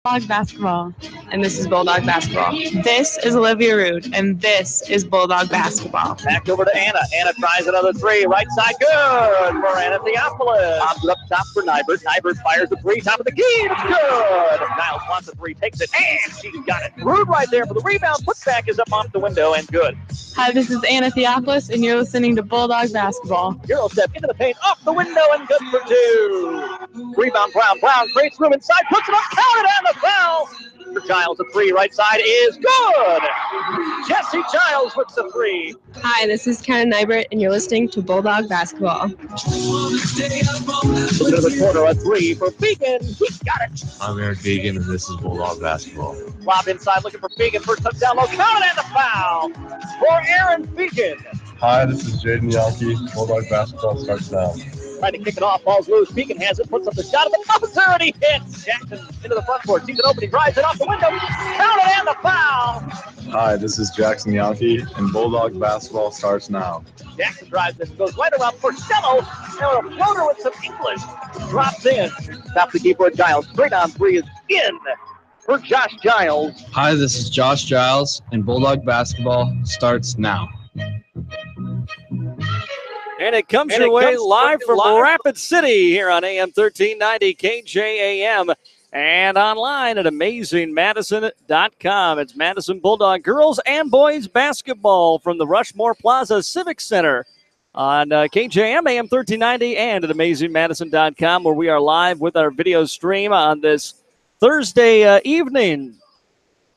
Bulldog Basketball. And this is Bulldog Basketball. This is Olivia Rude, and this is Bulldog Basketball. Back over to Anna. Anna tries another three. Right side, good for Anna Theophilus. Pops it up top for Nybert. Nybert fires the three, top of the key. It's good. Niles wants the three, takes it, and she's got it. Rude right there for the rebound. Putback is up off the window, and good. Hi, this is Anna Theophilus, and you're listening to Bulldog Basketball. Euro step into the paint, off the window, and good for two. Rebound, Brown. Brown creates room inside, puts it up, counted, and the foul. For Giles, the three, right side is good. Jesse Giles with the three. Hi, this is Ken Nybert, and you're listening to Bulldog Basketball. Looking to the corner, a three for Beacon. He got it. I'm Eric Beacon, and this is Bulldog Basketball. Lob inside, looking for Beacon. First touchdown, low, counted, and the foul for Aaron Beacon. Hi, this is Jaden Yalke. Bulldog Basketball starts now. Trying to kick it off, ball's loose. Beacon has it, puts up the shot at the buzzer, and he hits. Jackson into the front court, sees it open, he drives it off the window, counted, and the foul. Hi, this is Jackson Yalke, and Bulldog Basketball starts now. Jackson drives it, goes right around Porcello, and a floater with some English drops in. Stops the keeper at Giles. Straight on three is in for Josh Giles. Hi, this is Josh Giles, and Bulldog Basketball starts now. And it comes your way live from Rapid City here on AM 1390 KJAM and online at AmazingMadison.com. It's Madison Bulldog girls and boys basketball from the Rushmore Plaza Civic Center on KJM AM 1390 and at AmazingMadison.com, where we are live with our video stream on this Thursday evening.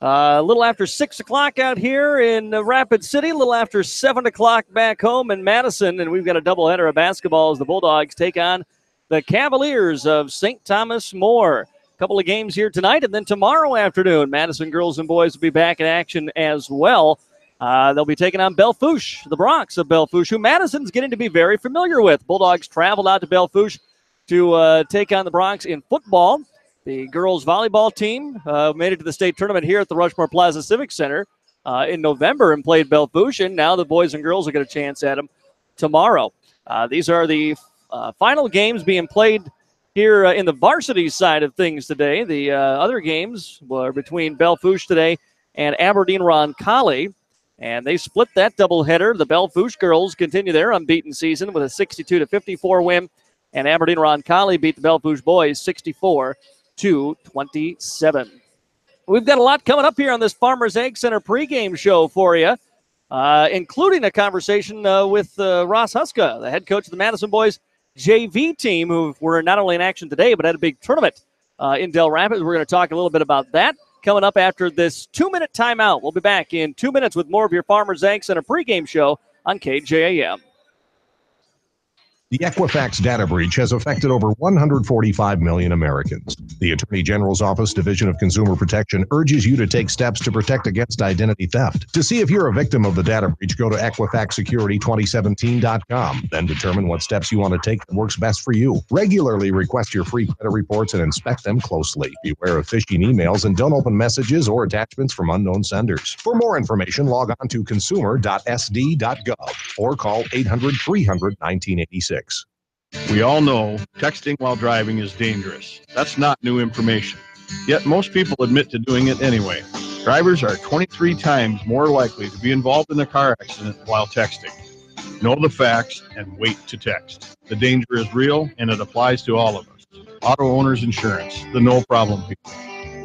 A little after 6 o'clock out here in Rapid City, a little after 7 o'clock back home in Madison, and we've got a doubleheader of basketball as the Bulldogs take on the Cavaliers of St. Thomas More. A couple of games here tonight, and then tomorrow afternoon, Madison girls and boys will be back in action as well. They'll be taking on Belle-Fourche, the Bronx of Belle-Fourche, who Madison's getting to be very familiar with. Bulldogs traveled out to Belle-Fourche to take on the Bronx in football. The girls volleyball team made it to the state tournament here at the Rushmore Plaza Civic Center in November and played Belle-Fourche, and now the boys and girls will get a chance at them tomorrow. These are the final games being played here in the varsity side of things today. The other games were between Belle-Fourche today and Aberdeen-Roncalli, and they split that doubleheader. The Belle-Fourche girls continue their unbeaten season with a 62-54 win, and Aberdeen-Roncalli beat the Belle-Fourche boys 64-27. We've got a lot coming up here on this Farmers Egg Center pregame show for you, including a conversation with Ross Huska, the head coach of the Madison Boys JV team, who were not only in action today but had a big tournament in Del Rapids. We're going to talk a little bit about that coming up after this 2-minute timeout. We'll be back in 2 minutes with more of your Farmers Egg Center pregame show on KJAM. The Equifax data breach has affected over 145 million Americans. The Attorney General's Office Division of Consumer Protection urges you to take steps to protect against identity theft. To see if you're a victim of the data breach, go to EquifaxSecurity2017.com. Then determine what steps you want to take that works best for you. Regularly request your free credit reports and inspect them closely. Beware of phishing emails and don't open messages or attachments from unknown senders. For more information, log on to consumer.sd.gov or call 800-300-1986. We all know texting while driving is dangerous. That's not new information. Yet most people admit to doing it anyway. Drivers are 23 times more likely to be involved in a car accident while texting. Know the facts and wait to text. The danger is real and it applies to all of us. Auto Owners Insurance, the no problem people.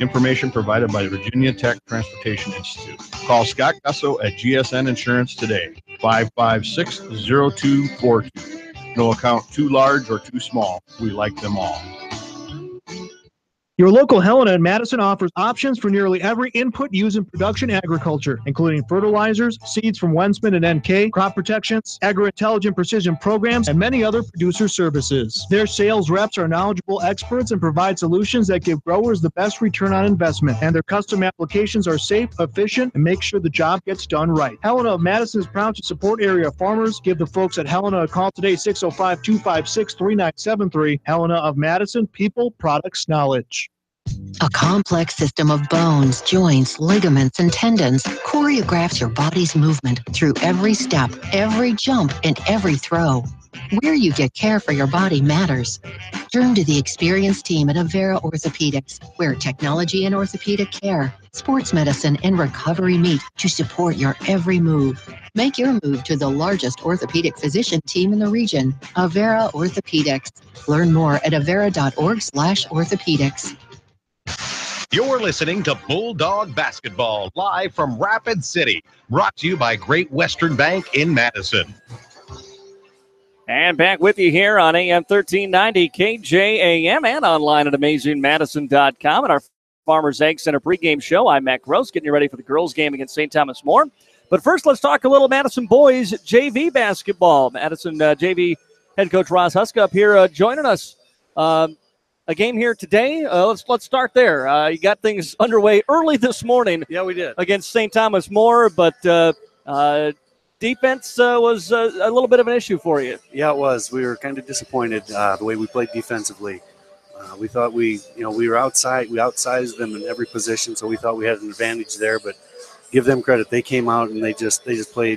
Information provided by the Virginia Tech Transportation Institute. Call Scott Gusso at GSN Insurance today, 556-0242. No account too large or too small. We like them all. Your local Helena in Madison offers options for nearly every input used in production agriculture, including fertilizers, seeds from Wensman and NK, crop protections, agri-intelligent precision programs, and many other producer services. Their sales reps are knowledgeable experts and provide solutions that give growers the best return on investment, and their custom applications are safe, efficient, and make sure the job gets done right. Helena of Madison is proud to support area farmers. Give the folks at Helena a call today, 605-256-3973. Helena of Madison, people, products, knowledge. A complex system of bones, joints, ligaments, and tendons choreographs your body's movement through every step, every jump, and every throw. Where you get care for your body matters. Turn to the experienced team at Avera Orthopedics, where technology and orthopedic care, sports medicine, and recovery meet to support your every move. Make your move to the largest orthopedic physician team in the region, Avera Orthopedics. Learn more at avera.org/orthopedics. You're listening to Bulldog Basketball live from Rapid City, brought to you by Great Western Bank in Madison. And back with you here on AM 1390 KJAM and online at AmazingMadison.com at our Farmers Egg Center pregame show. I'm Matt Gross, getting you ready for the girls' game against St. Thomas More. But first, let's talk a little Madison boys JV basketball. Madison JV head coach Ross Huska up here joining us. A game here today. Let's start there. You got things underway early this morning. Yeah, we did. Against St. Thomas More, but defense was a little bit of an issue for you. Yeah, it was. We were kind of disappointed the way we played defensively. We thought we were outside. We outsized them in every position, so we thought we had an advantage there. But give them credit; they came out and they just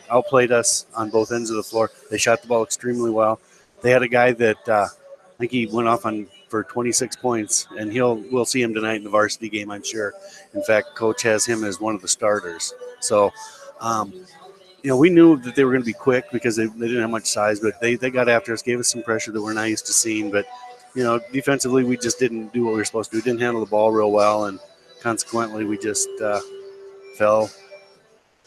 outplayed us on both ends of the floor. They shot the ball extremely well. They had a guy that I think he went off for 26 points, and we'll see him tonight in the varsity game, I'm sure. In fact, coach has him as one of the starters. So. We knew that they were going to be quick because they didn't have much size, but they got after us, gave us some pressure that we're not used to seeing. But, defensively, we just didn't do what we were supposed to do. We didn't handle the ball real well, and consequently, we just fell.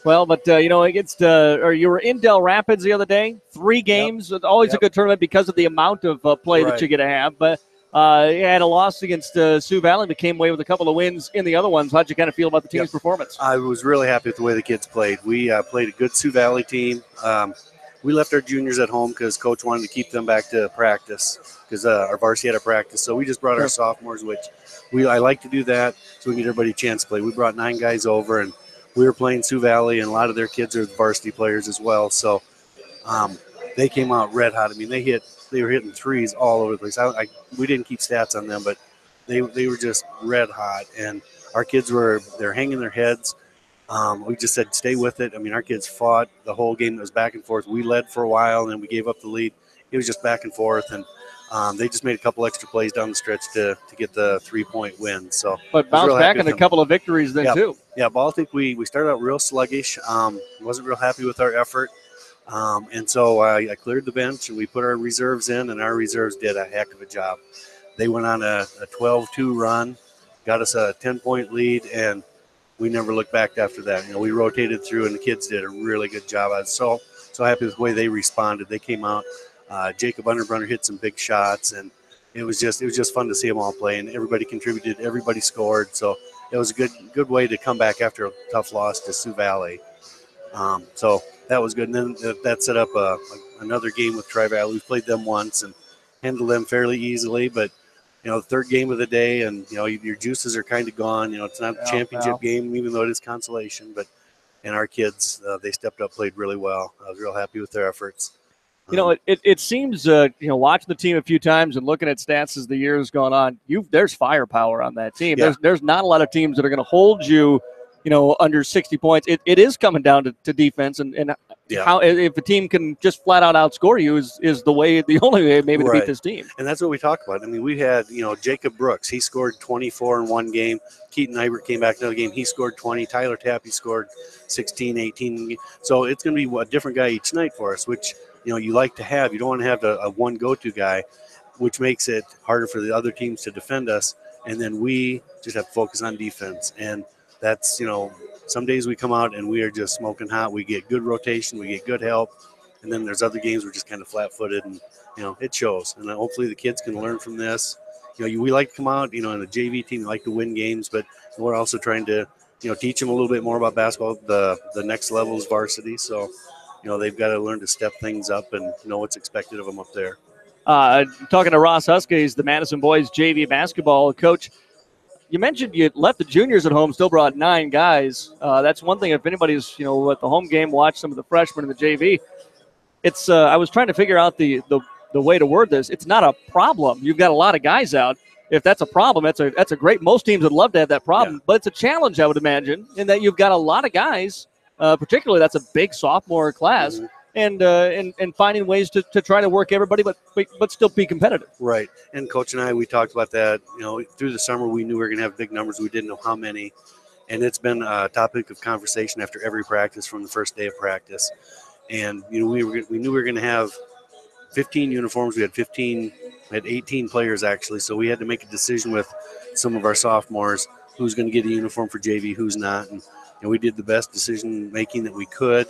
Well, but, against you were in Del Rapids the other day, 3 games. Yep. Always a good tournament because of the amount of play that you get to have. But you had a loss against Sioux Valley, but came away with a couple of wins in the other ones. How'd you kind of feel about the team's performance? I was really happy with the way the kids played. We played a good Sioux Valley team. We left our juniors at home because Coach wanted to keep them back to practice because our varsity had a practice. So we just brought our sophomores, which I like to do that so we can get everybody a chance to play. We brought 9 guys over, and we were playing Sioux Valley, and a lot of their kids are varsity players as well. So they came out red hot. I mean, they were hitting threes all over the place. We didn't keep stats on them, but they were just red hot. And our kids they're hanging their heads. We just said, stay with it. I mean, our kids fought the whole game. It was back and forth. We led for a while, and then we gave up the lead. It was just back and forth, and they just made a couple extra plays down the stretch to get the 3-point win. So, but bounced back in a couple of victories then too. Yeah, but I think we started out real sluggish. Wasn't real happy with our effort. And so I cleared the bench, and we put our reserves in, and our reserves did a heck of a job. They went on a 12-2 run, got us a 10-point lead, and we never looked back after that. We rotated through, and the kids did a really good job. I was so happy with the way they responded. They came out. Jacob Underbrunner hit some big shots, and it was just fun to see them all play, and everybody contributed. Everybody scored, so it was a good way to come back after a tough loss to Sioux Valley. So that was good. And then that set up another game with Tri-Valley. We played them once and handled them fairly easily. But, the third game of the day, and, your juices are kind of gone. It's not a championship game, even though it is consolation. And our kids, they stepped up, played really well. I was real happy with their efforts. It seems, watching the team a few times and looking at stats as the year has gone on, there's firepower on that team. Yeah. There's not a lot of teams that are going to hold you, under 60 points. It is coming down to defense, and how if a team can just flat out outscore you is the only way maybe to beat this team. And that's what we talk about. I mean, we had Jacob Brooks. He scored 24 in one game. Keaton Ibert came back another game. He scored 20. Tyler Tappy scored 16, 18. So it's going to be a different guy each night for us, which you like to have. You don't want to have a one go-to guy, which makes it harder for the other teams to defend us. And then we just have to focus on defense. And that's, some days we come out and we are just smoking hot. We get good rotation. We get good help. And then there's other games we're just kind of flat-footed, and, it shows. And hopefully the kids can learn from this. We like to come out, in a JV team, we like to win games, but we're also trying to, teach them a little bit more about basketball. The next level is varsity. So, they've got to learn to step things up and know what's expected of them up there. Talking to Ross Huska, he's the Madison boys JV basketball coach. You mentioned you left the juniors at home, still brought 9 guys. That's one thing. If anybody's, at the home game, watch some of the freshmen in the JV. It's I was trying to figure out the way to word this. It's not a problem. You've got a lot of guys out. If that's a problem, that's a great. Most teams would love to have that problem, but it's a challenge, I would imagine, in that you've got a lot of guys. Particularly, that's a big sophomore class. and finding ways to try to work everybody, but still be competitive. Right. And Coach and I, we talked about that. Through the summer, we knew we were going to have big numbers. We didn't know how many. And it's been a topic of conversation after every practice from the first day of practice. And, we knew we were going to have 15 uniforms. We had 18 players actually. So we had to make a decision with some of our sophomores, who's going to get a uniform for JV, who's not. And we did the best decision making that we could.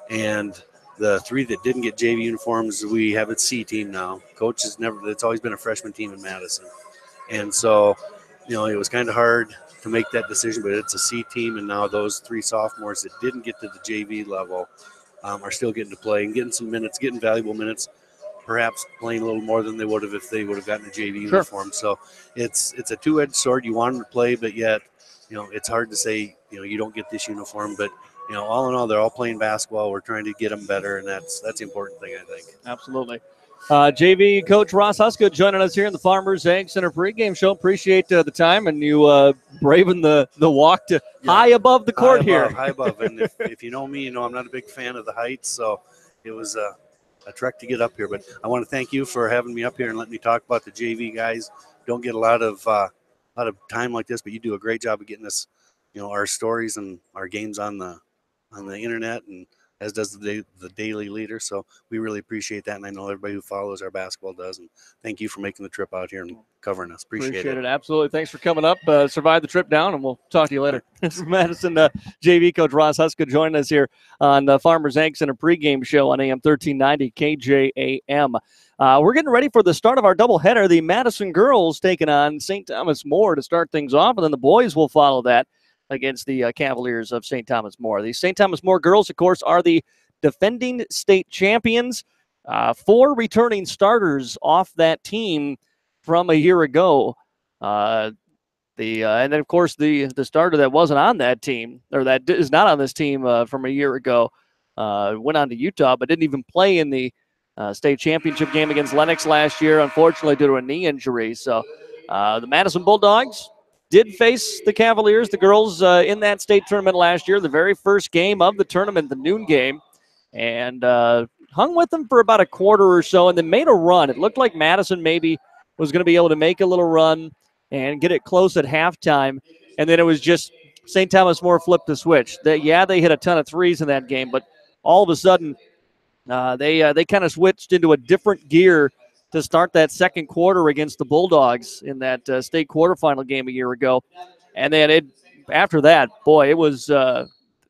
And the 3 that didn't get JV uniforms, we have a C team now. Coach it's always been a freshman team in Madison. And so, it was kind of hard to make that decision, but it's a C team. And now those 3 sophomores that didn't get to the JV level are still getting to play and getting some minutes, getting valuable minutes, perhaps playing a little more than they would have if they would have gotten a JV uniform. So it's a two-edged sword. You want them to play, but yet, it's hard to say, you don't get this uniform. But, all in all, they're all playing basketball. We're trying to get them better, and that's the important thing, I think. Absolutely. JV Coach Ross Huska joining us here in the Farmers Ag Center pregame show. Appreciate the time and you braving the walk to high above the court here. High above. And if you know me, I'm not a big fan of the heights, so it was a trek to get up here. But I want to thank you for having me up here and letting me talk about the JV guys. Don't get a lot of time like this, but you do a great job of getting us, our stories and our games on the internet, and as does the Daily Leader. So we really appreciate that, and I know everybody who follows our basketball does. And thank you for making the trip out here and covering us. Appreciate it. Absolutely. Thanks for coming up. Survive the trip down, and we'll talk to you later. This is Madison JV Coach Ross Huska joining us here on the Farmers Ag Center pregame show on AM 1390 KJAM. We're getting ready for the start of our doubleheader. The Madison girls taking on St. Thomas More to start things off, and then the boys will follow that against the Cavaliers of St. Thomas More. The St. Thomas More girls, of course, are the defending state champions. 4 returning starters off that team from a year ago. And then, of course, the starter that wasn't on that team, or that is not on this team from a year ago, went on to Utah, but didn't even play in the state championship game against Lennox last year, unfortunately, due to a knee injury. So the Madison Bulldogs did face the Cavaliers, the girls, in that state tournament last year, the very first game of the tournament, the noon game, and hung with them for about a quarter or so, and then made a run. It looked like Madison maybe was going to be able to make a little run and get it close at halftime, and then it was just St. Thomas More flipped the switch. They hit a ton of threes in that game, but all of a sudden they kind of switched into a different gear to start that second quarter against the Bulldogs in that state quarterfinal game a year ago. And then after that, boy, it was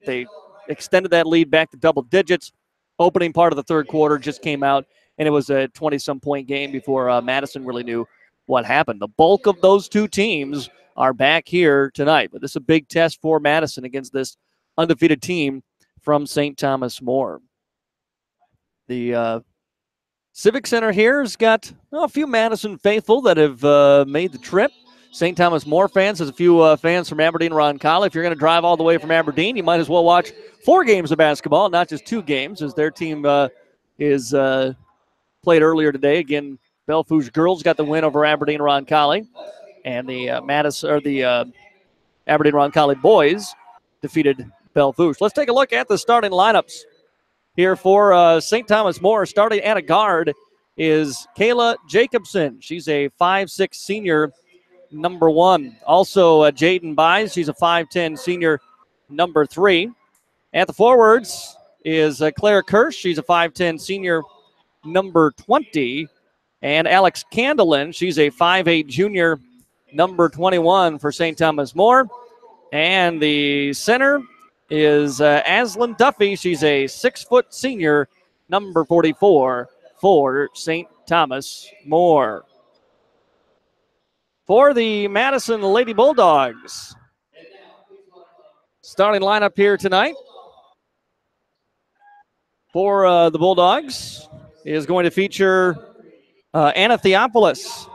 they extended that lead back to double digits. Opening part of the third quarter just came out, and it was a 20-some point game before Madison really knew what happened. The bulk of those 2 teams are back here tonight, but this is a big test for Madison against this undefeated team from St. Thomas More. The Civic Center here has got a few Madison faithful that have made the trip. St. Thomas More fans, there's a few fans from Aberdeen, Roncalli. If you're going to drive all the way from Aberdeen, you might as well watch 4 games of basketball, not just 2 games, as their team is played earlier today. Again, Belfouche girls got the win over Aberdeen, Roncalli, and the Aberdeen, Roncalli boys defeated Belfouche. Let's take a look at the starting lineups here for St. Thomas More. Starting at a guard is Kayla Jacobson. She's a 5'6" senior, number 1. Also, Jaden Byes. She's a 5'10" senior, number 3. At the forwards is Claire Kirsch. She's a 5'10" senior, number 20. And Alex Candelin. She's a 5'8" junior, number 21 for St. Thomas More. And the center is Aslan Duffy. She's a 6-foot senior, number 44 for St. Thomas More. For the Madison Lady Bulldogs, starting lineup here tonight for the Bulldogs is going to feature Anna Theopolis.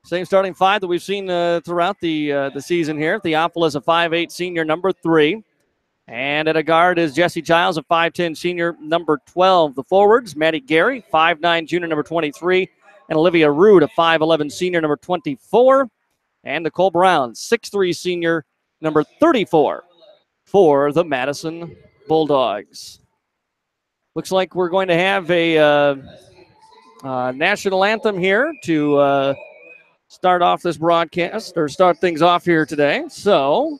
Same starting 5 that we've seen throughout the season here. Theopolis, a 5'8" senior, number 3. And at a guard is Jesse Giles, a 5'10" senior, number 12. The forwards, Maddie Gary, 5'9" junior, number 23. And Olivia Rude, a 5'11" senior, number 24. And Nicole Brown, 6'3" senior, number 34 for the Madison Bulldogs. Looks like we're going to have a national anthem here to start off this broadcast, or start things off here today. So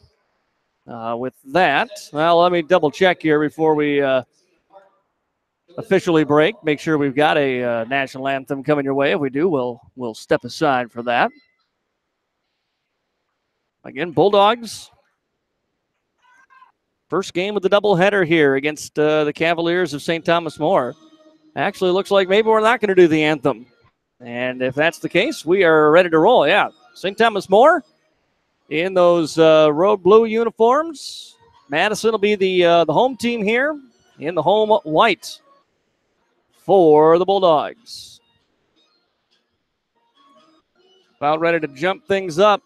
with that, well, let me double check here before we officially break. Make sure we've got a national anthem coming your way. If we do, we'll step aside for that. Again, Bulldogs. First game of the doubleheader here against the Cavaliers of St. Thomas More. Actually, looks like maybe we're not going to do the anthem. And if that's the case, we are ready to roll. Yeah, St. Thomas More in those road blue uniforms. Madison will be the home team here in the home white for the Bulldogs. About ready to jump things up.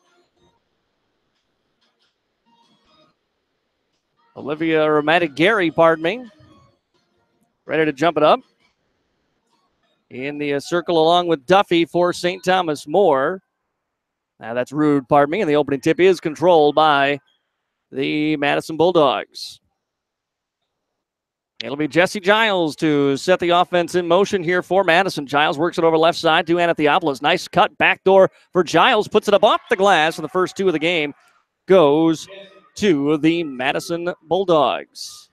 Gary, pardon me. Ready to jump it up. In the circle along with Duffy for St. Thomas More. Now that's Rude, pardon me. And the opening tip is controlled by the Madison Bulldogs. It'll be Jesse Giles to set the offense in motion here for Madison. Giles works it over left side to Anathiopoulos. Nice cut backdoor for Giles. Puts it up off the glass, and the first two of the game goes to the Madison Bulldogs.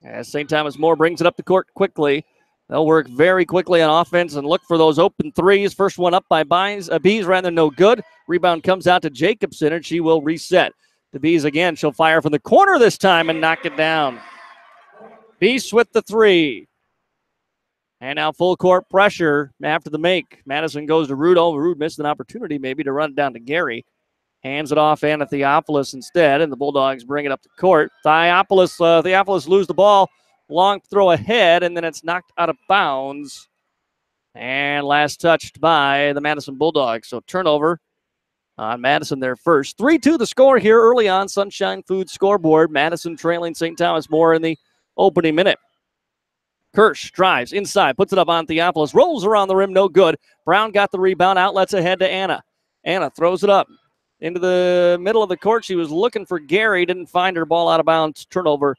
As St. Thomas More brings it up the court quickly. They'll work very quickly on offense and look for those open threes. First one up by Bees, rather no good. Rebound comes out to Jacobson, and she will reset. The Bees again, she'll fire from the corner this time and knock it down. Bees with the three. And now full court pressure after the make. Madison goes to Rude. Oh, Rude missed an opportunity maybe to run it down to Gary. Hands it off Anathiopoulos instead, and the Bulldogs bring it up the court. Theophilus lose the ball. Long throw ahead, and then it's knocked out of bounds. And last touched by the Madison Bulldogs. So turnover on Madison there first. 3-2 the score here early on Sunshine Foods scoreboard. Madison trailing St. Thomas More in the opening minute. Kirsch drives inside, puts it up on Theophilus, rolls around the rim, no good. Brown got the rebound, outlets ahead to Anna. Anna throws it up into the middle of the court. She was looking for Gary, didn't find her, ball out of bounds. Turnover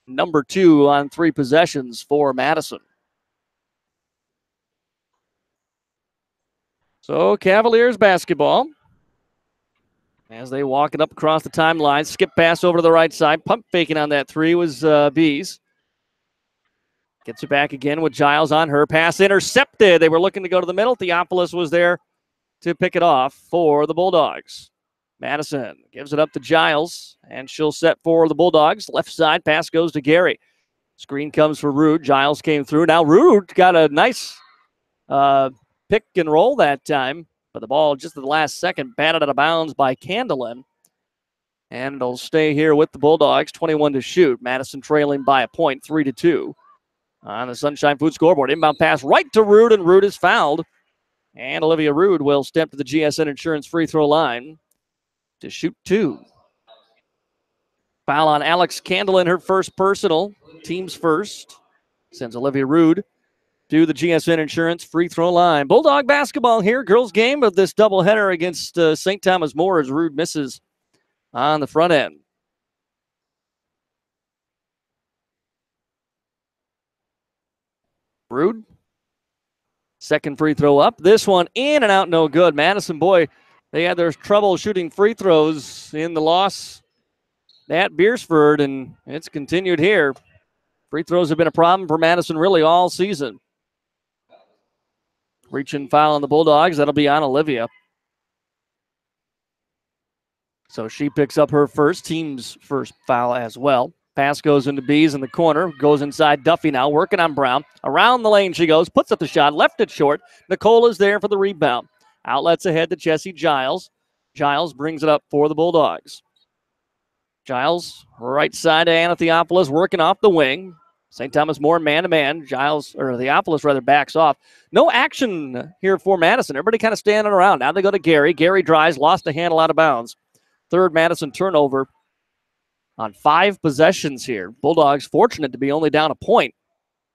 number 2 on 3 possessions for Madison. So Cavaliers basketball. As they walk it up across the timeline, skip pass over to the right side. Pump faking on that three was Bees. Gets it back again with Giles on her. Pass intercepted. They were looking to go to the middle. Theophilus was there to pick it off for the Bulldogs. Madison gives it up to Giles, and she'll set for the Bulldogs. Left side pass goes to Gary. Screen comes for Rude. Giles came through. Now Rude got a nice pick and roll that time, but the ball just at the last second batted out of bounds by Candelin. And it'll stay here with the Bulldogs, 21 to shoot. Madison trailing by a point, 3-2 on the Sunshine Food scoreboard. Inbound pass right to Rude, and Rude is fouled. And Olivia Rude will step to the GSN Insurance free throw line to shoot 2. Foul on Alex Candelin, her first personal, team's first. Sends Olivia Rude to the GSN Insurance free throw line. Bulldog basketball here, girls game of this doubleheader against St. Thomas More as Rude misses on the front end. Rude, second free throw up. This one in and out, no good. Madison, boy, they had their trouble shooting free throws in the loss at Beersford, and it's continued here. Free throws have been a problem for Madison really all season. Reach and foul on the Bulldogs. That'll be on Olivia. So she picks up her team's first foul as well. Pass goes into Bees in the corner. Goes inside Duffy now, working on Brown. Around the lane she goes, puts up the shot, left it short. Nicole is there for the rebound. Outlets ahead to Jesse Giles. Giles brings it up for the Bulldogs. Giles, right side to Anathiopoulos, working off the wing. St. Thomas More man-to-man. Theophilus rather backs off. No action here for Madison. Everybody kind of standing around. Now they go to Gary. Gary drives, lost the handle out of bounds. Third Madison turnover on 5 possessions here. Bulldogs fortunate to be only down a point.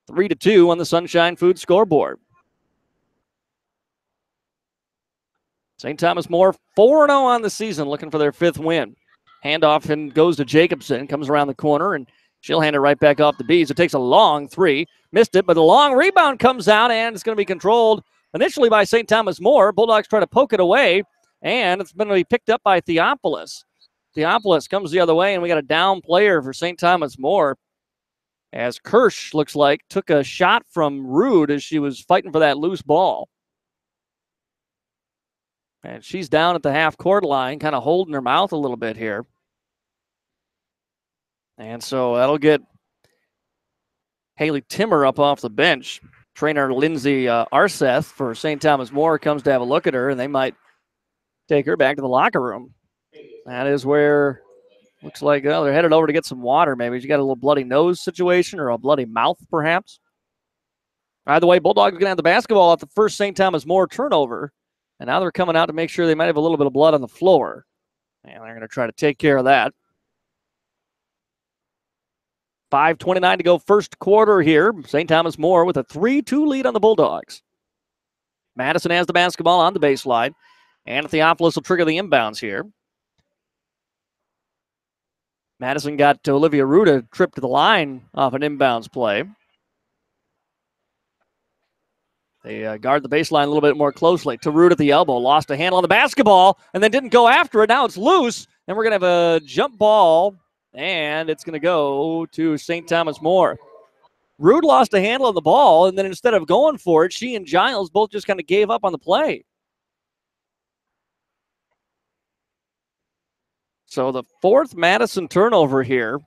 3-2 on the Sunshine Food scoreboard. St. Thomas More 4-0 on the season, looking for their 5th win. Handoff and goes to Jacobson. Comes around the corner, and She'll hand it right back off the Bees. It takes a long three. Missed it, but the long rebound comes out, and it's going to be controlled initially by St. Thomas More. Bulldogs try to poke it away, and it's going to be picked up by Theopolis. Theopolis comes the other way, and we got a down player for St. Thomas More, as Kirsch looks like took a shot from Rude as she was fighting for that loose ball. And she's down at the half-court line, kind of holding her mouth a little bit here. And so that'll get Haley Timmer up off the bench. Trainer Lindsay Arseth for St. Thomas More comes to have a look at her, and they might take her back to the locker room. That is where looks like they're headed over to get some water. Maybe she got a little bloody nose situation or a bloody mouth, perhaps. Either way, Bulldogs are going to have the basketball at the first St. Thomas More turnover, and now they're coming out to make sure they might have a little bit of blood on the floor. And they're going to try to take care of that. 5:29 to go first quarter here. St. Thomas More with a 3-2 lead on the Bulldogs. Madison has the basketball on the baseline, and Theopolis will trigger the inbounds here. Madison got Olivia Rude a trip to the line off an inbounds play. They guard the baseline a little bit more closely. To Rude at the elbow. Lost a handle on the basketball and then didn't go after it. Now it's loose, and we're going to have a jump ball, and it's going to go to St. Thomas More. Rude lost a handle on the ball, and then instead of going for it, she and Giles both just kind of gave up on the play. So the fourth Madison turnover here,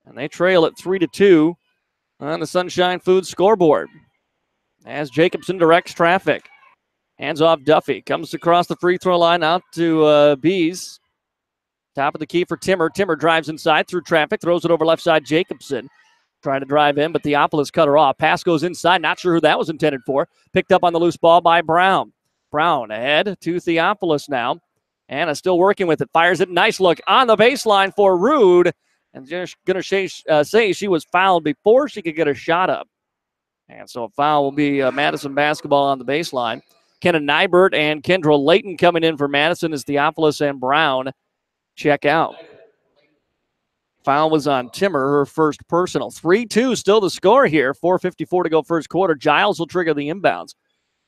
and they trail at 3-2 on the Sunshine Foods scoreboard. As Jacobson directs traffic. Hands off Duffy. Comes across the free throw line out to Bees. Top of the key for Timmer. Timmer drives inside through traffic. Throws it over left side. Jacobson trying to drive in, but Theopolis cut her off. Pass goes inside. Not sure who that was intended for. Picked up on the loose ball by Brown. Brown ahead to Theopolis now. Anna still working with it. Fires it. Nice look on the baseline for Rude. And just going to say she was fouled before she could get a shot up. And so a foul will be Madison Basketball on the baseline. Kenna Nybert and Kendra Layton coming in for Madison as Theopolis and Brown check out. Foul was on Timmer, her first personal. 3-2 still the score here. 4:54 to go first quarter. Giles will trigger the inbounds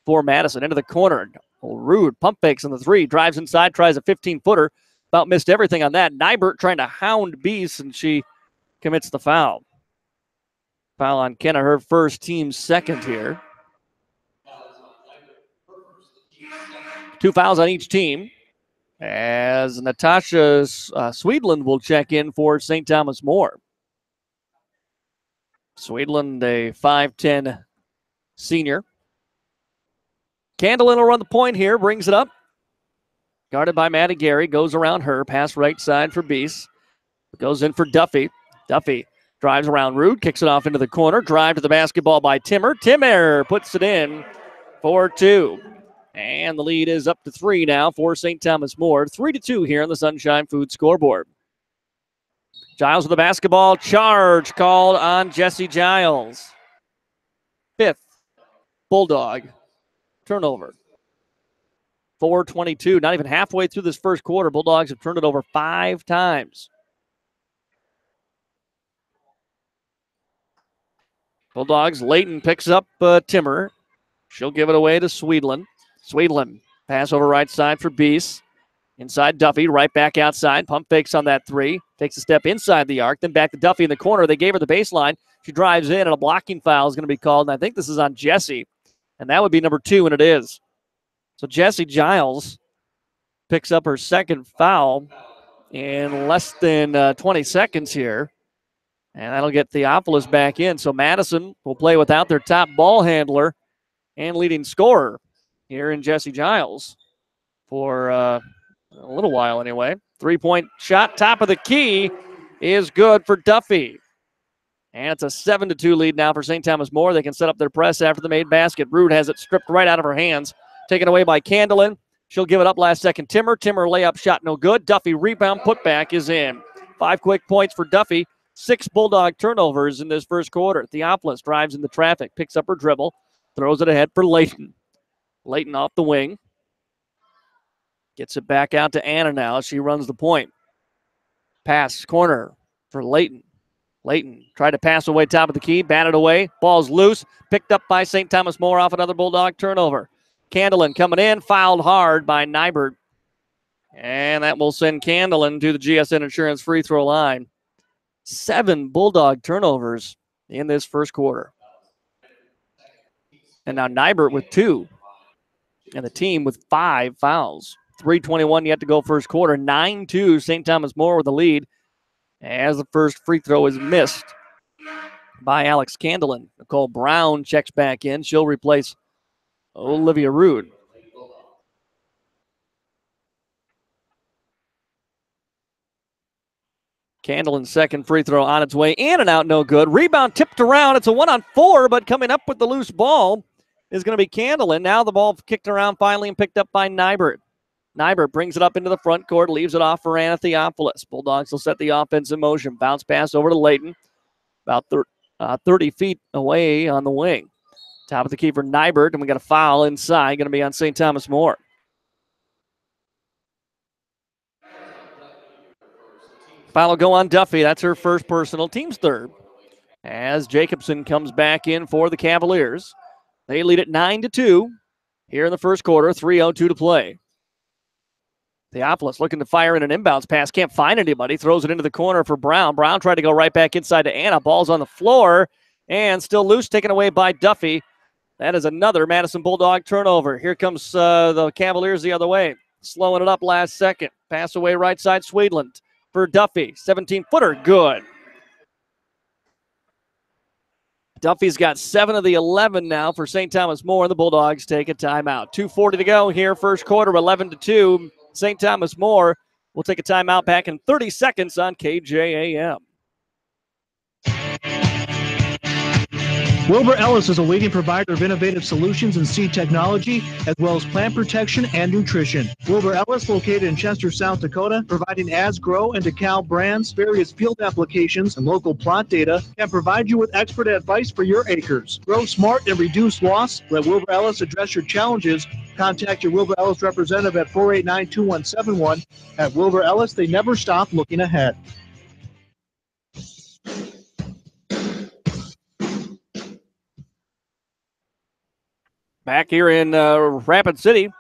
for Madison. Into the corner. Rude pump fakes on the three. Drives inside, tries a 15-footer. About missed everything on that. Nybert trying to hound Beast, and she commits the foul. Foul on Kenna, her first, team's second here. 2 fouls on each team. As Natasha Swedland will check in for St. Thomas More. Swedland, a 5'10 senior. Candlin will run the point here, brings it up. Guarded by Maddie Gary, goes around her, pass right side for Beast. Goes in for Duffy. Duffy drives around Rude, kicks it off into the corner. Drive to the basketball by Timmer. Timmer puts it in for 2. And the lead is up to 3 now for St. Thomas More. 3-2 here on the Sunshine Food scoreboard. Giles with the basketball. Charge called on Jesse Giles. 5th Bulldog turnover. 4:22, not even halfway through this first quarter. Bulldogs have turned it over 5 times. Bulldogs, Layton picks up Timmer. She'll give it away to Swedland. Swedland, pass over right side for Beast. Inside Duffy, right back outside. Pump fakes on that 3. Takes a step inside the arc, then back to Duffy in the corner. They gave her the baseline. She drives in, and a blocking foul is going to be called. And I think this is on Jesse. And that would be number 2, and it is. So Jesse Giles picks up her second foul in less than 20 seconds here. And that'll get Theopolis back in. So Madison will play without their top ball handler and leading scorer here in Jesse Giles for a little while anyway. 3-point shot, top of the key, is good for Duffy. And it's a 7-2 lead now for St. Thomas More. They can set up their press after the made basket. Rude has it stripped right out of her hands. Taken away by Candlin. She'll give it up last second. Timmer layup shot no good. Duffy rebound, putback is in. 5 quick points for Duffy. 6 Bulldog turnovers in this first quarter. Theopolis drives into traffic, picks up her dribble, throws it ahead for Layton. Layton off the wing. Gets it back out to Anna now. She runs the point. Pass corner for Layton. Layton tried to pass away top of the key, batted away. Ball's loose, picked up by St. Thomas More off another Bulldog turnover. Candlin coming in, fouled hard by Nybert. And that will send Candlin to the GSN Insurance free throw line. 7 Bulldog turnovers in this first quarter. And now Nybert with 2. And the team with 5 fouls. 3:21 yet to go first quarter. 9-2 St. Thomas More with the lead as the first free throw is missed by Alex Candlin. Nicole Brown checks back in. She'll replace Olivia Rude. Candlin's second free throw on its way in and out, no good. Rebound tipped around. It's a 1-on-4, but coming up with the loose ball is going to be Candlin. Now the ball kicked around finally and picked up by Nybert. Nybert brings it up into the front court, leaves it off for Anna Theophilus. Bulldogs will set the offense in motion. Bounce pass over to Layton, about 30 feet away on the wing. Top of the key for Nybert, and we got a foul inside, going to be on St. Thomas More. Foul will go on Duffy. That's her first personal, team's third. As Jacobson comes back in for the Cavaliers. They lead at 9-2 here in the first quarter, 3:02 to play. Theophilus looking to fire in an inbounds pass. Can't find anybody. Throws it into the corner for Brown. Brown tried to go right back inside to Anna. Ball's on the floor and still loose, taken away by Duffy. That is another Madison Bulldog turnover. Here comes the Cavaliers the other way. Slowing it up last second. Pass away right side, Swedland for Duffy. 17-footer, good. Duffy's got 7 of the 11 now for St. Thomas More. The Bulldogs take a timeout. 2:40 to go here, first quarter, 11-2. St. Thomas More will take a timeout back in 30 seconds on KJAM. Wilbur Ellis is a leading provider of innovative solutions in seed technology, as well as plant protection and nutrition. Wilbur Ellis, located in Chester, South Dakota, providing As Grow and DeKalb brands, various field applications, and local plot data, can provide you with expert advice for your acres. Grow smart and reduce loss. Let Wilbur Ellis address your challenges. Contact your Wilbur Ellis representative at 489-2171. At Wilbur Ellis, they never stop looking ahead. Back here in Rapid City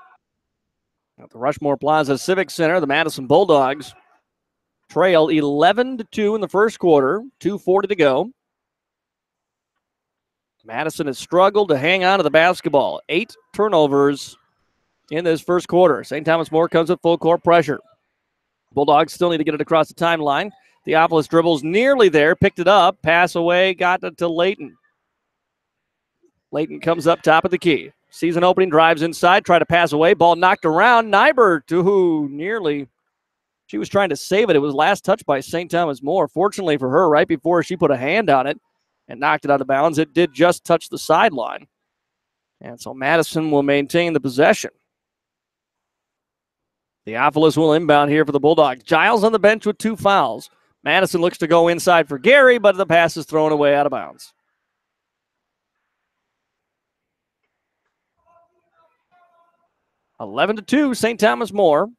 at the Rushmore Plaza Civic Center, the Madison Bulldogs trail 11-2 in the first quarter, 2:40 to go. Madison has struggled to hang on to the basketball. 8 turnovers in this first quarter. St. Thomas More comes with full court pressure. Bulldogs still need to get it across the timeline. Theophilus dribbles nearly there, picked it up, pass away, got it to Layton. Layton comes up top of the key. Sees an opening, drives inside, try to pass away. Ball knocked around. Nybert, who nearly, she was trying to save it. It was last touched by St. Thomas More. Fortunately for her, right before she put a hand on it and knocked it out of bounds, it did just touch the sideline. And so Madison will maintain the possession. Theophilus will inbound here for the Bulldogs. Giles on the bench with 2 fouls. Madison looks to go inside for Gary, but the pass is thrown away out of bounds. 11-2, St. Thomas More.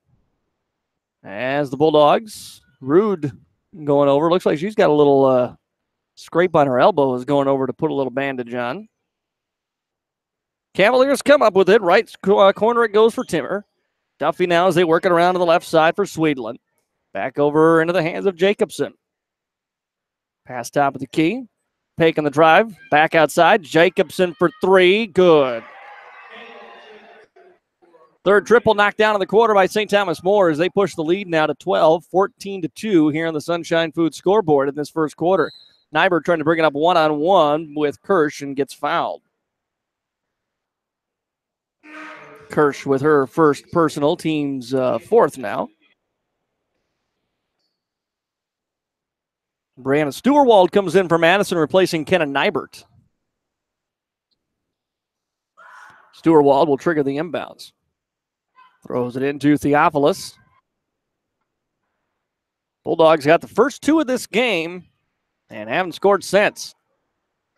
As the Bulldogs, Rude going over. Looks like she's got a little scrape on her elbow, is going over to put a little bandage on. Cavaliers come up with it. Right corner it goes for Timmer. Duffy now as they work it around to the left side for Swedland. Back over into the hands of Jacobson. Pass top of the key. Pake on the drive. Back outside. Jacobson for 3. Good. Third triple knocked down in the quarter by St. Thomas More as they push the lead now to 12, 14-2 here on the Sunshine Food scoreboard in this first quarter. Nybert trying to bring it up one-on-one with Kirsch and gets fouled. Kirsch with her first personal, team's 4th now. Brianna Stewart comes in for Madison, replacing Kenna Nybert. Stewart will trigger the inbounds. Throws it into Theophilus. Bulldogs got the first 2 of this game and haven't scored since.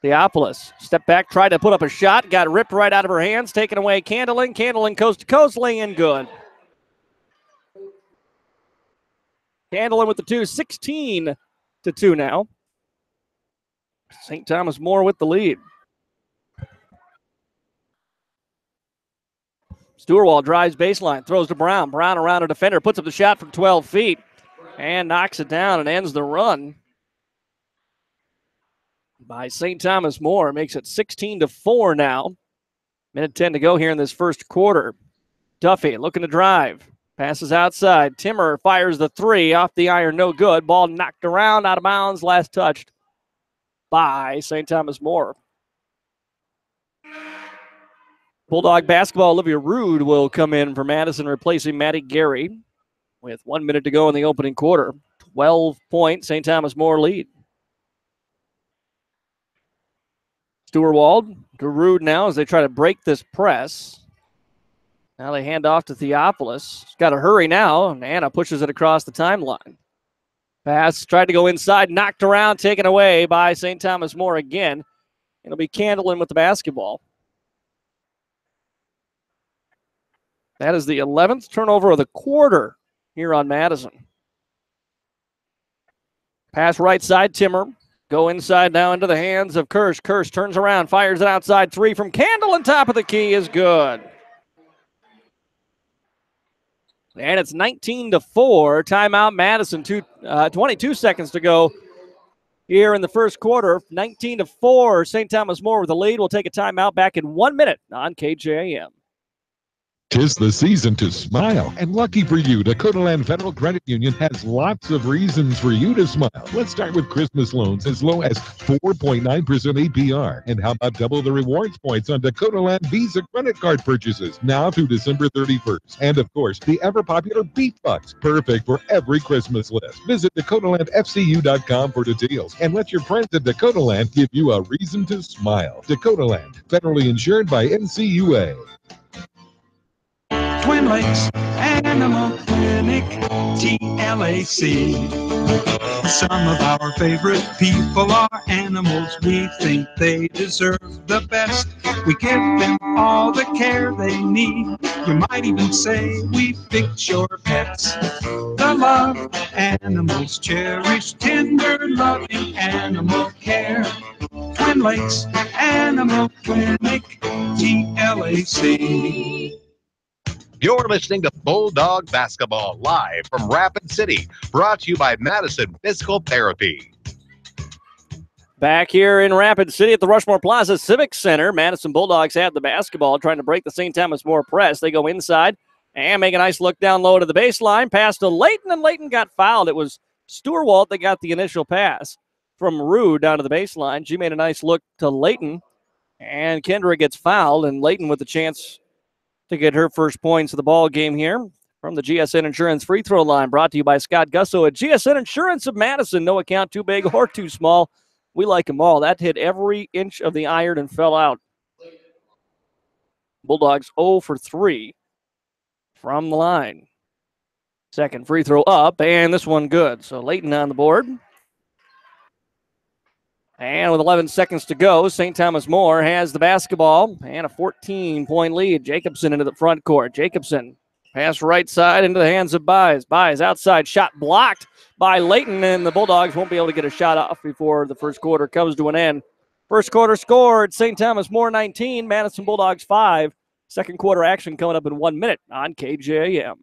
Theophilus stepped back, tried to put up a shot, got ripped right out of her hands, taken away Candlin. Candlin coast to coast, lay in good. Candlin with the 2, 16-2 now. St. Thomas More with the lead. Stewart drives baseline, throws to Brown. Brown around a defender, puts up the shot from 12 feet, and knocks it down and ends the run by St. Thomas More. Makes it 16-4 now. Minute 10 to go here in this first quarter. Duffy looking to drive. Passes outside. Timmer fires the three off the iron. No good. Ball knocked around, out of bounds. Last touched by St. Thomas More. Bulldog basketball, Olivia Rude will come in for Madison, replacing Maddie Gary with 1 minute to go in the opening quarter. 12-point St. Thomas More lead. Stewart to Rude now as they try to break this press. Now they hand off to Theophilus. He's got to hurry now, and Anna pushes it across the timeline. Pass tried to go inside, knocked around, taken away by St. Thomas More again. It'll be Candlin with the basketball. That is the 11th turnover of the quarter here on Madison. Pass right side, Timmer. Go inside now into the hands of Kirsch. Kirsch turns around, fires it outside. Three from Candlin, top of the key is good. And it's 19-4. Timeout Madison. 22 seconds to go here in the first quarter. 19-4. St. Thomas More with the lead. We'll take a timeout back in 1 minute on KJAM. 'Tis the season to smile, and lucky for you, Dakota Land Federal Credit Union has lots of reasons for you to smile. Let's start with Christmas loans as low as 4.9% APR. And how about double the rewards points on Dakota Land Visa credit card purchases now through December 31st. And of course, the ever-popular Beef Bucks, perfect for every Christmas list. Visit DakotaLandFCU.com for details, and let your friends at Dakota Land give you a reason to smile. Dakota Land, federally insured by NCUA. Twin Lakes Animal Clinic, TLAC. Some of our favorite people are animals. We think they deserve the best. We give them all the care they need. You might even say we fix your pets. The love animals cherish, tender, loving animal care. Twin Lakes Animal Clinic, TLAC. You're listening to Bulldog Basketball live from Rapid City, brought to you by Madison Physical Therapy. Back here in Rapid City at the Rushmore Plaza Civic Center, Madison Bulldogs have the basketball, trying to break the St. Thomas More press. They go inside and make a nice look down low to the baseline. Pass to Layton, and Layton got fouled. It was Stewart that got the initial pass from Rude down to the baseline. She made a nice look to Layton, and Kendra gets fouled, and Layton with the chance to get her first points of the ball game here from the GSN Insurance free throw line, brought to you by Scott Gusso at GSN Insurance of Madison. No account too big or too small. We like them all. That hit every inch of the iron and fell out. Bulldogs 0 for 3 from the line. Second free throw up, and this one good. So Layton on the board. And with 11 seconds to go, St. Thomas More has the basketball and a 14-point lead. Jacobson into the front court. Jacobson pass right side into the hands of Byes. Byes outside, shot blocked by Layton, and the Bulldogs won't be able to get a shot off before the first quarter comes to an end. First quarter scored, St. Thomas More 19, Madison Bulldogs 5. Second quarter action coming up in 1 minute on KJAM.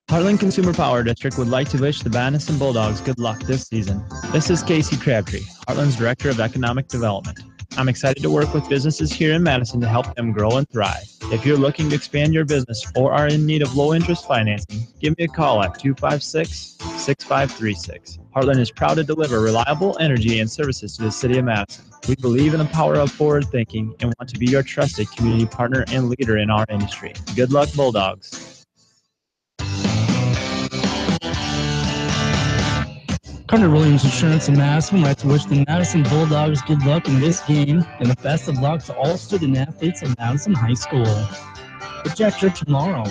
Heartland Consumer Power District would like to wish the Madison Bulldogs good luck this season. This is Casey Crabtree, Heartland's Director of Economic Development. I'm excited to work with businesses here in Madison to help them grow and thrive. If you're looking to expand your business or are in need of low-interest financing, give me a call at 256-6536. Heartland is proud to deliver reliable energy and services to the city of Madison. We believe in the power of forward thinking and want to be your trusted community partner and leader in our industry. Good luck, Bulldogs. Carter Williams Insurance in Madison would like to wish the Madison Bulldogs good luck in this game and the best of luck to all student athletes at Madison High School. With Jack Church tomorrow,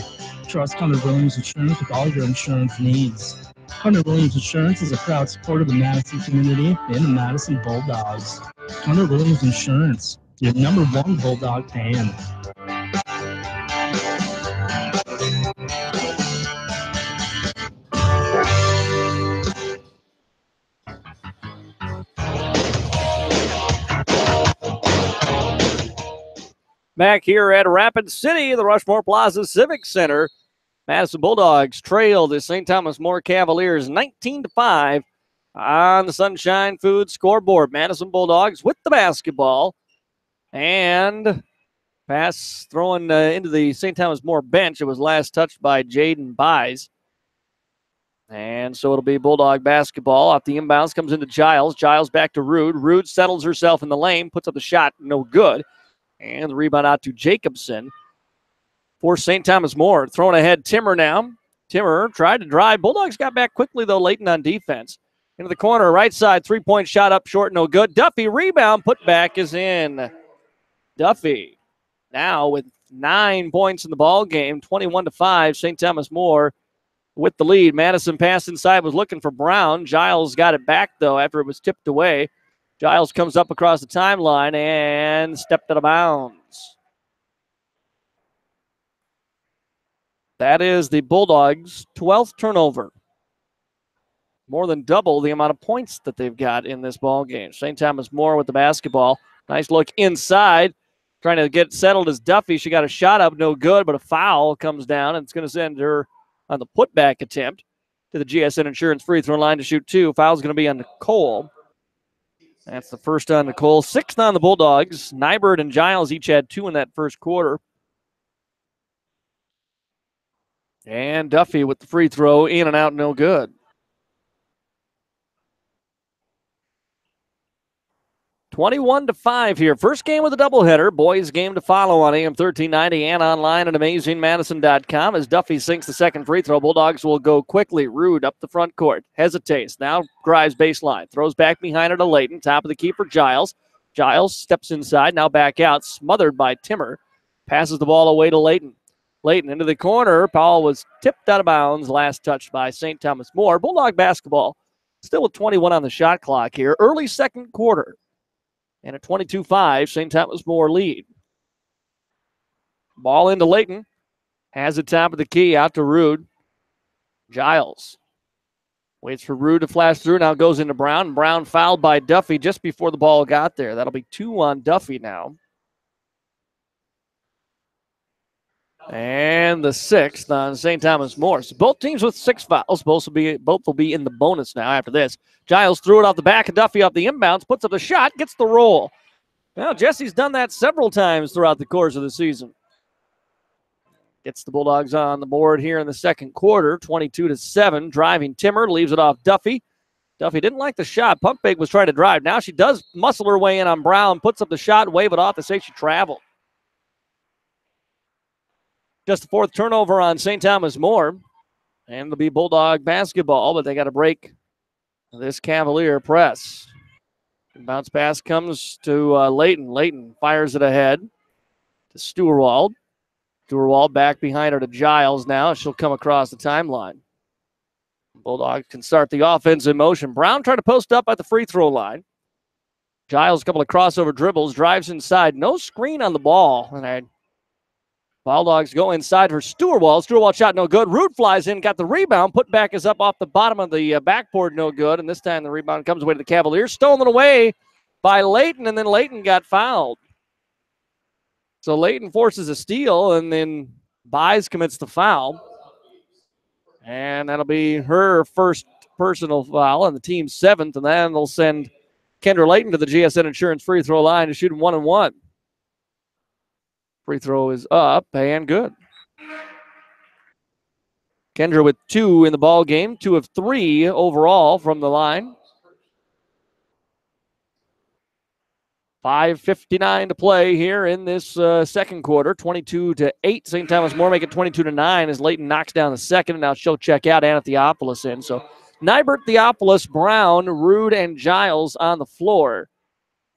trust Carter Williams Insurance with all your insurance needs. Carter Williams Insurance is a proud supporter of the Madison community and the Madison Bulldogs. Carter Williams Insurance, your #1 Bulldog fan. Back here at Rapid City, the Rushmore Plaza Civic Center, Madison Bulldogs trail the St. Thomas More Cavaliers 19-5 on the Sunshine Foods scoreboard. Madison Bulldogs with the basketball. And pass thrown into the St. Thomas More bench. It was last touched by Jaden Buys. And so it'll be Bulldog basketball. Off the inbounds comes into Giles. Giles back to Rude. Rude settles herself in the lane, puts up the shot, no good. And the rebound out to Jacobson for St. Thomas More. Throwing ahead Timmer now. Timmer tried to drive. Bulldogs got back quickly, though, Layton on defense. Into the corner, right side, three-point shot up short, no good. Duffy rebound, put back is in. Duffy now with 9 points in the ball game, 21-5. St. Thomas More with the lead. Madison passed inside, was looking for Brown. Giles got it back, though, after it was tipped away. Giles comes up across the timeline and stepped out of bounds. That is the Bulldogs' 12th turnover. More than double the amount of points that they've got in this ball game. St. Thomas More with the basketball. Nice look inside. Trying to get settled as Duffy. She got a shot up, no good, but a foul comes down, and it's going to send her on the putback attempt to the GSN Insurance free throw line to shoot 2. Foul's going to be on Nicole. That's the first on Nicole. 6th on the Bulldogs. Nybert and Giles each had 2 in that first quarter. And Duffy with the free throw, in and out, no good. 21-5 here. First game with a doubleheader. Boys game to follow on AM 1390 and online at AmazingMadison.com. As Duffy sinks the second free throw, Bulldogs will go quickly. Rude up the front court. Hesitates. Now drives baseline. Throws back behind her to Layton. Top of the key for Giles. Giles steps inside. Now back out. Smothered by Timmer. Passes the ball away to Layton. Layton into the corner. Powell was tipped out of bounds. Last touched by St. Thomas More. Bulldog basketball still with 21 on the shot clock here. Early second quarter. And at 22-5, St. Thomas More lead. Ball into Layton. Has the top of the key out to Rude. Giles waits for Rude to flash through. Now goes into Brown. Brown fouled by Duffy just before the ball got there. That'll be 2 on Duffy now. And the 6th on St. Thomas More. So both teams with 6 fouls. Both will be in the bonus now after this. Giles threw it off the back of Duffy off the inbounds, puts up the shot, gets the roll. Well, Jesse's done that several times throughout the course of the season. Gets the Bulldogs on the board here in the second quarter, 22-7. Driving Timmer, leaves it off Duffy. Duffy didn't like the shot. Pump fake was trying to drive. Now she does muscle her way in on Brown, puts up the shot, wave it off to say she traveled. Just the 4th turnover on St. Thomas More. And it'll be Bulldog basketball, but they got to break this Cavalier press. Bounce pass comes to Layton. Layton fires it ahead to Stewart. Stewart back behind her to Giles now. She'll come across the timeline. Bulldogs can start the offense in motion. Brown tried to post up at the free throw line. Giles, a couple of crossover dribbles, drives inside. No screen on the ball. And Bulldogs go inside for Stewart. Stewart shot no good. Rude flies in, got the rebound. Put back is up off the bottom of the backboard, no good. And this time the rebound comes away to the Cavaliers. Stolen away by Layton, and then Layton got fouled. So Layton forces a steal, and then Buys commits the foul. And that'll be her first personal foul and the team's 7th. And then they'll send Kendra Layton to the GSN Insurance free throw line to shoot 1-1. Free throw is up and good. Kendra with 2 in the ball game, 2 of 3 overall from the line. 5:59 to play here in this second quarter. 22-8. St. Thomas More make it 22-9 as Layton knocks down the second. And now she'll check out Anna Theophilus in. So Nybert, Theophilus, Brown, Rude, and Giles on the floor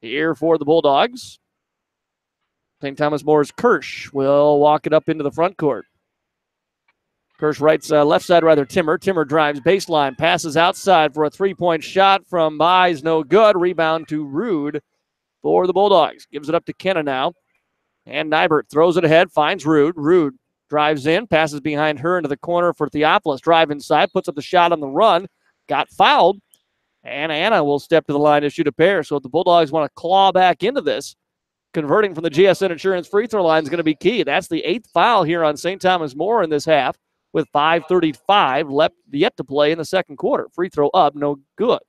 here for the Bulldogs. St. Thomas More's Kirsch will walk it up into the front court. Kirsch left side, Timmer. Timmer drives baseline, passes outside for a three-point shot from Buys, no good. Rebound to Rude for the Bulldogs. Gives it up to Kenna now. And Nybert throws it ahead, finds Rude. Rude drives in, passes behind her into the corner for Theophilus. Drive inside, puts up the shot on the run. Got fouled. And Anna will step to the line to shoot a pair. So if the Bulldogs want to claw back into this, converting from the GSN Insurance free throw line is going to be key. That's the 8th foul here on St. Thomas More in this half with 5:35 left yet to play in the second quarter. Free throw up, no good.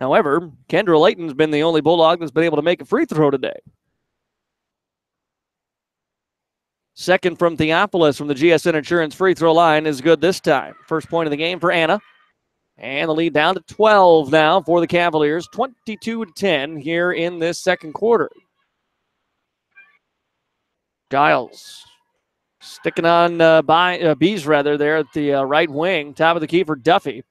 However, Kendra Layton's been the only Bulldog that's been able to make a free throw today. Second from Theophilus from the GSN Insurance free throw line is good this time. First point of the game for Anna. And the lead down to 12 now for the Cavaliers. 22-10 here in this second quarter. Giles sticking on Bees there at the right wing. Top of the key for Duffy.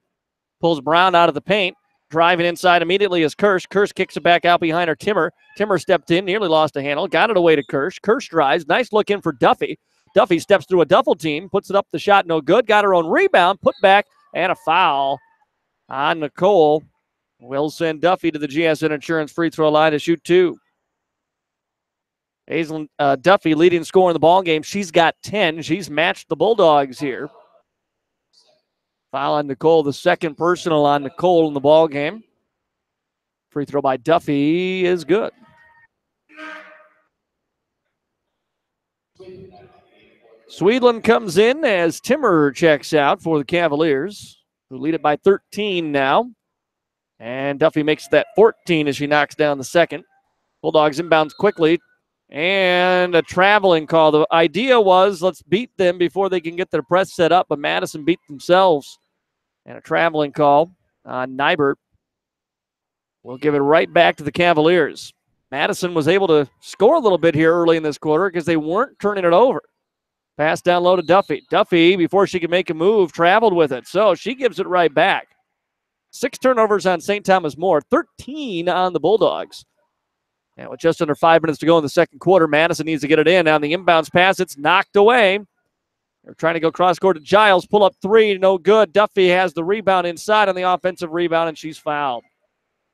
Pulls Brown out of the paint. Driving inside immediately is Kirsch. Kirsch kicks it back out behind her. Timmer. Timmer stepped in, nearly lost a handle. Got it away to Kirsch. Kirsch drives. Nice look in for Duffy. Duffy steps through a double team. Puts it up the shot. No good. Got her own rebound. Put back. And a foul on Nicole. Will send Duffy to the GSN Insurance free throw line to shoot 2. Aislinn Duffy leading scorer in the ball game. She's got 10. She's matched the Bulldogs here. Foul on Nicole, the second personal on Nicole in the ball game. Free throw by Duffy is good. Sweedland comes in as Timmer checks out for the Cavaliers, who lead it by 13 now. And Duffy makes that 14 as she knocks down the second. Bulldogs inbounds quickly. And a traveling call. The idea was let's beat them before they can get their press set up, but Madison beat themselves. And a traveling call on Nybert. We'll give it right back to the Cavaliers. Madison was able to score a little bit here early in this quarter because they weren't turning it over. Pass down low to Duffy. Duffy, before she could make a move, traveled with it. So she gives it right back. 6 turnovers on St. Thomas More, 13 on the Bulldogs. And with just under 5 minutes to go in the second quarter, Madison needs to get it in. On the inbounds pass, it's knocked away. They're trying to go cross-court to Giles. Pull up 3, no good. Duffy has the rebound inside on the offensive rebound, and she's fouled.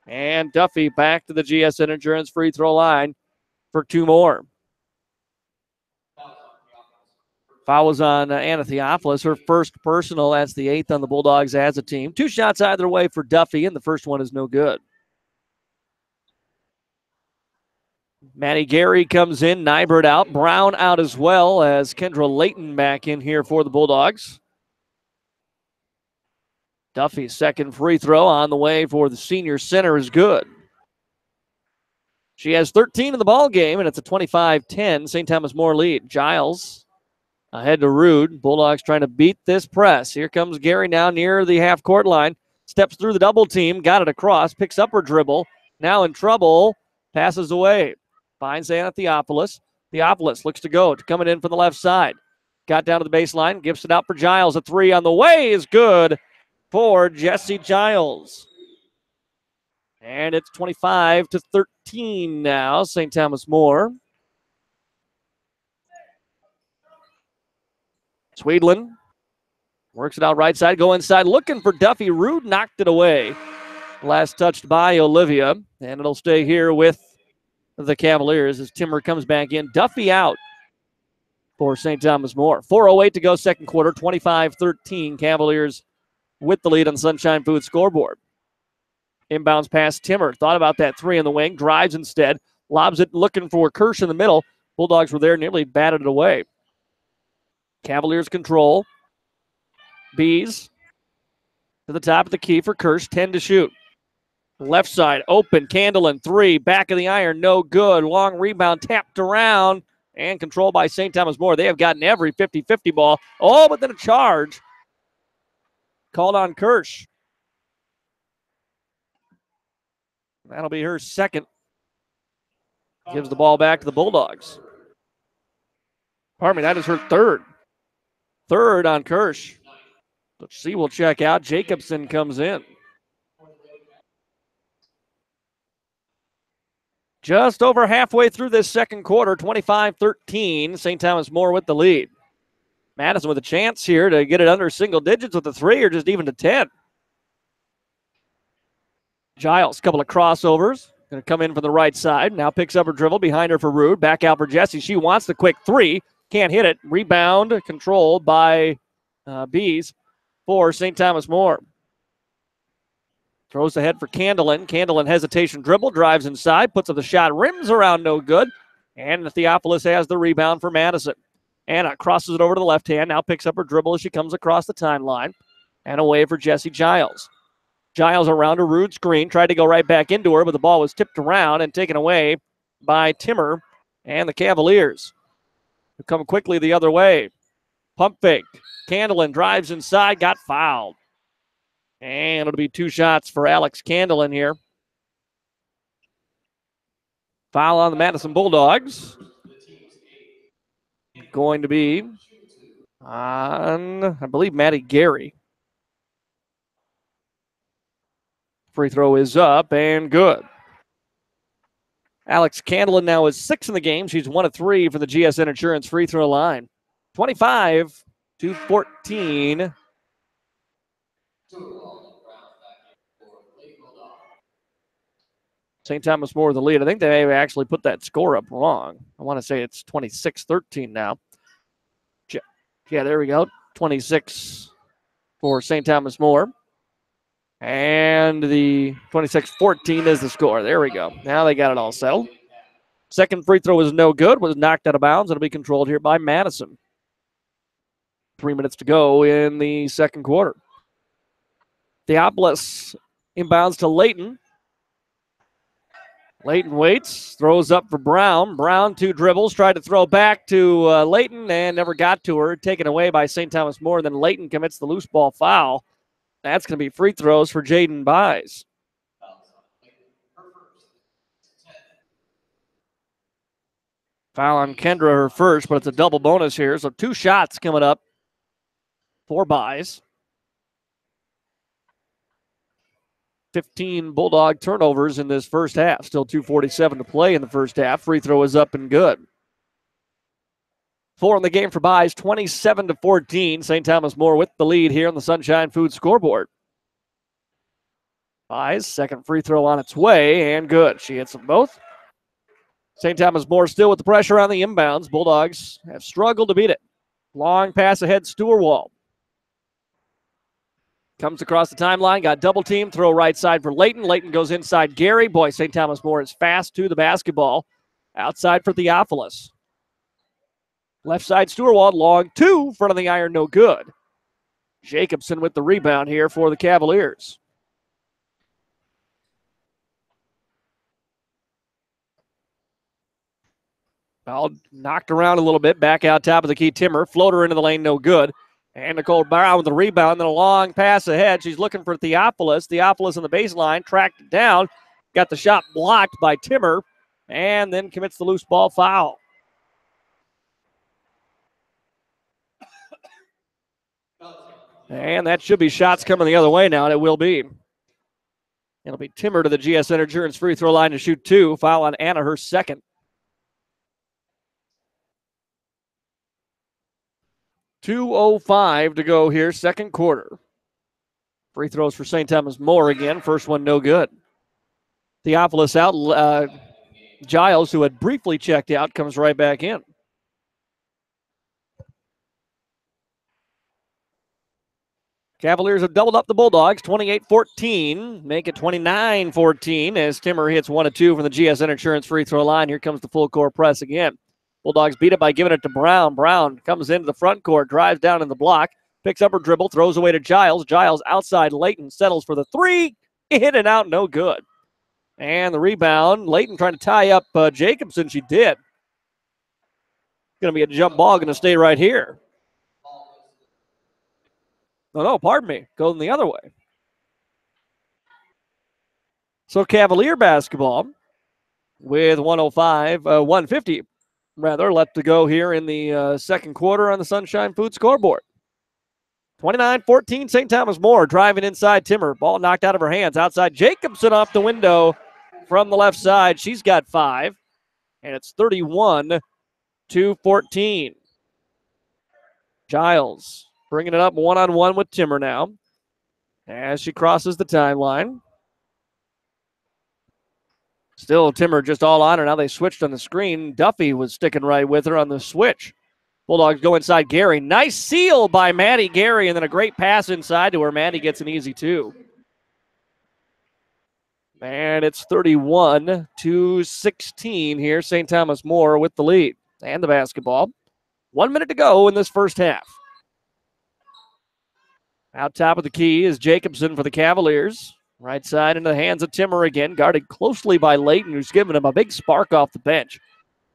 And Duffy back to the GSN Insurance free throw line for 2 more. Foul was on Anna Theophilus, her first personal. That's the 8th on the Bulldogs as a team. 2 shots either way for Duffy, and the first one is no good. Maddie Gary comes in, Nybert out, Brown out as well as Kendra Layton back in here for the Bulldogs. Duffy's second free throw on the way for the senior center is good. She has 13 in the ball game, and it's a 25-10 St. Thomas More lead. Giles ahead to Rude. Bulldogs trying to beat this press. Here comes Gary now near the half-court line. Steps through the double team, got it across, picks up her dribble. Now in trouble, passes away. Finds Anna Theophilus. Theophilus looks to go. Coming in from the left side. Got down to the baseline. Gives it out for Giles. A 3 on the way is good for Jesse Giles. And it's 25-13 now. St. Thomas More. Sweedland works it out right side. Go inside. Looking for Duffy. Rude knocked it away. Last touched by Olivia. And it'll stay here with the Cavaliers as Timmer comes back in. Duffy out for St. Thomas More. 4:08 to go second quarter. 25-13. Cavaliers with the lead on Sunshine Foods scoreboard. Inbounds past Timmer. Thought about that 3 in the wing. Drives instead. Lobs it looking for Kirsch in the middle. Bulldogs were there, nearly batted it away. Cavaliers control. Bees to the top of the key for Kirsch. 10 to shoot. Left side open. Candlin 3. Back of the iron. No good. Long rebound tapped around and controlled by St. Thomas More. They have gotten every 50-50 ball. Oh, but then a charge called on Kirsch. That'll be her second. Gives the ball back to the Bulldogs. Pardon me, that is her third. Third on Kirsch. Let's see, we'll check out. Jacobson comes in. Just over halfway through this second quarter, 25-13. St. Thomas More with the lead. Madison with a chance here to get it under single digits with a 3 or just even to 10. Giles, couple of crossovers. Going to come in from the right side. Now picks up her dribble behind her for Rude. Back out for Jesse. She wants the quick 3. Can't hit it. Rebound controlled by Bees for St. Thomas More. Throws ahead for Candlin. Candlin hesitation dribble, drives inside, puts up the shot, rims around, no good. And Theophilus has the rebound for Madison. Anna crosses it over to the left hand, now picks up her dribble as she comes across the timeline. And away for Jesse Giles. Giles around a rude screen, tried to go right back into her, but the ball was tipped around and taken away by Timmer and the Cavaliers, who come quickly the other way. Pump fake. Candlin drives inside, got fouled. And it'll be 2 shots for Alex Candlin here. Foul on the Madison Bulldogs. Going to be on, I believe, Maddie Gary. Free throw is up and good. Alex Candlin now is 6 in the game. She's 1 of 3 from the GSN Insurance free throw line. 25-14. St. Thomas More with the lead. I think they actually put that score up wrong. I want to say it's 26-13 now. Yeah, there we go. 26 for St. Thomas More. And the 26-14 is the score. There we go. Now they got it all settled. Second free throw was no good. Was knocked out of bounds. It'll be controlled here by Madison. 3 minutes to go in the second quarter. Theophilus inbounds to Layton. Layton waits, throws up for Brown. Brown 2 dribbles, tried to throw back to Layton and never got to her. Taken away by St. Thomas More. Then Layton commits the loose ball foul. That's going to be free throws for Jaden Buys. Foul on Kendra, her first, but it's a double bonus here. So 2 shots coming up for Buys. 15 Bulldog turnovers in this first half. Still 2:47 to play in the first half. Free throw is up and good. 4 in the game for Buys, 27-14. St. Thomas More with the lead here on the Sunshine Food scoreboard. Buys, second free throw on its way, and good. She hits them both. St. Thomas More still with the pressure on the inbounds. Bulldogs have struggled to beat it. Long pass ahead, Stewart. Comes across the timeline, got double team, throw right side for Layton. Layton goes inside Gary. Boy, St. Thomas More is fast to the basketball. Outside for Theophilus. Left side, Stewart, long 2, front of the iron, no good. Jacobson with the rebound here for the Cavaliers. Ball knocked around a little bit, back out top of the key. Timmer, floater into the lane, no good. And Nicole Brown with the rebound, then a long pass ahead. She's looking for Theophilus. Theophilus on the baseline, tracked it down, got the shot blocked by Timmer, and then commits the loose ball foul. And that should be shots coming the other way now, and it will be. It'll be Timmer to the GSN Insurance free throw line to shoot 2. Foul on Anna, her second. 2:05 to go here, second quarter. Free throws for St. Thomas More again. First one no good. Theophilus out. Giles, who had briefly checked out, comes right back in. Cavaliers have doubled up the Bulldogs, 28-14. Make it 29-14 as Timmer hits 1 of 2 from the GSN Insurance free throw line. Here comes the full court press again. Bulldogs beat it by giving it to Brown. Brown comes into the front court, drives down in the block, picks up her dribble, throws away to Giles. Giles outside Layton, settles for the 3. In and out, no good. And the rebound, Layton trying to tie up Jacobson. She did. Going to be a jump ball, going to stay right here. No, pardon me. Going the other way. So Cavalier basketball with 150 left to go here in the second quarter on the Sunshine Food scoreboard. 29-14, St. Thomas More driving inside Timmer. Ball knocked out of her hands. Outside Jacobson off the window from the left side. She's got 5, and it's 31-14. Giles bringing it up one-on-one with Timmer now as she crosses the timeline. Still Timmer just all on her. Now they switched on the screen. Duffy was sticking right with her on the switch. Bulldogs go inside Gary. Nice seal by Maddie Gary, and then a great pass inside to her. Maddie gets an easy 2. And it's 31-16 here. St. Thomas More with the lead and the basketball. 1 minute to go in this first half. Out top of the key is Jacobson for the Cavaliers. Right side into the hands of Timmer again, guarded closely by Layton, who's giving him a big spark off the bench.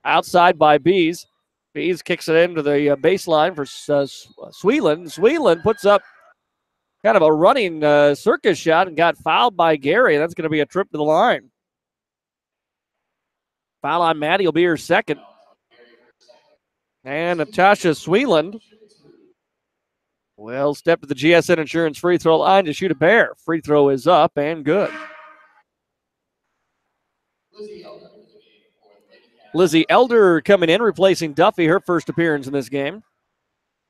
Outside by Bees. Bees kicks it into the baseline for Sweeland. Sweeland puts up kind of a running circus shot and got fouled by Gary. That's going to be a trip to the line. Foul on Maddie will be her second. And Natasha Sweeland will step to the GSN Insurance free throw line to shoot a pair. Free throw is up and good. Lizzie Elder coming in, replacing Duffy, her first appearance in this game.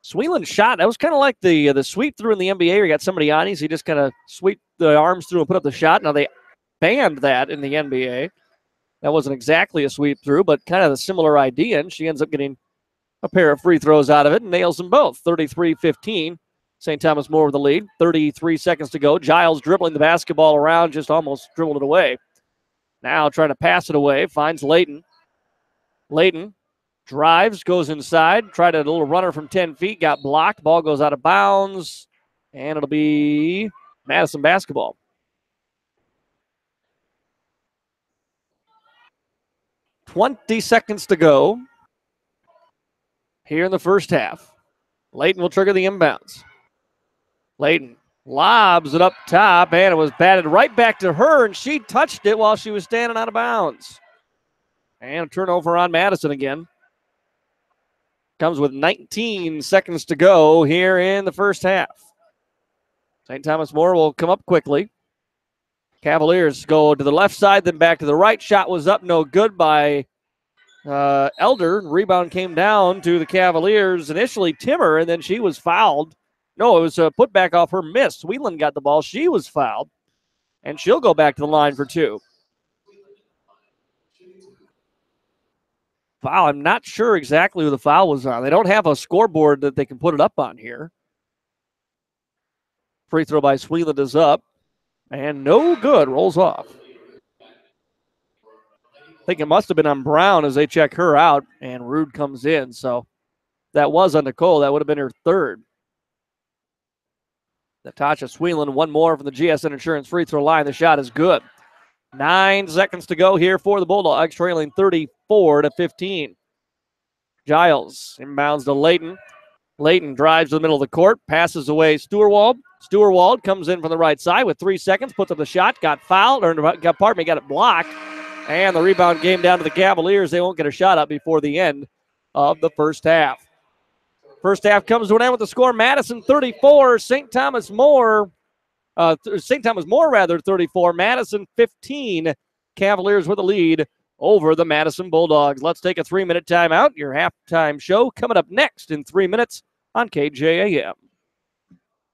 Sweeland shot. That was kind of like the sweep through in the NBA where you got somebody on you, so you just kind of sweep the arms through and put up the shot. Now they banned that in the NBA. That wasn't exactly a sweep through, but kind of a similar idea, and she ends up getting a pair of free throws out of it and nails them both. 33-15. St. Thomas More with the lead. 33 seconds to go. Giles dribbling the basketball around, just almost dribbled it away. Now trying to pass it away, finds Layton. Layton drives, goes inside, tried a little runner from 10 feet, got blocked. Ball goes out of bounds, and it'll be Madison Basketball. "20 seconds to go here in the first half. Layton will trigger the inbounds. Layton lobs it up top, and it was batted right back to her, and she touched it while she was standing out of bounds. And a turnover on Madison again. Comes with 19 seconds to go here in the first half. St. Thomas More will come up quickly. Cavaliers go to the left side, then back to the right. Shot was up, no good by Elder. Rebound came down to the Cavaliers. Initially Timmer, and then she was fouled. No, it was a putback off her miss. Whelan got the ball. She was fouled, and she'll go back to the line for two. Foul. I'm not sure exactly who the foul was on. They don't have a scoreboard that they can put it up on here. Free throw by Sweeland is up, and no good. Rolls off. I think it must have been on Brown as they check her out, and Rude comes in. So that was on Nicole. That would have been her third. Natasha Sweeland, one more from the GSN Insurance free throw line. The shot is good. 9 seconds to go here for the Bulldogs, trailing 34-15. Giles inbounds to Layton. Layton drives to the middle of the court, passes away Stewart. Stewart comes in from the right side with 3 seconds, puts up the shot, got fouled, got it blocked, and the rebound came down to the Cavaliers. They won't get a shot up before the end of the first half. First half comes to an end with the score: Madison 34, St. Thomas More 34, Madison 15. Cavaliers with a lead over the Madison Bulldogs. Let's take a 3-minute timeout. Your halftime show coming up next in 3 minutes on KJAM.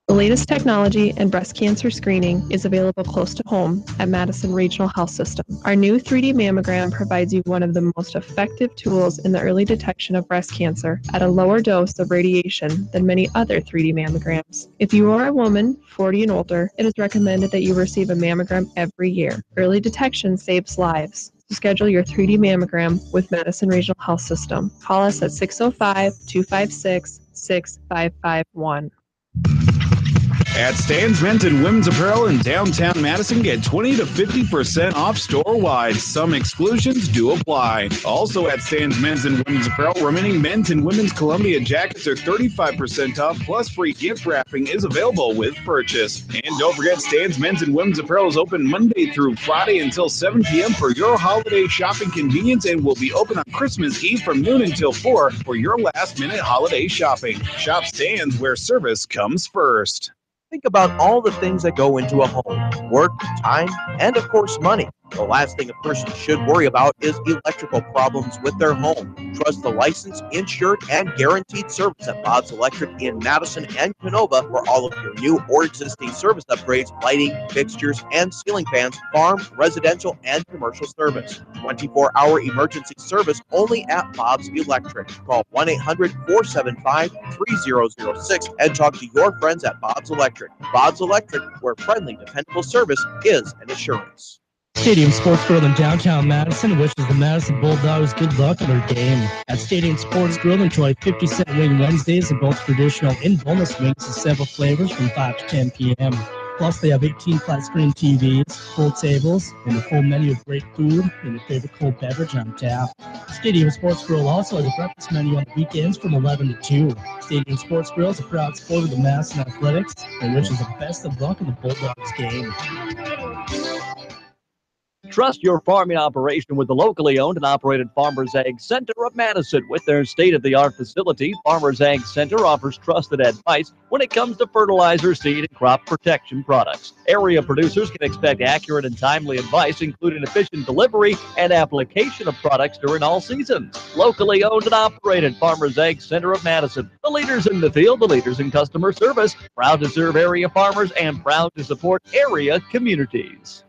The latest technology in breast cancer screening is available close to home at Madison Regional Health System. Our new 3D mammogram provides you one of the most effective tools in the early detection of breast cancer at a lower dose of radiation than many other 3D mammograms. If you are a woman 40 and older, it is recommended that you receive a mammogram every year. Early detection saves lives. To schedule your 3D mammogram with Madison Regional Health System, call us at 605-256-6551. At Stan's Men's and Women's Apparel in downtown Madison, get 20 to 50% off store-wide. Some exclusions do apply. Also at Stan's Men's and Women's Apparel, remaining men's and women's Columbia jackets are 35% off, plus free gift wrapping is available with purchase. And don't forget, Stan's Men's and Women's Apparel is open Monday through Friday until 7 p.m. for your holiday shopping convenience, and will be open on Christmas Eve from noon until 4 for your last-minute holiday shopping. Shop Stan's, where service comes first. Think about all the things that go into a home: work, time, and of course money. The last thing a person should worry about is electrical problems with their home. Trust the licensed, insured, and guaranteed service at Bob's Electric in Madison and Canova for all of your new or existing service upgrades, lighting, fixtures, and ceiling fans, farm, residential, and commercial service. 24-hour emergency service only at Bob's Electric. Call 1-800-475-3006 and talk to your friends at Bob's Electric. Bob's Electric, where friendly, dependable service is an assurance. Stadium Sports Grill in downtown Madison wishes the Madison Bulldogs good luck in their game. At Stadium Sports Grill, enjoy 50-cent wing Wednesdays and both traditional and bonus wings in several flavors from 5 to 10 p.m. Plus, they have 18 flat-screen TVs, full tables, and a full menu of great food and your favorite cold beverage on tap. Stadium Sports Grill also has a breakfast menu on the weekends from 11 to 2. Stadium Sports Grill is a proud supporter of the Madison Athletics and wishes the best of luck in the Bulldogs game. Trust your farming operation with the locally owned and operated Farmers Ag Center of Madison. With their state-of-the-art facility, Farmers Ag Center offers trusted advice when it comes to fertilizer, seed, and crop protection products. Area producers can expect accurate and timely advice, including efficient delivery and application of products during all seasons. Locally owned and operated Farmers Ag Center of Madison. The leaders in the field, the leaders in customer service, proud to serve area farmers and proud to support area communities.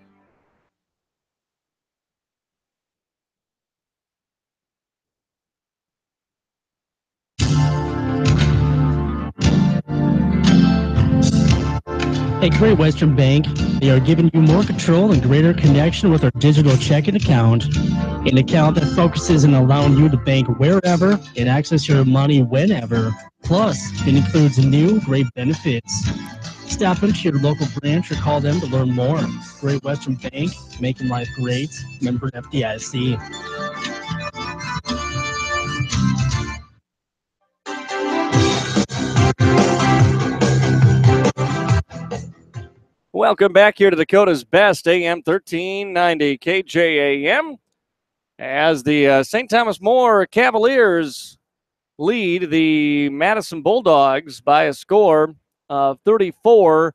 At Great Western Bank, they are giving you more control and greater connection with our digital checking account. An account that focuses on allowing you to bank wherever and access your money whenever. Plus, it includes new great benefits. Stop into your local branch or call them to learn more. Great Western Bank, making life great. Member FDIC. Welcome back here to Dakota's Best, AM 1390 KJAM. As the St. Thomas More Cavaliers lead the Madison Bulldogs by a score of 34-15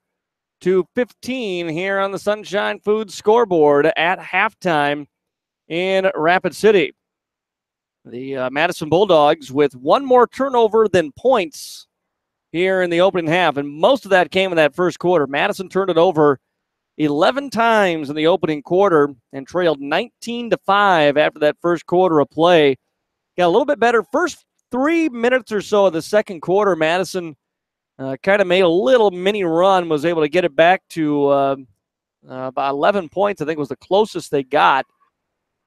here on the Sunshine Foods scoreboard at halftime in Rapid City. The Madison Bulldogs with one more turnover than points here in the opening half, and most of that came in that first quarter. Madison turned it over 11 times in the opening quarter and trailed 19-5 after that first quarter of play. Got a little bit better. First 3 minutes or so of the second quarter, Madison kind of made a little mini run, was able to get it back to about 11 points, I think was the closest they got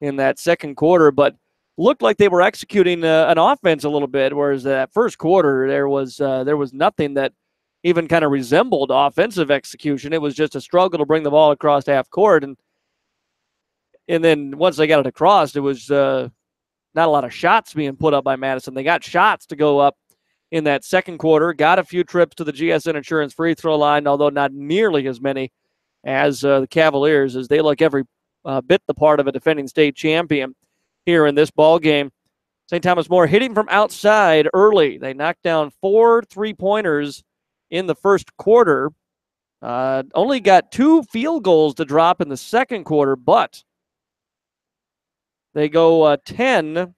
in that second quarter, but looked like they were executing an offense a little bit, whereas that first quarter there was nothing that even kind of resembled offensive execution. It was just a struggle to bring the ball across half court, and then once they got it across, it was not a lot of shots being put up by Madison. They got shots to go up in that second quarter, got a few trips to the GSN Insurance free throw line, although not nearly as many as the Cavaliers, as they look every bit the part of a defending state champion here in this ball game. St. Thomas More hitting from outside early. They knocked down 4 3-pointers in the first quarter. Only got 2 field goals to drop in the second quarter, but they go 10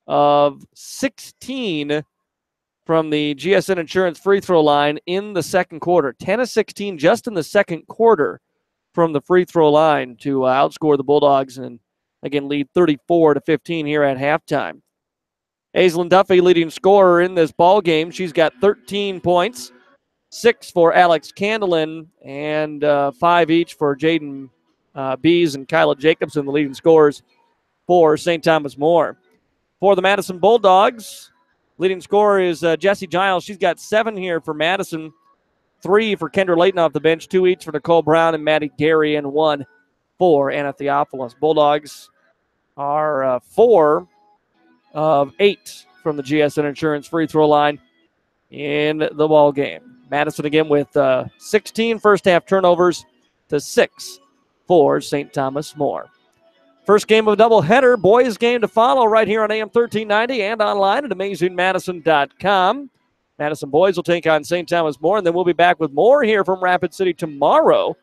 of 16 from the GSN Insurance free throw line in the second quarter. 10 of 16 just in the second quarter from the free throw line to outscore the Bulldogs and again lead 34-15 here at halftime. Aislinn Duffy leading scorer in this ball game. She's got 13 points, 6 for Alex Candelin, and 5 each for Jaden Bees and Kyla Jacobson, the leading scorers for St. Thomas More. For the Madison Bulldogs, leading scorer is Jessie Giles. She's got 7 here for Madison, 3 for Kendra Layton off the bench, 2 each for Nicole Brown and Maddie Gary, and 1 for Anna Theophilus. Bulldogs are 4 of 8 from the GSN Insurance free throw line in the ball game. Madison again with 16 first half turnovers to 6 for St. Thomas More. First game of a doubleheader, boys game to follow right here on AM 1390 and online at amazingmadison.com. Madison boys will take on St. Thomas More, and then we'll be back with more here from Rapid City tomorrow.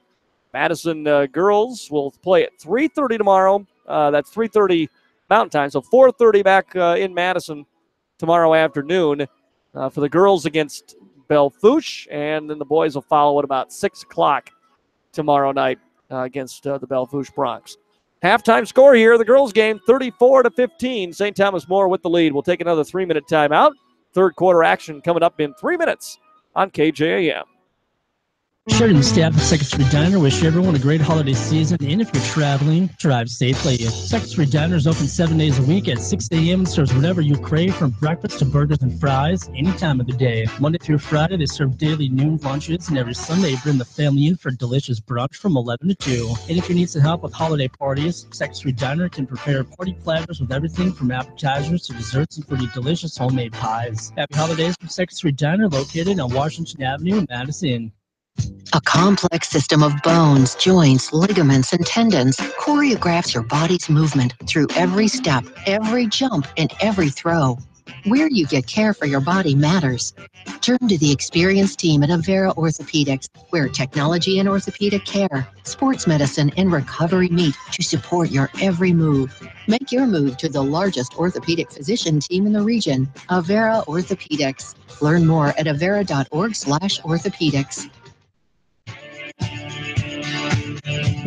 Madison girls will play at 3:30 tomorrow. That's 3:30 Mountain Time, so 4:30 back in Madison tomorrow afternoon for the girls against Belle-Fourche, and then the boys will follow at about 6 o'clock tomorrow night against the Belle-Fourche Bronx. Halftime score here, the girls game, 34-15. St. Thomas More with the lead. We'll take another 3-minute timeout. Third quarter action coming up in 3 minutes on KJAM. Sheridan staff at Second Street Diner wish everyone a great holiday season, and if you're traveling, drive safely. Second Street Diner is open 7 days a week at 6 a.m. and serves whatever you crave, from breakfast to burgers and fries, any time of the day. Monday through Friday, they serve daily noon lunches, and every Sunday, bring the family in for delicious brunch from 11 to 2. And if you need some help with holiday parties, Second Street Diner can prepare party platters with everything from appetizers to desserts, including delicious homemade pies. Happy holidays from Second Street Diner, located on Washington Avenue in Madison. A complex system of bones, joints, ligaments, and tendons choreographs your body's movement through every step, every jump, and every throw. Where you get care for your body matters. Turn to the experienced team at Avera Orthopedics, where technology and orthopedic care, sports medicine, and recovery meet to support your every move. Make your move to the largest orthopedic physician team in the region, Avera Orthopedics. Learn more at avera.org/orthopedics.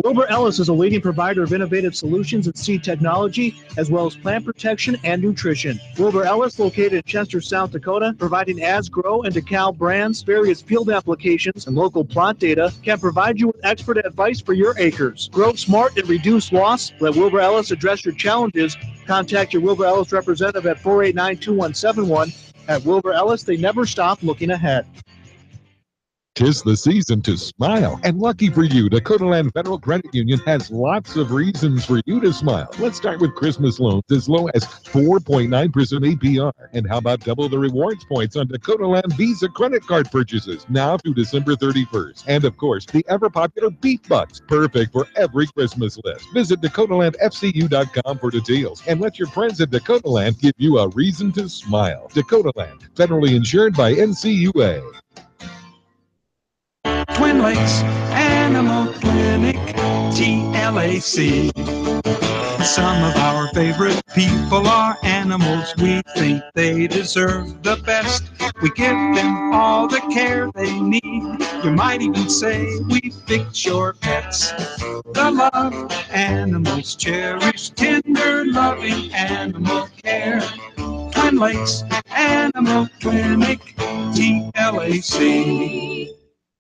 Wilbur Ellis is a leading provider of innovative solutions in seed technology, as well as plant protection and nutrition. Wilbur Ellis, located in Chester, South Dakota, providing Asgrow and DeKalb brands, various field applications, and local plot data, can provide you with expert advice for your acres. Grow smart and reduce loss. Let Wilbur Ellis address your challenges. Contact your Wilbur Ellis representative at 489-2171. At Wilbur Ellis, they never stop looking ahead. 'Tis the season to smile, and lucky for you, Dakota Land Federal Credit Union has lots of reasons for you to smile. Let's start with Christmas loans as low as 4.9% APR. And how about double the rewards points on Dakota Land Visa credit card purchases now through December 31st. And of course, the ever-popular Beat Bucks, perfect for every Christmas list. Visit DakotaLandFCU.com for details, and let your friends at Dakota Land give you a reason to smile. Dakota Land, federally insured by NCUA. Twin Lakes Animal Clinic, TLAC. Some of our favorite people are animals. We think they deserve the best. We give them all the care they need. You might even say we fix your pets. The love animals cherish, tender, loving animal care. Twin Lakes Animal Clinic, TLAC.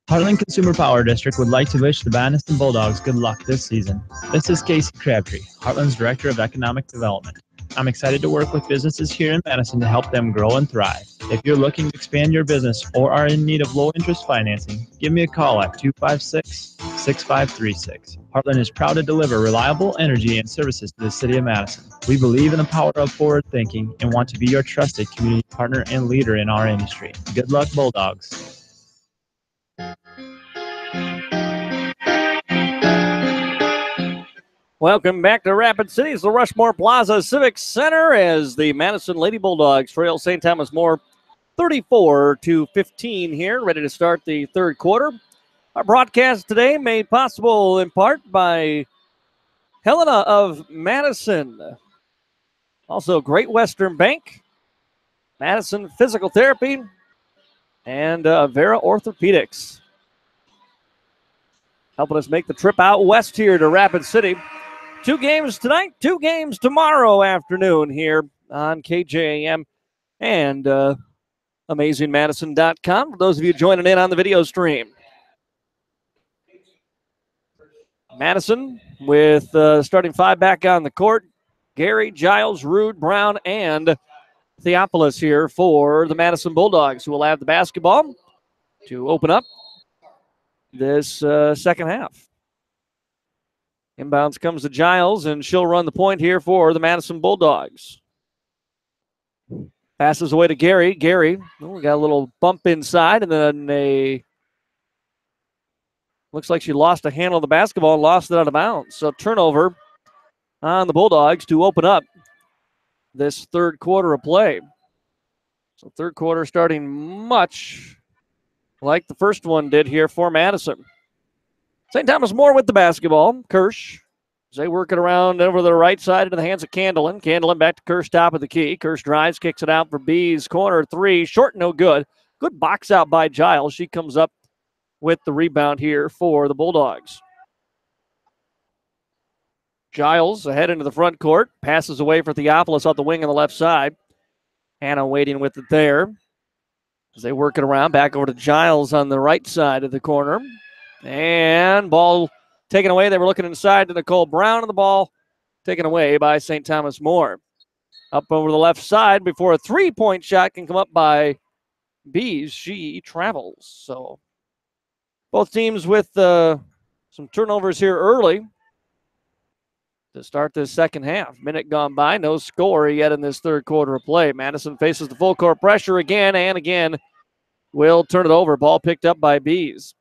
Heartland Consumer Power District would like to wish the Madison Bulldogs good luck this season. This is Casey Crabtree, Heartland's Director of Economic Development. I'm excited to work with businesses here in Madison to help them grow and thrive. If you're looking to expand your business or are in need of low-interest financing, give me a call at 256-6536. Heartland is proud to deliver reliable energy and services to the city of Madison. We believe in the power of forward thinking and want to be your trusted community partner and leader in our industry. Good luck, Bulldogs. Welcome back to Rapid City. It's the Rushmore Plaza Civic Center as the Madison Lady Bulldogs trail St. Thomas More 34-15 here, ready to start the third quarter. Our broadcast today made possible in part by Helena of Madison, also Great Western Bank, Madison Physical Therapy, and Vera Orthopedics, helping us make the trip out west here to Rapid City. 2 games tonight, 2 games tomorrow afternoon here on KJAM and AmazingMadison.com for those of you joining in on the video stream. Madison with starting 5 back on the court. Gary, Giles, Rude, Brown, and Theophilus here for the Madison Bulldogs, who will have the basketball to open up this second half. Inbounds comes to Giles, and she'll run the point here for the Madison Bulldogs. Passes away to Gary. Gary, we got a little bump inside, and then looks like she lost a handle of the basketball and lost it out of bounds. So turnover on the Bulldogs to open up this third quarter of play. So third quarter starting much like the first one did here for Madison. St. Thomas More with the basketball. Kirsch, as they work it around over the right side into the hands of Candlin. Candlin back to Kirsch, top of the key. Kirsch drives, kicks it out for B's corner 3. Short, no good. Good box out by Giles. She comes up with the rebound here for the Bulldogs. Giles ahead into the front court. Passes away for Theophilus off the wing on the left side. Hannah waiting with it there as they work it around. Back over to Giles on the right side of the corner. And ball taken away. They were looking inside to Nicole Brown, and the ball taken away by St. Thomas More. Up over the left side before a three-point shot can come up by Bees. She travels. So both teams with some turnovers here early to start this second half. Minute gone by, no score yet in this third quarter of play. Madison faces the full court pressure again and again. Will turn it over. Ball picked up by Bees.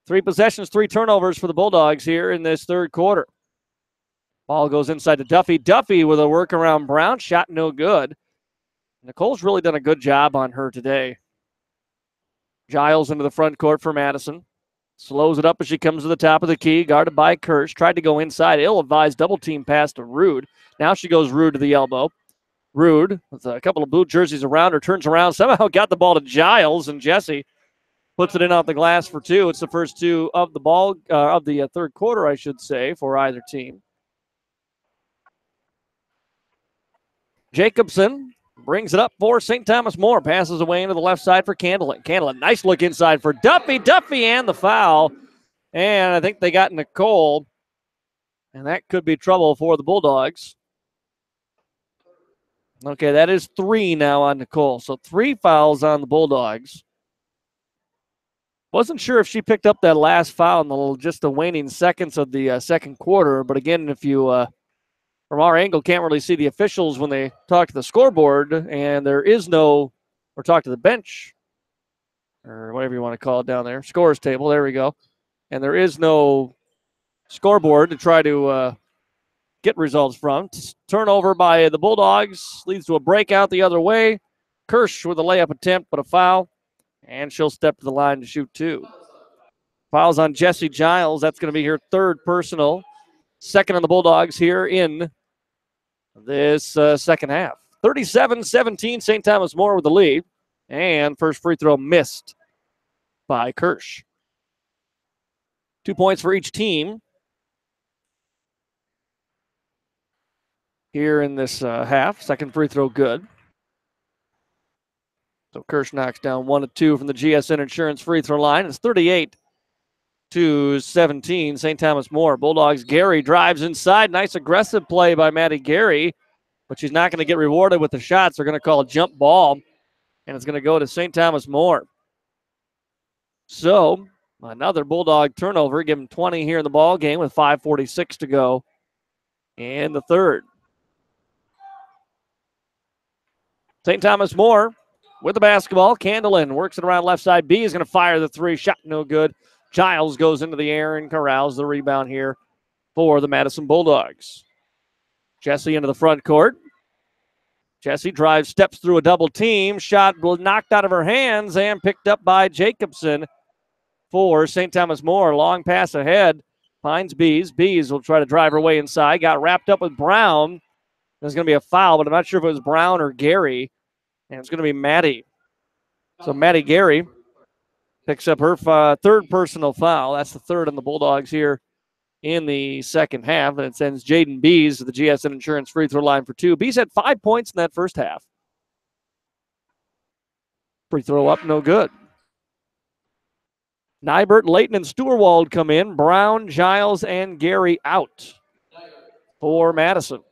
3 possessions, 3 turnovers for the Bulldogs here in this third quarter. Ball goes inside to Duffy. Duffy with a workaround Brown. Shot no good. Nicole's really done a good job on her today. Giles into the front court for Madison. Slows it up as she comes to the top of the key. Guarded by Kirsch. Tried to go inside. Ill-advised double team pass to Rude. Now she goes Rude to the elbow. Rude, with a couple of blue jerseys around her, turns around. Somehow got the ball to Giles, and Jesse puts it in off the glass for 2. It's the first 2 of the ball, of the third quarter, I should say, for either team. Jacobson brings it up for St. Thomas More. Passes away into the left side for Candlin. Candlin, nice look inside for Duffy. Duffy and the foul. And I think they got Nicole. And that could be trouble for the Bulldogs. Okay, that is 3 now on Nicole. So 3 fouls on the Bulldogs. Wasn't sure if she picked up that last foul in just the waning seconds of the second quarter. But again, if you, from our angle, can't really see the officials when they talk to the scoreboard, and there is no, or talk to the bench, or whatever you want to call it down there, scores table, there we go. And there is no scoreboard to try to get results from. Turnover by the Bulldogs leads to a breakout the other way. Kirsch with a layup attempt, but a foul. And she'll step to the line to shoot 2. Fouls on Jesse Giles. That's going to be her 3rd personal. 2nd on the Bulldogs here in this second half. 37-17, St. Thomas More with the lead. And first free throw missed by Kirsch. 2 points for each team here in this half. Second free throw good. So Kirsch knocks down 1 of 2 from the GSN Insurance free throw line. It's 38-17, St. Thomas More. Bulldogs, Gary drives inside. Nice aggressive play by Maddie Gary, but she's not going to get rewarded with the shots. They're going to call a jump ball, and it's going to go to St. Thomas More. So another Bulldog turnover. Give them 20 here in the ball game with 5:46 to go in the third. St. Thomas More with the basketball. Candlin works it around left side. B is going to fire the 3. Shot no good. Giles goes into the air and corrals the rebound here for the Madison Bulldogs. Jesse into the front court. Jesse drives, steps through a double team. Shot knocked out of her hands and picked up by Jacobson for St. Thomas More. Long pass ahead. Finds Bees. Bees will try to drive her way inside. Got wrapped up with Brown. There's going to be a foul, but I'm not sure if it was Brown or Gary. And it's going to be Maddie. So Maddie Gary picks up her 3rd personal foul. That's the 3rd on the Bulldogs here in the second half. And it sends Jaden Bees to the GSN Insurance free throw line for 2. Bees had 5 points in that first half. Free throw up, no good. Nybert, Layton, and Stewart come in. Brown, Giles, and Gary out for Madison.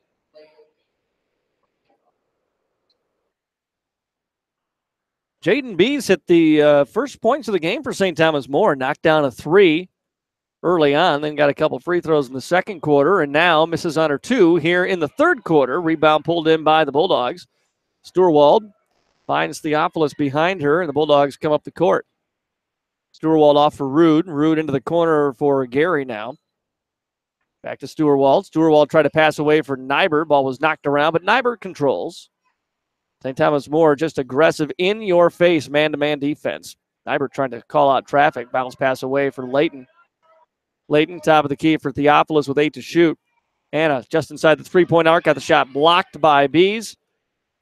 Jaden Bees hit the first points of the game for St. Thomas More. Knocked down a 3 early on, then got a couple free throws in the second quarter, and now misses on her 2 here in the third quarter. Rebound pulled in by the Bulldogs. Stewart finds Theophilus behind her, and the Bulldogs come up the court. Stewart off for Rude. Rude into the corner for Gary now. Back to Stewart. Stewart tried to pass away for Nybert. Ball was knocked around, but Nybert controls. St. Thomas More just aggressive, in-your-face man-to-man defense. Nybert trying to call out traffic. Bounce pass away for Layton. Layton, top of the key for Theophilus with 8 to shoot. Anna just inside the three-point arc. Got the shot blocked by Bees.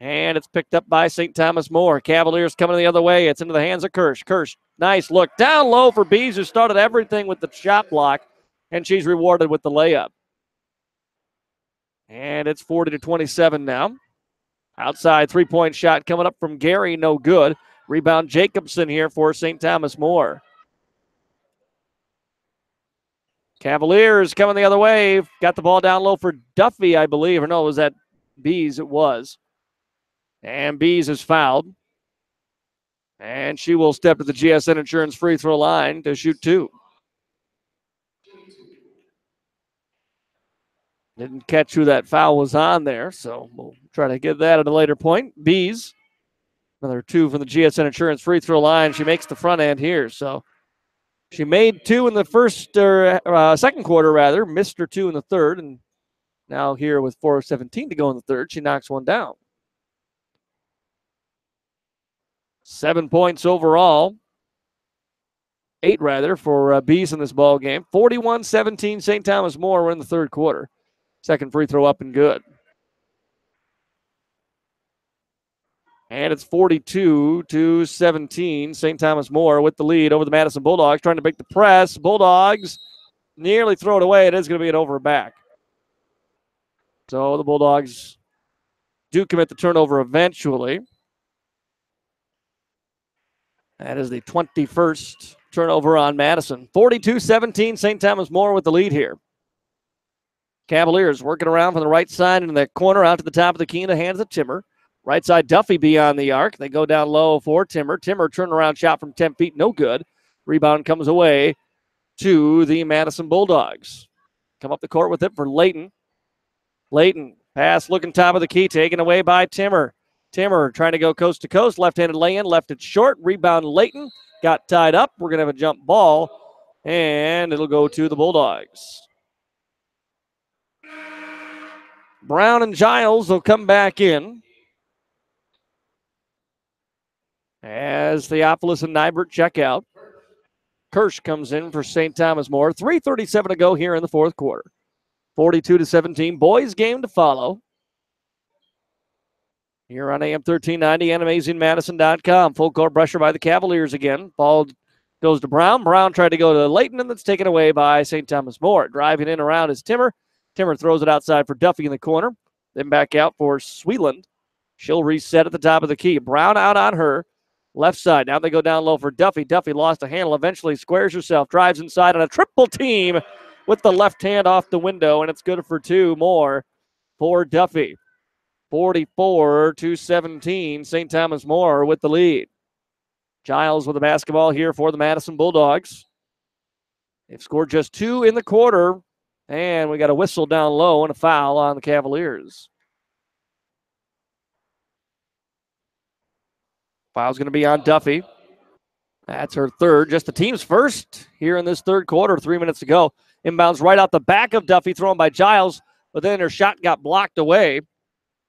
And it's picked up by St. Thomas More. Cavaliers coming the other way. It's into the hands of Kirsch. Kirsch, nice look. Down low for Bees, who started everything with the shot block. And she's rewarded with the layup. And it's 40-27 now. Outside three-point shot coming up from Gary, no good. Rebound Jacobson here for St. Thomas More. Cavaliers coming the other way. Got the ball down low for Duffy, I believe. Or no, was that Bees? It was. And Bees is fouled. And she will step to the GSN Insurance free throw line to shoot 2. Didn't catch who that foul was on there, so we'll try to get that at a later point. Bees, another 2 from the GSN Insurance free throw line. She makes the front end here, so she made 2 in the second quarter, rather. Missed her 2 in the third, and now here with 4:17 to go in the third, she knocks one down. 7 points overall. 8, rather, for Bees in this ball game. 41-17, St. Thomas More. We're in the third quarter. Second free throw up and good. And it's 42-17. St. Thomas More with the lead over the Madison Bulldogs, trying to break the press. Bulldogs nearly throw it away. It is going to be an over back. So the Bulldogs do commit the turnover eventually. That is the 21st turnover on Madison. 42-17, St. Thomas More with the lead here. Cavaliers working around from the right side into the corner out to the top of the key in the hands of Timmer. Right side, Duffy beyond the arc. They go down low for Timmer. Timmer turnaround shot from 10 feet, no good. Rebound comes away to the Madison Bulldogs. Come up the court with it for Layton. Layton, pass looking top of the key, taken away by Timmer. Timmer trying to go coast to coast. Left-handed lay-in, left it short. Rebound Layton, got tied up. We're going to have a jump ball, and it'll go to the Bulldogs. Brown and Giles will come back in as Theophilus and Nybert check out. Kirsch comes in for St. Thomas More. 3:37 to go here in the fourth quarter. 42-17. Boys game to follow. Here on AM 1390 and AmazingMadison.com. Full court pressure by the Cavaliers again. Ball goes to Brown. Brown tried to go to Layton, and that's taken away by St. Thomas More. Driving in around is Timmer. Timmer throws it outside for Duffy in the corner. Then back out for Sweeland. She'll reset at the top of the key. Brown out on her. Left side. Now they go down low for Duffy. Duffy lost a handle. Eventually squares herself. Drives inside on a triple team with the left hand off the window, and it's good for 2 more for Duffy. 44-17. St. Thomas More with the lead. Giles with the basketball here for the Madison Bulldogs. They've scored just 2 in the quarter, and we got a whistle down low and a foul on the Cavaliers. Foul's going to be on Duffy. That's her third, just the team's first here in this third quarter, 3 minutes to go. Inbounds right out the back of Duffy, thrown by Giles, but then her shot got blocked away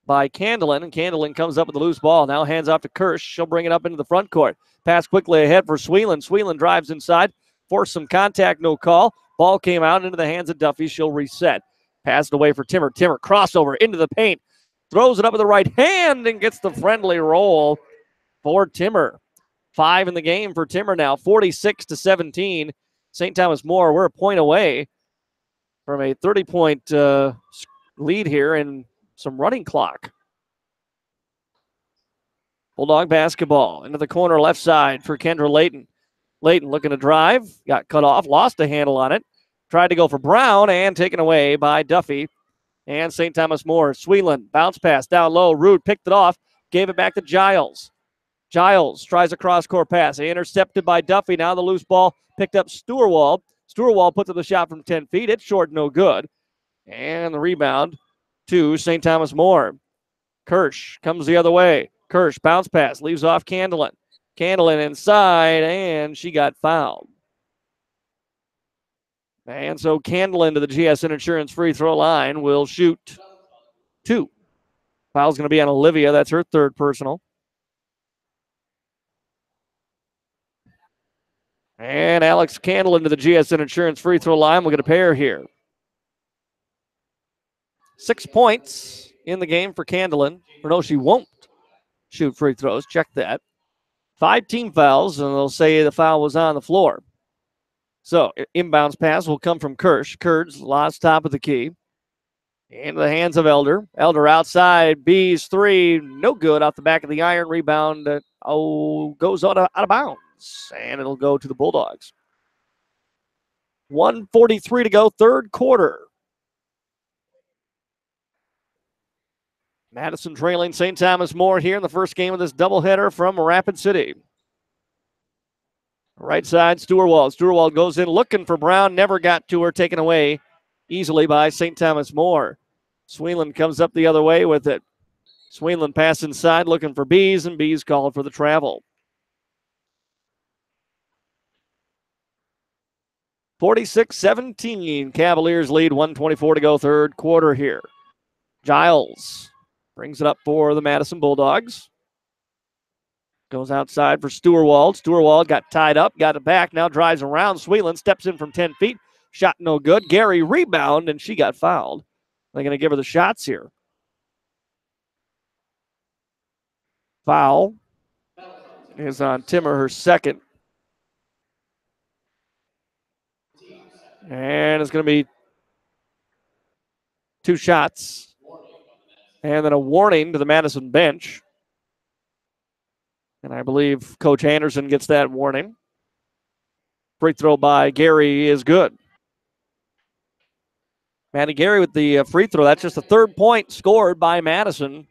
by Candlin, and Candlin comes up with the loose ball. Now hands off to Kirsch. She'll bring it up into the front court. Pass quickly ahead for Sweeland. Sweeland drives inside, forced some contact, no call. Ball came out into the hands of Duffy. She'll reset. Passed away for Timmer. Timmer crossover into the paint. Throws it up with the right hand and gets the friendly roll for Timmer. 5 in the game for Timmer now. 46-17. St. Thomas More, we're a point away from a 30-point lead here and some running clock. Bulldog basketball into the corner left side for Kendra Layton. Layton looking to drive. Got cut off. Lost a handle on it. Tried to go for Brown and taken away by Duffy and St. Thomas More. Sweeland, bounce pass down low. Rude picked it off. Gave it back to Giles. Giles tries a cross-court pass. Intercepted by Duffy. Now the loose ball picked up Stewart. Stewart puts up the shot from 10 feet. It's short, no good. And the rebound to St. Thomas More. Kirsch comes the other way. Kirsch, bounce pass, leaves off Candlin. Candlin inside, and she got fouled. And so Candlin to the GSN Insurance free throw line will shoot 2. Foul's going to be on Olivia. That's her third personal. And Alex Candlin to the GSN Insurance free throw line. We'll get a pair here. 6 points in the game for Candlin. Or no, she won't shoot free throws. Check that. 5 team fouls, and they'll say the foul was on the floor. So, inbounds pass will come from Kirsch. Kirsch lost top of the key. Into the hands of Elder. Elder outside. Bees 3. No good off the back of the iron. Rebound goes out of bounds. And it'll go to the Bulldogs. 1:43 to go, third quarter. Madison trailing St. Thomas More here in the first game of this doubleheader from Rapid City. Right side, Stewart-Wald. Stewart-Wald goes in looking for Brown, never got to her, taken away easily by St. Thomas More. Sweenland comes up the other way with it. Sweenland pass inside looking for Bees, and Bees called for the travel. 46-17, Cavaliers lead, 1:24 to go, third quarter here. Giles brings it up for the Madison Bulldogs. Goes outside for Stewart-Wald. Stewart-Wald got tied up, got it back, now drives around. Sweenland steps in from 10 feet. Shot no good. Gary rebound, and she got fouled. They're going to give her the shots here. Foul is on Timmer, her second. And it's going to be 2 shots. And then a warning to the Madison bench. And I believe Coach Anderson gets that warning. Free throw by Gary is good. Maddie Gary with the free throw. That's just the third point scored by Madison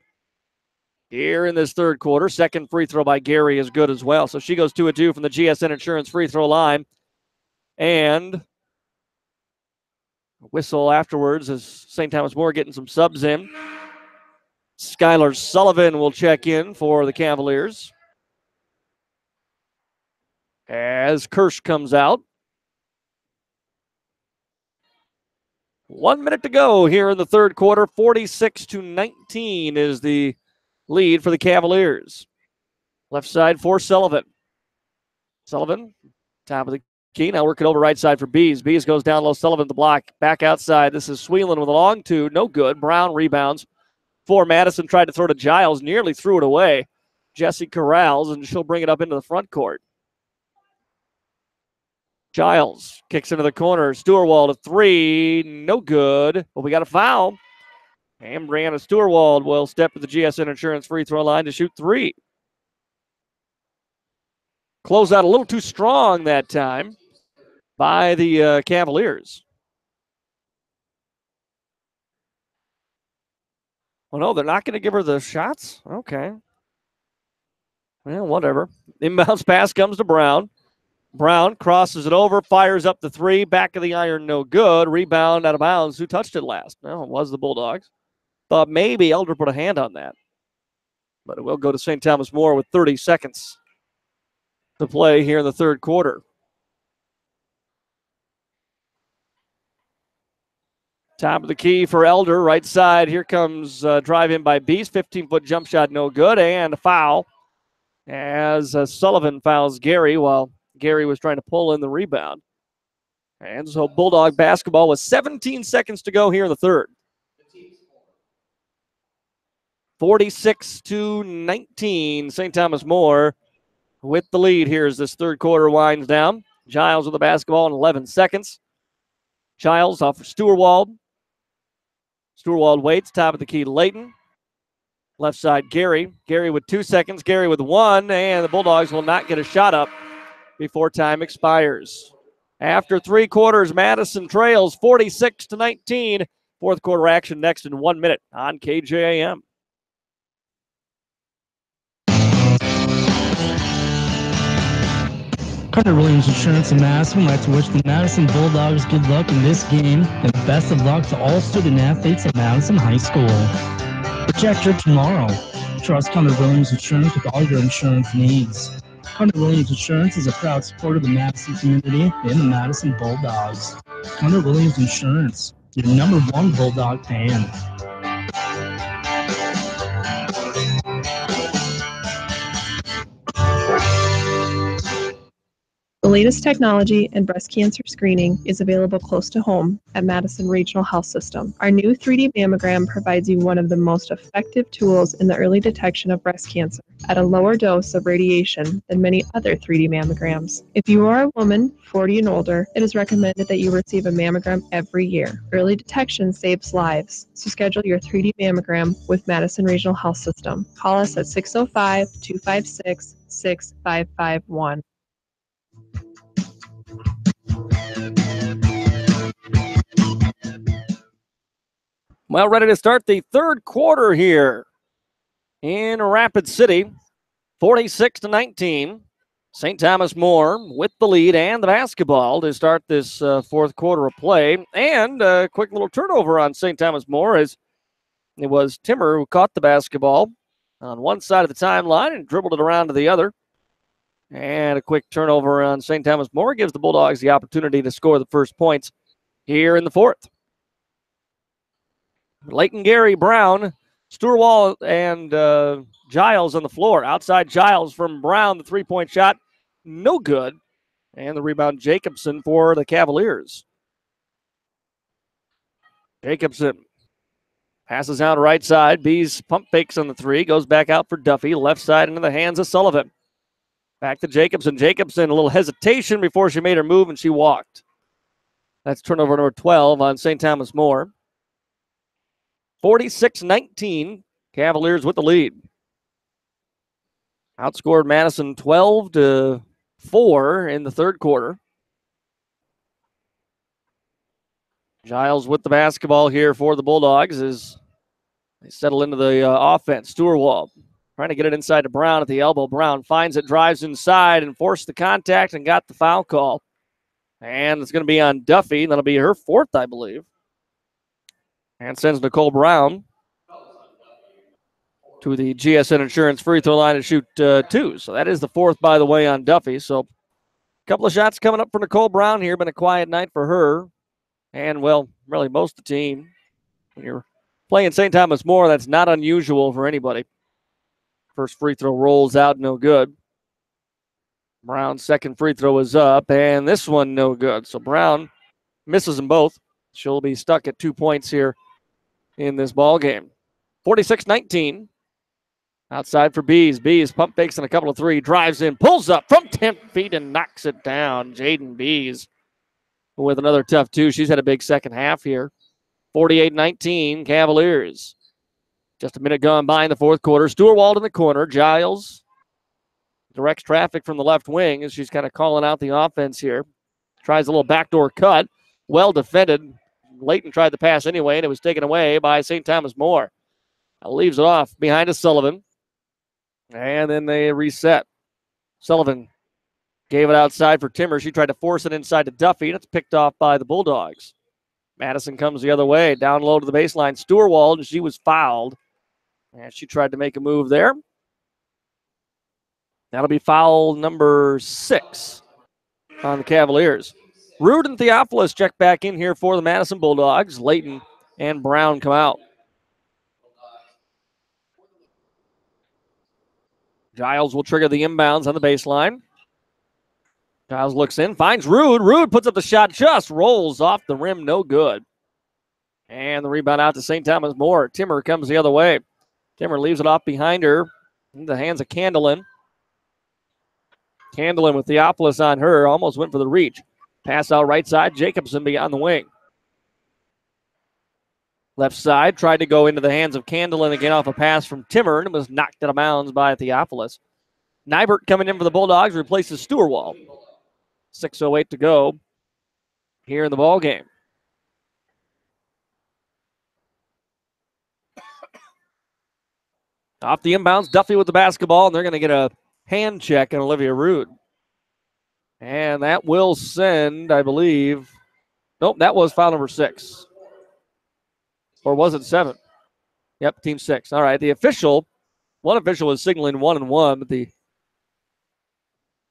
here in this third quarter. Second free throw by Gary is good as well. So she goes 2 of 2 from the GSN Insurance free throw line. And a whistle afterwards as St. Thomas More getting some subs in. Skylar Sullivan will check in for the Cavaliers as Kirsch comes out. 1 minute to go here in the third quarter. 46-19 is the lead for the Cavaliers. Left side for Sullivan. Sullivan, top of the key. Now working over right side for Bees. Bees goes down low. Sullivan the block. Back outside. This is Sweenland with a long 2. No good. Brown rebounds for Madison. Tried to throw to Giles. Nearly threw it away. Jessie corrals, and she'll bring it up into the front court. Giles kicks into the corner. Stewart-Wald a 3. No good. But we got a foul. And Brianna Stewart-Wald will step to the GSN Insurance free throw line to shoot 3. Close out a little too strong that time by the Cavaliers. Oh, no, they're not going to give her the shots? Okay. Well, whatever. Inbounds pass comes to Brown. Brown crosses it over, fires up the 3. Back of the iron, no good. Rebound out of bounds. Who touched it last? No, it was the Bulldogs. Thought maybe Elder put a hand on that. But it will go to St. Thomas More with 30 seconds to play here in the third quarter. Top of the key for Elder, right side. Here comes drive in by Beast. 15-foot jump shot, no good. And a foul as Sullivan fouls Gary while Gary was trying to pull in the rebound. And so Bulldog basketball with 17 seconds to go here in the third. 46-19, St. Thomas More with the lead here as this third quarter winds down. Giles with the basketball in 11 seconds. Giles off for Stewart-Wald. Stewart-Wald waits, top of the key to Layton. Left side, Gary. Gary with 2 seconds, Gary with 1, and the Bulldogs will not get a shot up before time expires. After 3 quarters, Madison trails 46-19. Fourth quarter action next in 1 minute on KJAM. Carter Williams Insurance in Madison would like to wish the Madison Bulldogs good luck in this game and best of luck to all student athletes at Madison High School. Protect your tomorrow. Trust Carter Williams Insurance with all your insurance needs. Carter Williams Insurance is a proud supporter of the Madison community and the Madison Bulldogs. Carter Williams Insurance, your #1 Bulldog fan. The latest technology in breast cancer screening is available close to home at Madison Regional Health System. Our new 3D mammogram provides you one of the most effective tools in the early detection of breast cancer at a lower dose of radiation than many other 3D mammograms. If you are a woman 40 and older, it is recommended that you receive a mammogram every year. Early detection saves lives, so schedule your 3D mammogram with Madison Regional Health System. Call us at 605-256-6551. Well, ready to start the third quarter here in Rapid City. 46-19. St. Thomas More with the lead and the basketball to start this fourth quarter of play. And a quick little turnover on St. Thomas More as it was Timmer who caught the basketball on one side of the timeline and dribbled it around to the other. And a quick turnover on St. Thomas More gives the Bulldogs the opportunity to score the first points here in the fourth. Leighton, Gary, Brown, Sturwall, and Giles on the floor. Outside Giles from Brown, the three-point shot, no good. And the rebound, Jacobson for the Cavaliers. Jacobson passes out right side. Bees pump fakes on the three, goes back out for Duffy. Left side into the hands of Sullivan. Back to Jacobson. Jacobson, a little hesitation before she made her move, and she walked. That's turnover number 12 on St. Thomas More. 46-19, Cavaliers with the lead. Outscored Madison 12-4 in the third quarter. Giles with the basketball here for the Bulldogs as they settle into the offense. Sturwall trying to get it inside to Brown at the elbow. Brown finds it, drives inside, and forced the contact and got the foul call. And it's going to be on Duffy. That'll be her fourth, I believe. And sends Nicole Brown to the GSN Insurance free throw line to shoot two. So that is the fourth, by the way, on Duffy. So a couple of shots coming up for Nicole Brown here. Been a quiet night for her. And, well, really most of the team. When you're playing St. Thomas More, that's not unusual for anybody. First free throw rolls out, no good. Brown's second free throw is up, and this one no good. So Brown misses them both. She'll be stuck at 2 points here in this ball game. 46-19. Outside for Bees. Bees pump fakes and a couple of three. Drives in, pulls up from 10 feet and knocks it down. Jaden Bees with another tough two. She's had a big second half here. 48-19, Cavaliers. Just a minute gone by in the fourth quarter. Sturwald in the corner. Giles directs traffic from the left wing as she's kind of calling out the offense here. Tries a little backdoor cut. Well defended. Leighton tried the pass anyway, and it was taken away by St. Thomas More. Leaves it off behind to Sullivan. And then they reset. Sullivan gave it outside for Timmer. She tried to force it inside to Duffy, and it's picked off by the Bulldogs. Madison comes the other way, down low to the baseline. Sturwald, and she was fouled. And she tried to make a move there. That'll be foul number 6 on the Cavaliers. Rude and Theophilus check back in here for the Madison Bulldogs. Leighton and Brown come out. Giles will trigger the inbounds on the baseline. Giles looks in, finds Rude. Rude puts up the shot, just rolls off the rim, no good. And the rebound out to St. Thomas More. Timmer comes the other way. Timmer leaves it off behind her in the hands of Candelin. Candelin with Theophilus on her, almost went for the reach. Pass out right side, Jacobson beyond the wing. Left side, tried to go into the hands of Candelin again off a pass from Timmer, and it was knocked out of bounds by Theophilus. Nybert coming in for the Bulldogs, replaces Sturwald. 6:08 to go here in the ball game. Off the inbounds, Duffy with the basketball, and they're going to get a hand check on Olivia Rude. And that will send, I believe, nope, that was foul number 6. Or was it 7? Yep, team 6. All right, one official was signaling 1-1, but the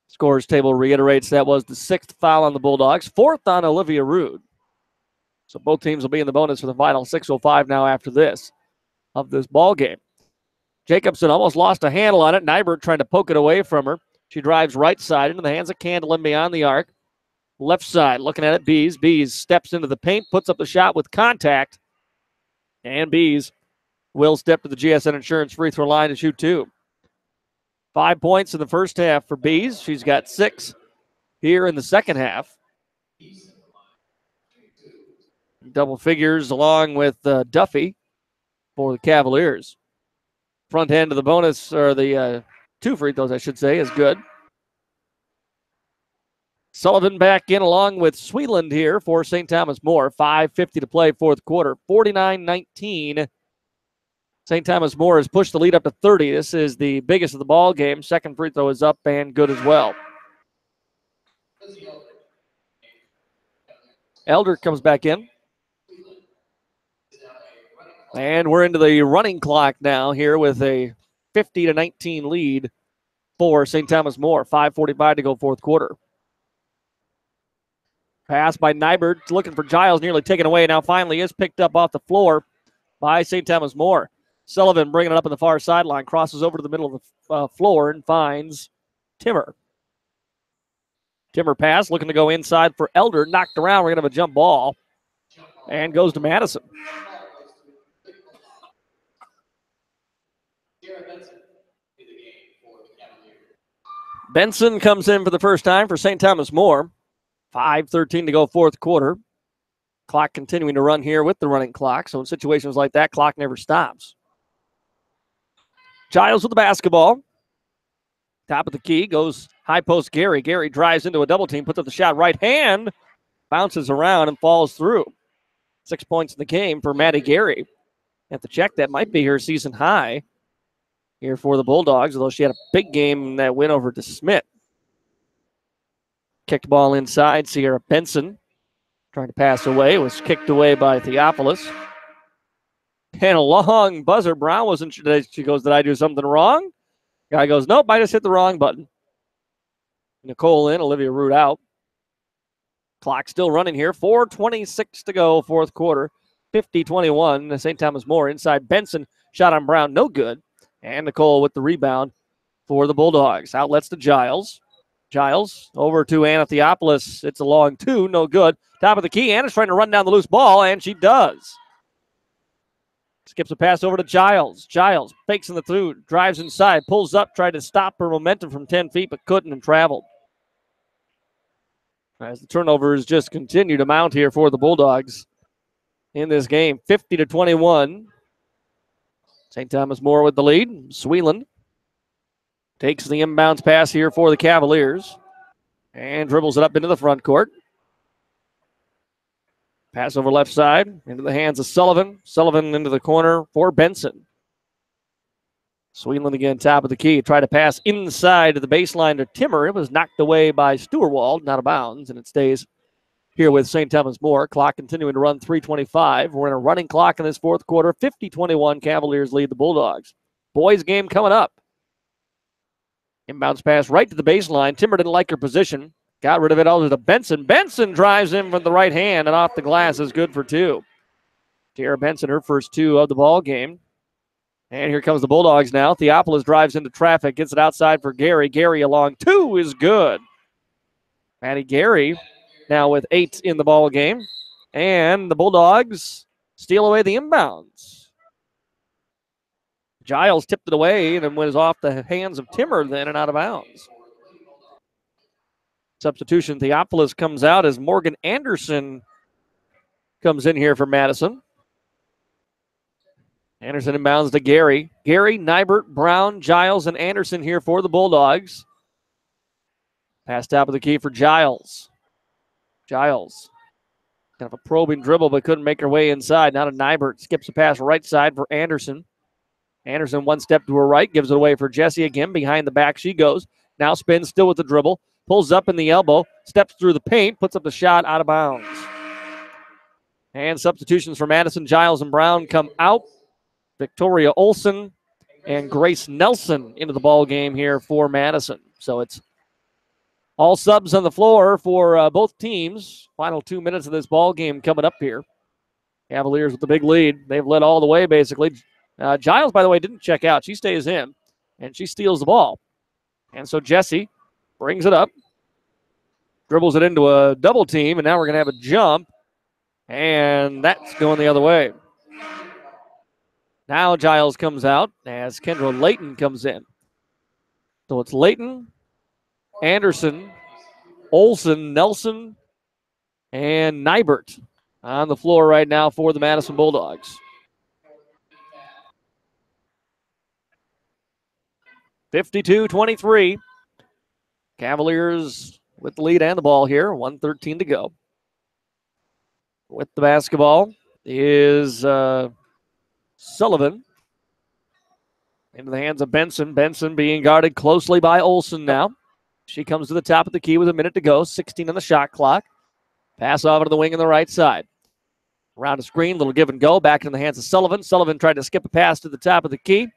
scores table reiterates that was the 6th foul on the Bulldogs, 4th on Olivia Rude. So both teams will be in the bonus for the final 6:05 now after this of this ball game. Jacobson almost lost a handle on it. Nybert trying to poke it away from her. She drives right side into the hands of Candelin beyond the arc. Left side, looking at it, Bees. Bees steps into the paint, puts up the shot with contact. And Bees will step to the GSN Insurance free throw line to shoot 2. 5 points in the first half for Bees. She's got 6 here in the second half. Double figures along with Duffy for the Cavaliers. Front end of the bonus, or the 2 free throws, I should say, is good. Sullivan back in along with Sweeland here for St. Thomas More. 5:50 to play, fourth quarter. 49-19. St. Thomas More has pushed the lead up to 30. This is the biggest of the ball game. Second free throw is up and good as well. Elder comes back in. And we're into the running clock now here with a 50-19 lead for St. Thomas More. 5:45 to go, fourth quarter. Pass by Nybert, looking for Giles, nearly taken away. Now finally is picked up off the floor by St. Thomas More. Sullivan bringing it up on the far sideline, crosses over to the middle of the floor and finds Timmer. Timmer pass, looking to go inside for Elder, knocked around. We're going to have a jump ball and goes to Madison. Benson comes in for the first time for St. Thomas More. 5:13 to go, fourth quarter. Clock continuing to run here with the running clock. So in situations like that, clock never stops. Giles with the basketball. Top of the key, goes high post Gary. Gary drives into a double team, puts up the shot right hand, bounces around and falls through. 6 points in the game for Maddie Gary. Have to check, that might be her season high here for the Bulldogs, although she had a big game in that win over De Smet. Kicked ball inside, Sierra Benson trying to pass away, was kicked away by Theophilus. And a long buzzer. Brown wasn't sure. She goes, did I do something wrong? Guy goes, nope, I just hit the wrong button. Nicole in, Olivia Root out. Clock still running here. 4:26 to go, fourth quarter. 50-21. St. Thomas More inside. Benson shot on Brown, no good. And Nicole with the rebound for the Bulldogs. Outlets to Giles. Giles over to Anna Theophilus. It's a long two, no good. Top of the key. Anna's trying to run down the loose ball, and she does. Skips a pass over to Giles. Giles fakes in the through, drives inside, pulls up, tried to stop her momentum from 10 feet, but couldn't and traveled. As the turnovers just continue to mount here for the Bulldogs in this game. 50-21. St. Thomas More with the lead. Sweeland takes the inbounds pass here for the Cavaliers and dribbles it up into the front court. Pass over left side into the hands of Sullivan. Sullivan into the corner for Benson. Sweeland again, top of the key. Tried to pass inside to the baseline to Timmer. It was knocked away by Stewart-Wald, not out of bounds, and it stays here with St. Thomas More. Clock continuing to run, 3:25. We're in a running clock in this fourth quarter. 50-21, Cavaliers lead the Bulldogs. Boys game coming up. Inbounds pass right to the baseline. Timmer didn't like her position. Got rid of it over to Benson. Benson drives in from the right hand, and off the glass is good for two. Tara Benson, her first two of the ball game. And here comes the Bulldogs now. Theophilus drives into traffic, gets it outside for Gary. Gary along two is good. Maddie Gary now with 8 in the ball game. And the Bulldogs steal away the inbounds. Giles tipped it away and was off the hands of Timmer then and out of bounds. Substitution, Theophilus comes out as Morgan Anderson comes in here for Madison. Anderson inbounds to Gary. Gary, Nybert, Brown, Giles, and Anderson here for the Bulldogs. Pass top of the key for Giles. Giles, kind of a probing dribble, but couldn't make her way inside. Now to Nybert. Skips a pass right side for Anderson. Anderson one step to her right, gives it away for Jesse again. Behind the back she goes. Now spins, still with the dribble. Pulls up in the elbow, steps through the paint, puts up the shot out of bounds. And substitutions for Madison. Giles and Brown come out. Victoria Olson and Grace Nelson into the ball game here for Madison. So it's all subs on the floor for both teams. Final 2 minutes of this ball game coming up here. Cavaliers with the big lead. They've led all the way, basically. Giles, by the way, didn't check out. She stays in, and she steals the ball. And so Jesse brings it up, dribbles it into a double team, and now we're going to have a jump, and that's going the other way. Now Giles comes out as Kendra Layton comes in. So it's Layton, Anderson, Olson, Nelson, and Nybert on the floor right now for the Madison Bulldogs. 52-23. Cavaliers with the lead and the ball here. 1:13 to go. With the basketball is Sullivan. Into the hands of Benson. Benson being guarded closely by Olsen now. She comes to the top of the key with a minute to go. 16 on the shot clock. Pass over to the wing on the right side. Around the screen, little give and go. Back in the hands of Sullivan. Sullivan tried to skip a pass to the top of the key.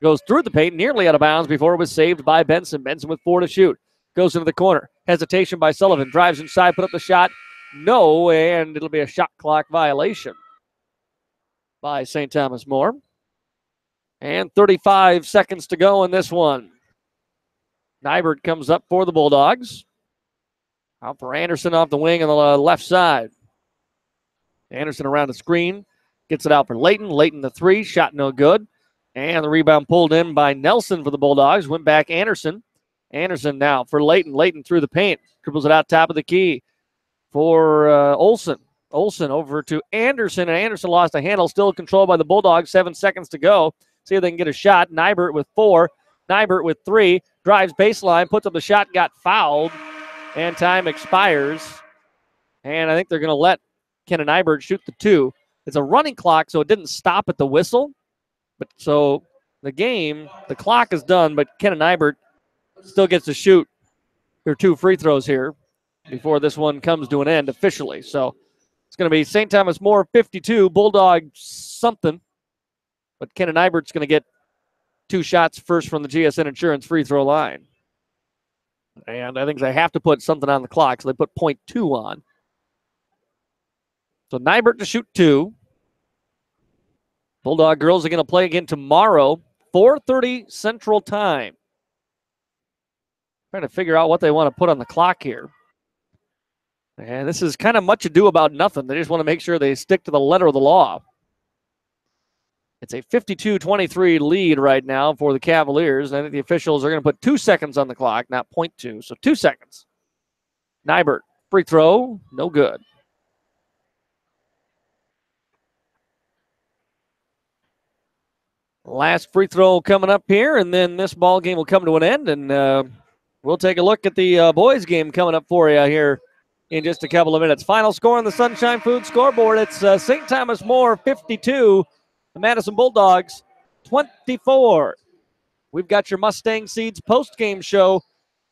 Goes through the paint, nearly out of bounds before it was saved by Benson. Benson with 4 to shoot. Goes into the corner. Hesitation by Sullivan. Drives inside, put up the shot. No, and it'll be a shot clock violation by St. Thomas More. And 35 seconds to go in this one. Nybert comes up for the Bulldogs. Out for Anderson off the wing on the left side. Anderson around the screen. Gets it out for Layton. Layton the 3. Shot no good. And the rebound pulled in by Nelson for the Bulldogs. Went back Anderson. Anderson now for Layton. Layton through the paint. Dribbles it out top of the key for Olsen. Olsen over to Anderson. And Anderson lost a handle. Still controlled by the Bulldogs. 7 seconds to go. See if they can get a shot. Nybert with 4. Nybert with 3. Drives baseline. Puts up the shot. Got fouled. And time expires. And I think they're going to let Kenna Nybert shoot the 2. It's a running clock, so it didn't stop at the whistle. But so the clock is done, but Kenna Nybert still gets to shoot her 2 free throws here before this one comes to an end officially. So it's going to be St. Thomas More 52, Bulldog something. But Kenna Nybert's going to get 2 shots first from the GSN Insurance free throw line. And I think they have to put something on the clock, so they put .2 on. So Nybert to shoot 2. Bulldog girls are going to play again tomorrow, 4:30 Central Time. Trying to figure out what they want to put on the clock here. And this is kind of much ado about nothing. They just want to make sure they stick to the letter of the law. It's a 52-23 lead right now for the Cavaliers. And I think the officials are going to put 2 seconds on the clock, not .2. So 2 seconds. Nybert, free throw, no good. Last free throw coming up here, and then this ball game will come to an end, and we'll take a look at the boys game coming up for you here in just a couple of minutes. Final score on the Sunshine Food scoreboard, it's St. Thomas More 52, the Madison Bulldogs 24. We've got your Mustang Seeds post-game show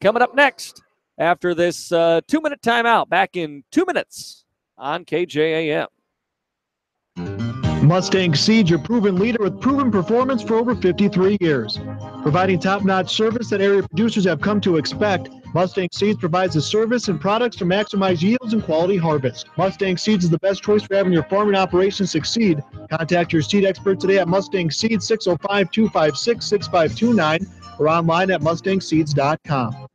coming up next after this 2-minute timeout. Back in 2 minutes on KJAM. Mustang Seeds, your proven leader with proven performance for over 53 years. Providing top-notch service that area producers have come to expect, Mustang Seeds provides the service and products to maximize yields and quality harvest. Mustang Seeds is the best choice for having your farming operation succeed. Contact your seed expert today at Mustang Seeds 605-256-6529 or online at mustangseeds.com.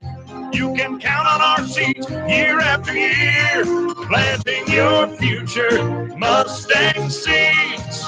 You can count on our seeds year after year, planting your future, Mustang Seeds.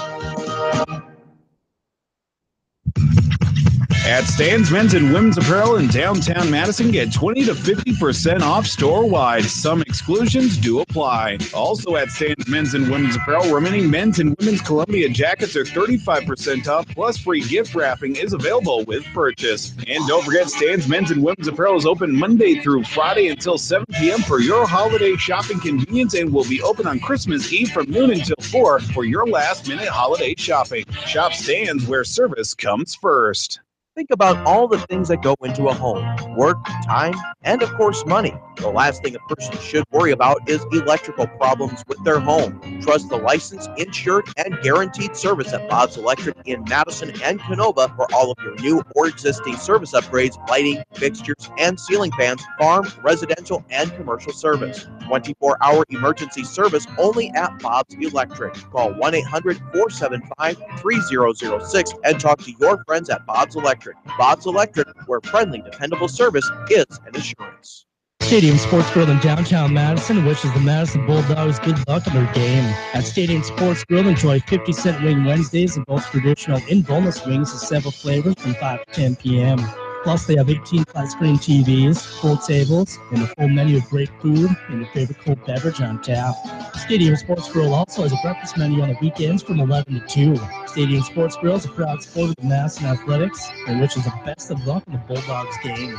At Stan's Men's and Women's Apparel in downtown Madison, get 20 to 50% off store-wide. Some exclusions do apply. Also at Stan's Men's and Women's Apparel, remaining men's and women's Columbia jackets are 35% off, plus free gift wrapping is available with purchase. And don't forget, Stan's Men's and Women's Apparel is open Monday through Friday until 7 p.m. for your holiday shopping convenience and will be open on Christmas Eve from noon until 4 for your last-minute holiday shopping. Shop Stan's where service comes first. Think about all the things that go into a home: work, time, and of course money. The last thing a person should worry about is electrical problems with their home. Trust the licensed, insured, and guaranteed service at Bob's Electric in Madison and Canova for all of your new or existing service upgrades, lighting, fixtures, and ceiling fans, farm, residential, and commercial service. 24-hour emergency service only at Bob's Electric. Call 1-800-475-3006 and talk to your friends at Bob's Electric. Bob's Electric, where friendly, dependable service is an assurance. Stadium Sports Grill in downtown Madison wishes the Madison Bulldogs good luck in their game. At Stadium Sports Grill, enjoy 50-cent wing Wednesdays and both traditional and boneless wings of several flavors from 5 to 10 p.m. Plus, they have 18 flat-screen TVs, full tables, and a full menu of great food and your favorite cold beverage on tap. Stadium Sports Grill also has a breakfast menu on the weekends from 11 to 2. Stadium Sports Grill is a proud supporter of Madison Athletics and wishes the best of luck in the Bulldogs game.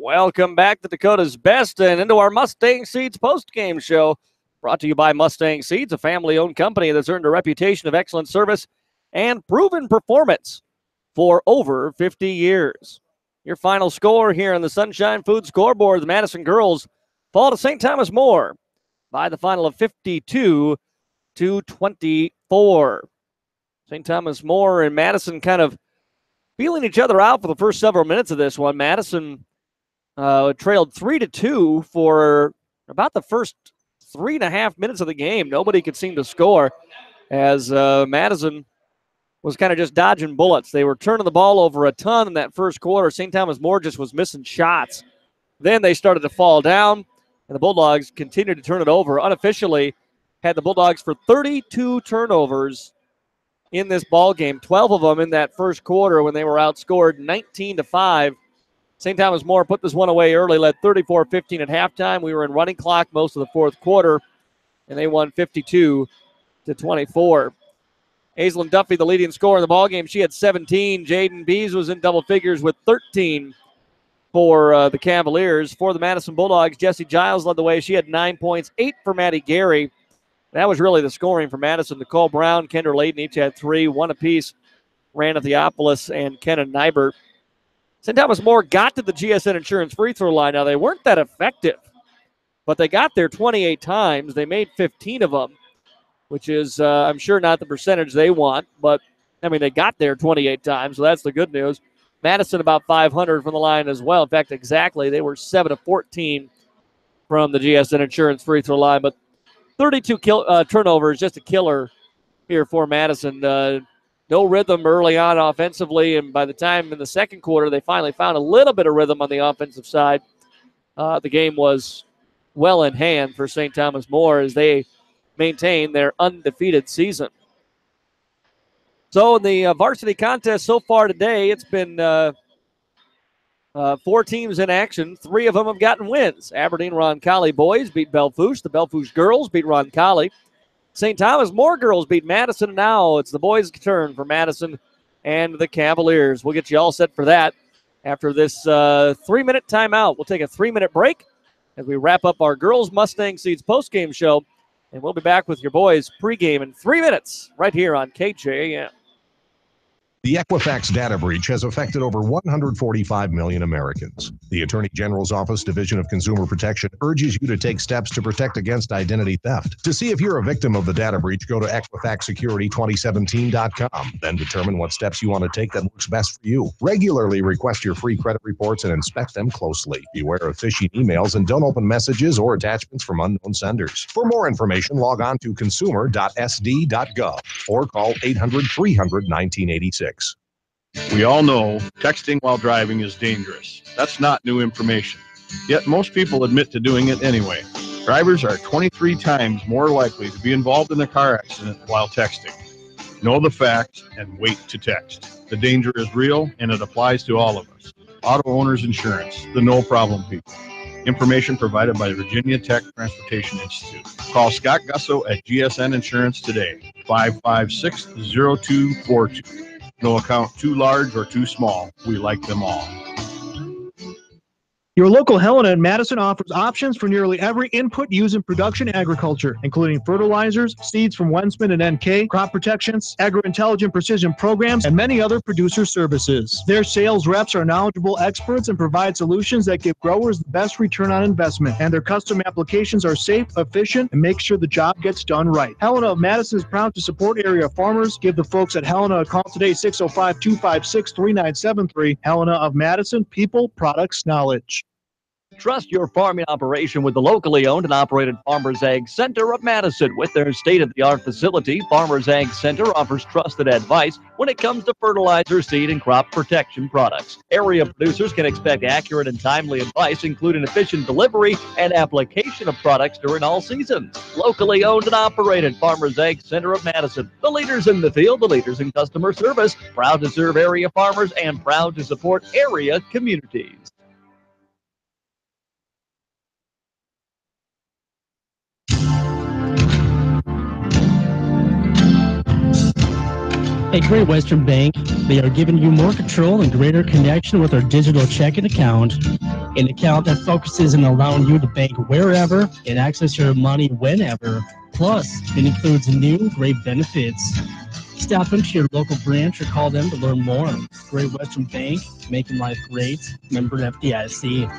Welcome back to Dakota's Best and into our Mustang Seeds postgame show. Brought to you by Mustang Seeds, a family-owned company that's earned a reputation of excellent service and proven performance for over 50 years. Your final score here on the Sunshine Food scoreboard, the Madison girls fall to St. Thomas More by the final of 52-24. St. Thomas More and Madison kind of feeling each other out for the first several minutes of this one. Madison trailed 3-2 for about the first 3.5 minutes of the game. Nobody could seem to score as Madison was kind of just dodging bullets. They were turning the ball over a ton in that first quarter. St. Thomas More just was missing shots. Then they started to fall down, and the Bulldogs continued to turn it over. Unofficially, had the Bulldogs for 32 turnovers in this ball game, 12 of them in that first quarter when they were outscored 19-5. St. Thomas More put this one away early, led 34-15 at halftime. We were in running clock most of the fourth quarter, and they won 52-24. Aislinn Duffy, the leading scorer in the ballgame, she had 17. Jaden Bees was in double figures with 13 for the Cavaliers. For the Madison Bulldogs, Jessie Giles led the way. She had 9 points, 8 for Maddie Gary. That was really the scoring for Madison. Nicole Brown, Kendra Layden each had 3, 1 apiece. Rana Theopolis and Kenna Nybert. St. Thomas More got to the GSN Insurance free throw line. Now, they weren't that effective, but they got there 28 times. They made 15 of them, which is, I'm sure, not the percentage they want, but, I mean, they got there 28 times, so that's the good news. Madison about 500 from the line as well. In fact, exactly, they were 7 of 14 from the GSN Insurance free throw line, but 32 turnovers, just a killer here for Madison. No rhythm early on offensively, and by the time in the second quarter they finally found a little bit of rhythm on the offensive side, the game was well in hand for St. Thomas More as they maintain their undefeated season. So in the varsity contest so far today, it's been 4 teams in action. 3 of them have gotten wins. Aberdeen Roncalli boys beat Bellefouche. The Bellefouche girls beat Roncalli. St. Thomas More girls beat Madison, and now it's the boys' turn for Madison and the Cavaliers. We'll get you all set for that after this 3-minute timeout. We'll take a 3-minute break as we wrap up our Girls Mustang Seeds postgame show, and we'll be back with your boys pregame in 3 minutes right here on KJAM. The Equifax data breach has affected over 145 million Americans. The Attorney General's Office Division of Consumer Protection urges you to take steps to protect against identity theft. To see if you're a victim of the data breach, go to EquifaxSecurity2017.com. Then determine what steps you want to take that works best for you. Regularly request your free credit reports and inspect them closely. Beware of phishing emails and don't open messages or attachments from unknown senders. For more information, log on to consumer.sd.gov or call 800-300-1986. We all know texting while driving is dangerous. That's not new information. Yet most people admit to doing it anyway. Drivers are 23 times more likely to be involved in a car accident while texting. Know the facts and wait to text. The danger is real and it applies to all of us. Auto Owners Insurance, the no problem people. Information provided by the Virginia Tech Transportation Institute. Call Scott Gusso at GSN Insurance today, 556-0242. No account too large or too small. We like them all. Your local Helena in Madison offers options for nearly every input used in production agriculture, including fertilizers, seeds from Wensman and NK, crop protections, agri-intelligent precision programs, and many other producer services. Their sales reps are knowledgeable experts and provide solutions that give growers the best return on investment. And their custom applications are safe, efficient, and make sure the job gets done right. Helena of Madison is proud to support area farmers. Give the folks at Helena a call today, 605-256-3973. Helena of Madison, people, products, knowledge. Trust your farming operation with the locally owned and operated Farmers Ag Center of Madison. With their state-of-the-art facility, Farmers Ag Center offers trusted advice when it comes to fertilizer, seed, and crop protection products. Area producers can expect accurate and timely advice, including efficient delivery and application of products during all seasons. Locally owned and operated Farmers Ag Center of Madison. The leaders in the field, the leaders in customer service, proud to serve area farmers and proud to support area communities. At Great Western Bank, they are giving you more control and greater connection with our digital checking account. an account that focuses on allowing you to bank wherever and access your money whenever. Plus, it includes new great benefits. Stop into your local branch or call them to learn more. Great Western Bank, making life great. Member FDIC.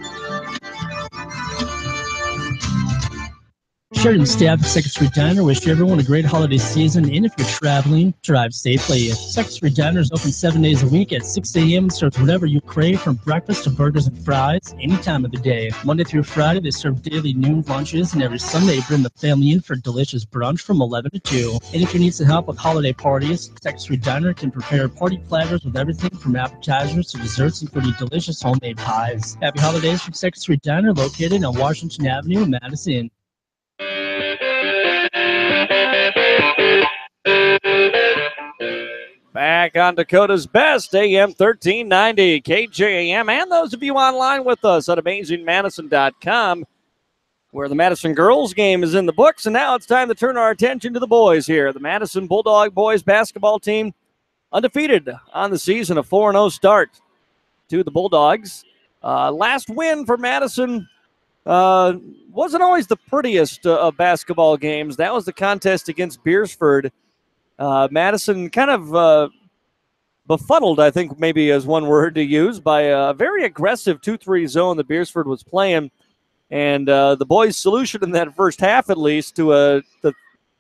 Sheridan staff at Second Street Diner wish everyone a great holiday season, and if you're traveling, drive safely. Second Street Diner is open 7 days a week at 6 a.m. and serves whatever you crave, from breakfast to burgers and fries, any time of the day. Monday through Friday, they serve daily noon lunches, and every Sunday, bring the family in for delicious brunch from 11 to 2. And if you need some help with holiday parties, Second Street Diner can prepare party platters with everything from appetizers to desserts, including delicious homemade pies. Happy holidays from Second Street Diner, located on Washington Avenue in Madison. Back on Dakota's Best, AM 1390, KJAM, and those of you online with us at AmazingMadison.com, where the Madison girls game is in the books. And now it's time to turn our attention to the boys here. The Madison Bulldog boys basketball team, undefeated on the season, a 4-0 start to the Bulldogs. Last win for Madison wasn't always the prettiest of basketball games. That was the contest against Beersford. Madison kind of befuddled, I think maybe is one word to use, by a very aggressive 2-3 zone that Beersford was playing. And the boys' solution in that first half, at least, to the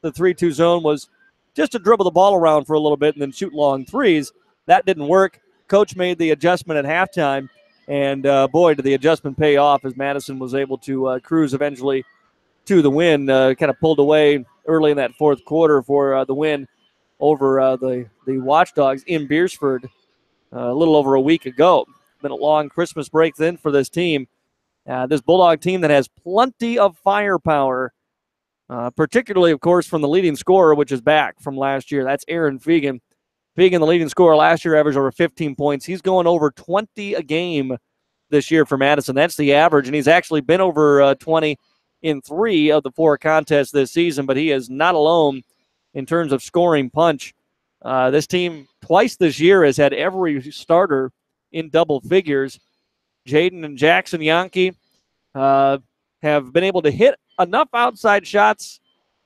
3-2 zone was just to dribble the ball around for a little bit and then shoot long threes. That didn't work. Coach made the adjustment at halftime. And, boy, did the adjustment pay off as Madison was able to cruise eventually to the win. Kind of pulled away early in that fourth quarter for the win over the Watchdogs in Beersford a little over a week ago. Been a long Christmas break then for this team. This Bulldog team that has plenty of firepower, particularly, of course, from the leading scorer, which is back from last year. That's Aaron Fegan. Fegan, the leading scorer last year, averaged over 15 points. He's going over 20 a game this year for Madison. That's the average, and he's actually been over 20 in 3 of the 4 contests this season, but he is not alone in terms of scoring punch. This team twice this year has had every starter in double figures. Jaden and Jackson Yankee have been able to hit enough outside shots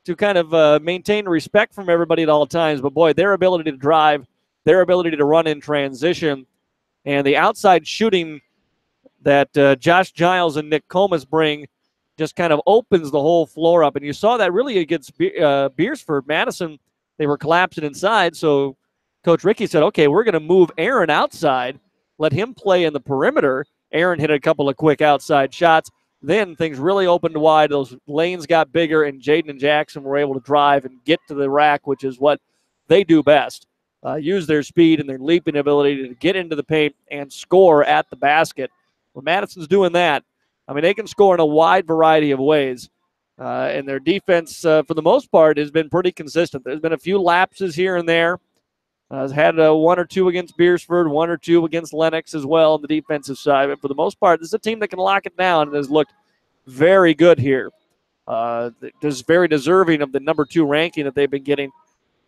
to kind of maintain respect from everybody at all times. But, boy, their ability to drive, their ability to run in transition, and the outside shooting that Josh Giles and Nick Comas bring just kind of opens the whole floor up. And you saw that really against Beersford. Madison, they were collapsing inside, so Coach Rickey said, okay, we're going to move Aaron outside, let him play in the perimeter. Aaron hit a couple of quick outside shots. Then things really opened wide. Those lanes got bigger, and Jaden and Jackson were able to drive and get to the rack, which is what they do best. Use their speed and their leaping ability to get into the paint and score at the basket. When Madison's doing that, I mean, they can score in a wide variety of ways. And their defense, for the most part, has been pretty consistent. There's been a few lapses here and there. Has had 1 or 2 against Beersford, 1 or 2 against Lennox as well on the defensive side. But for the most part, this is a team that can lock it down and has looked very good here. Just very deserving of the number 2 ranking that they've been getting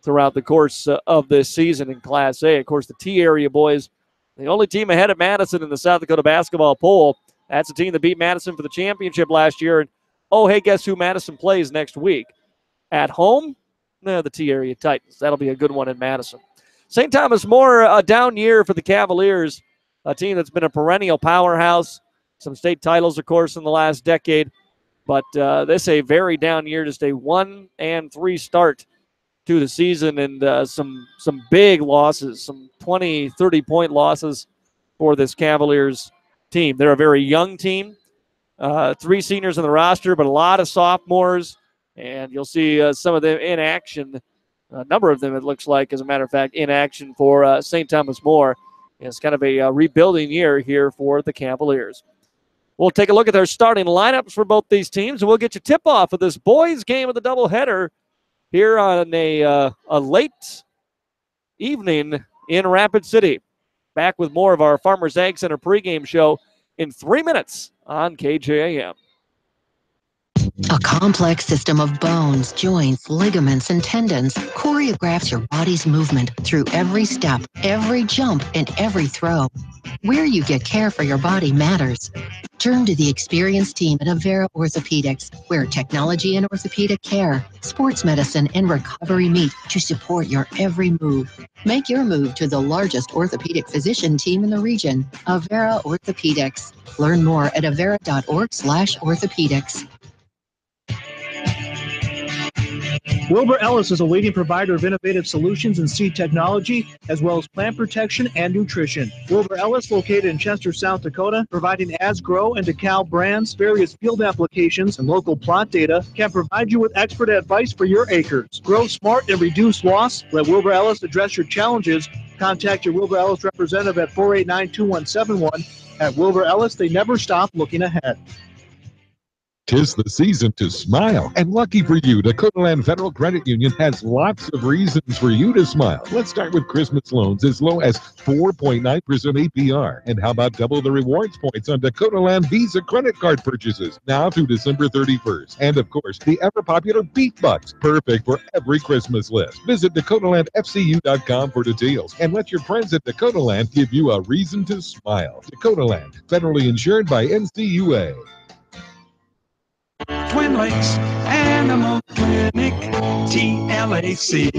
throughout the course of this season in Class A. Of course, the T area boys, the only team ahead of Madison in the South Dakota basketball poll. That's the team that beat Madison for the championship last year. And, oh, hey, guess who Madison plays next week? At home? No, the T area Titans. That'll be a good one in Madison. St. Thomas More, a down year for the Cavaliers, a team that's been a perennial powerhouse. Some state titles, of course, in the last decade. But this a very down year, just a 1-3 start to the season, and some big losses, some 20, 30-point losses for this Cavaliers team. They're a very young team. 3 seniors on the roster, but a lot of sophomores, and you'll see some of them in action. A number of them, it looks like, as a matter of fact, in action for St. Thomas More. It's kind of a rebuilding year here for the Cavaliers. We'll take a look at their starting lineups for both these teams, and we'll get you tip-off of this boys' game of the doubleheader here on a late evening in Rapid City. Back with more of our Farmers Ag Center pregame show in 3 minutes on KJAM. A complex system of bones, joints, ligaments, and tendons choreographs your body's movement through every step, every jump, and every throw. Where you get care for your body matters. Turn to the experienced team at Avera Orthopedics, where technology and orthopedic care, sports medicine, and recovery meet to support your every move. Make your move to the largest orthopedic physician team in the region, Avera Orthopedics. Learn more at avera.org/orthopedics. Wilbur Ellis is a leading provider of innovative solutions in seed technology, as well as plant protection and nutrition. Wilbur Ellis, located in Chester, South Dakota, providing Asgrow and DeKalb brands, various field applications, and local plot data, can provide you with expert advice for your acres. Grow smart and reduce loss. Let Wilbur Ellis address your challenges. Contact your Wilbur Ellis representative at 489-2171. At Wilbur Ellis, they never stop looking ahead. 'Tis the season to smile, and lucky for you, Dakota Land Federal Credit Union has lots of reasons for you to smile. Let's start with Christmas loans as low as 4.9% APR. And how about double the rewards points on Dakota Land Visa credit card purchases now through December 31st. And of course, the ever-popular Beat Bucks, perfect for every Christmas list. Visit DakotaLandFCU.com for details, and let your friends at Dakota Land give you a reason to smile. Dakota Land, federally insured by NCUA. Twin Lakes Animal Clinic, TLAC.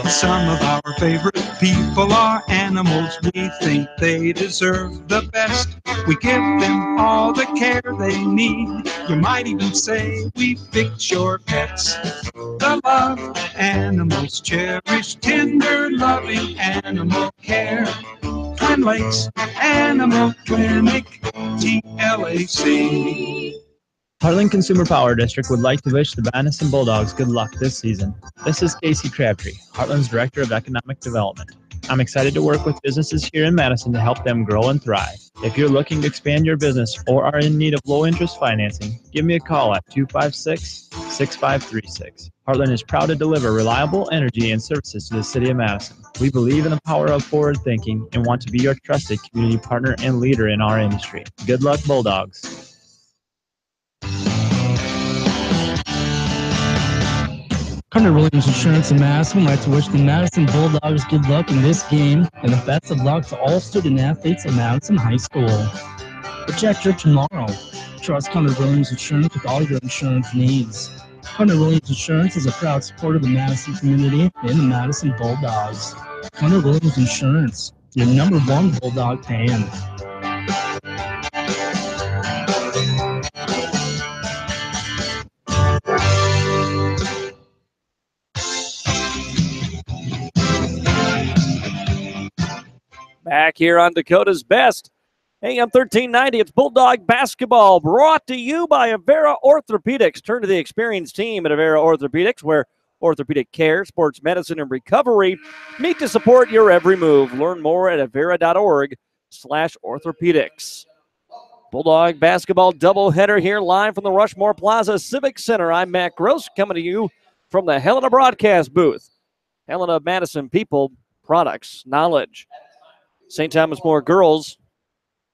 Some of our favorite people are animals. We think they deserve the best. We give them all the care they need. You might even say we fix your pets. The love animals cherish, tender, loving animal care. Twin Lakes Animal Clinic, TLAC. Heartland Consumer Power District would like to wish the Madison Bulldogs good luck this season. This is Casey Crabtree, Heartland's Director of Economic Development. I'm excited to work with businesses here in Madison to help them grow and thrive. If you're looking to expand your business or are in need of low-interest financing, give me a call at 256-6536. Heartland is proud to deliver reliable energy and services to the city of Madison. We believe in the power of forward thinking and want to be your trusted community partner and leader in our industry. Good luck, Bulldogs. Carter Williams Insurance in Madison would like to wish the Madison Bulldogs good luck in this game and the best of luck to all student athletes at Madison High School. Project your tomorrow. Trust Carter Williams Insurance with all your insurance needs. Carter Williams Insurance is a proud supporter of the Madison community and the Madison Bulldogs. Carter Williams Insurance, your #1 Bulldog fan. Back here on Dakota's Best, AM 1390, it's Bulldog Basketball, brought to you by Avera Orthopedics. Turn to the experienced team at Avera Orthopedics, where orthopedic care, sports medicine, and recovery meet to support your every move. Learn more at avera.org/orthopedics. Bulldog Basketball doubleheader here live from the Rushmore Plaza Civic Center. I'm Matt Gross, coming to you from the Helena broadcast booth. Helena Madison people, products, knowledge. St. Thomas More girls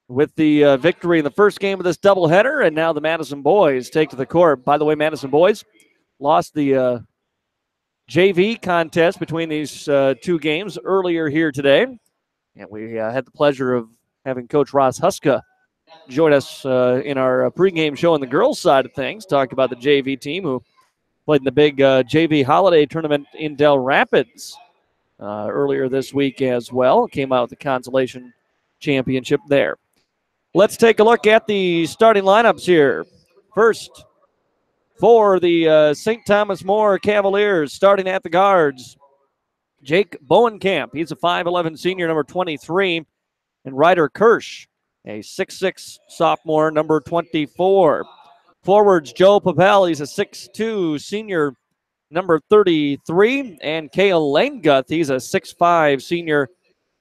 with the victory in the first game of this doubleheader, and now the Madison boys take to the court. By the way, Madison boys lost the JV contest between these two games earlier here today, and we had the pleasure of having Coach Ross Huska join us in our pregame show on the girls' side of things, talk about the JV team who played in the big JV holiday tournament in Del Rapids earlier this week as well. Came out with the consolation championship there. Let's take a look at the starting lineups here. First, for the St. Thomas More Cavaliers, starting at the guards, Jake Bowenkamp. He's a 5'11 senior, number 23. And Ryder Kirsch, a 6'6 sophomore, number 24. Forwards, Joe Papel. He's a 6'2 senior, number 33, and Cale Langguth, he's a 6'5 senior,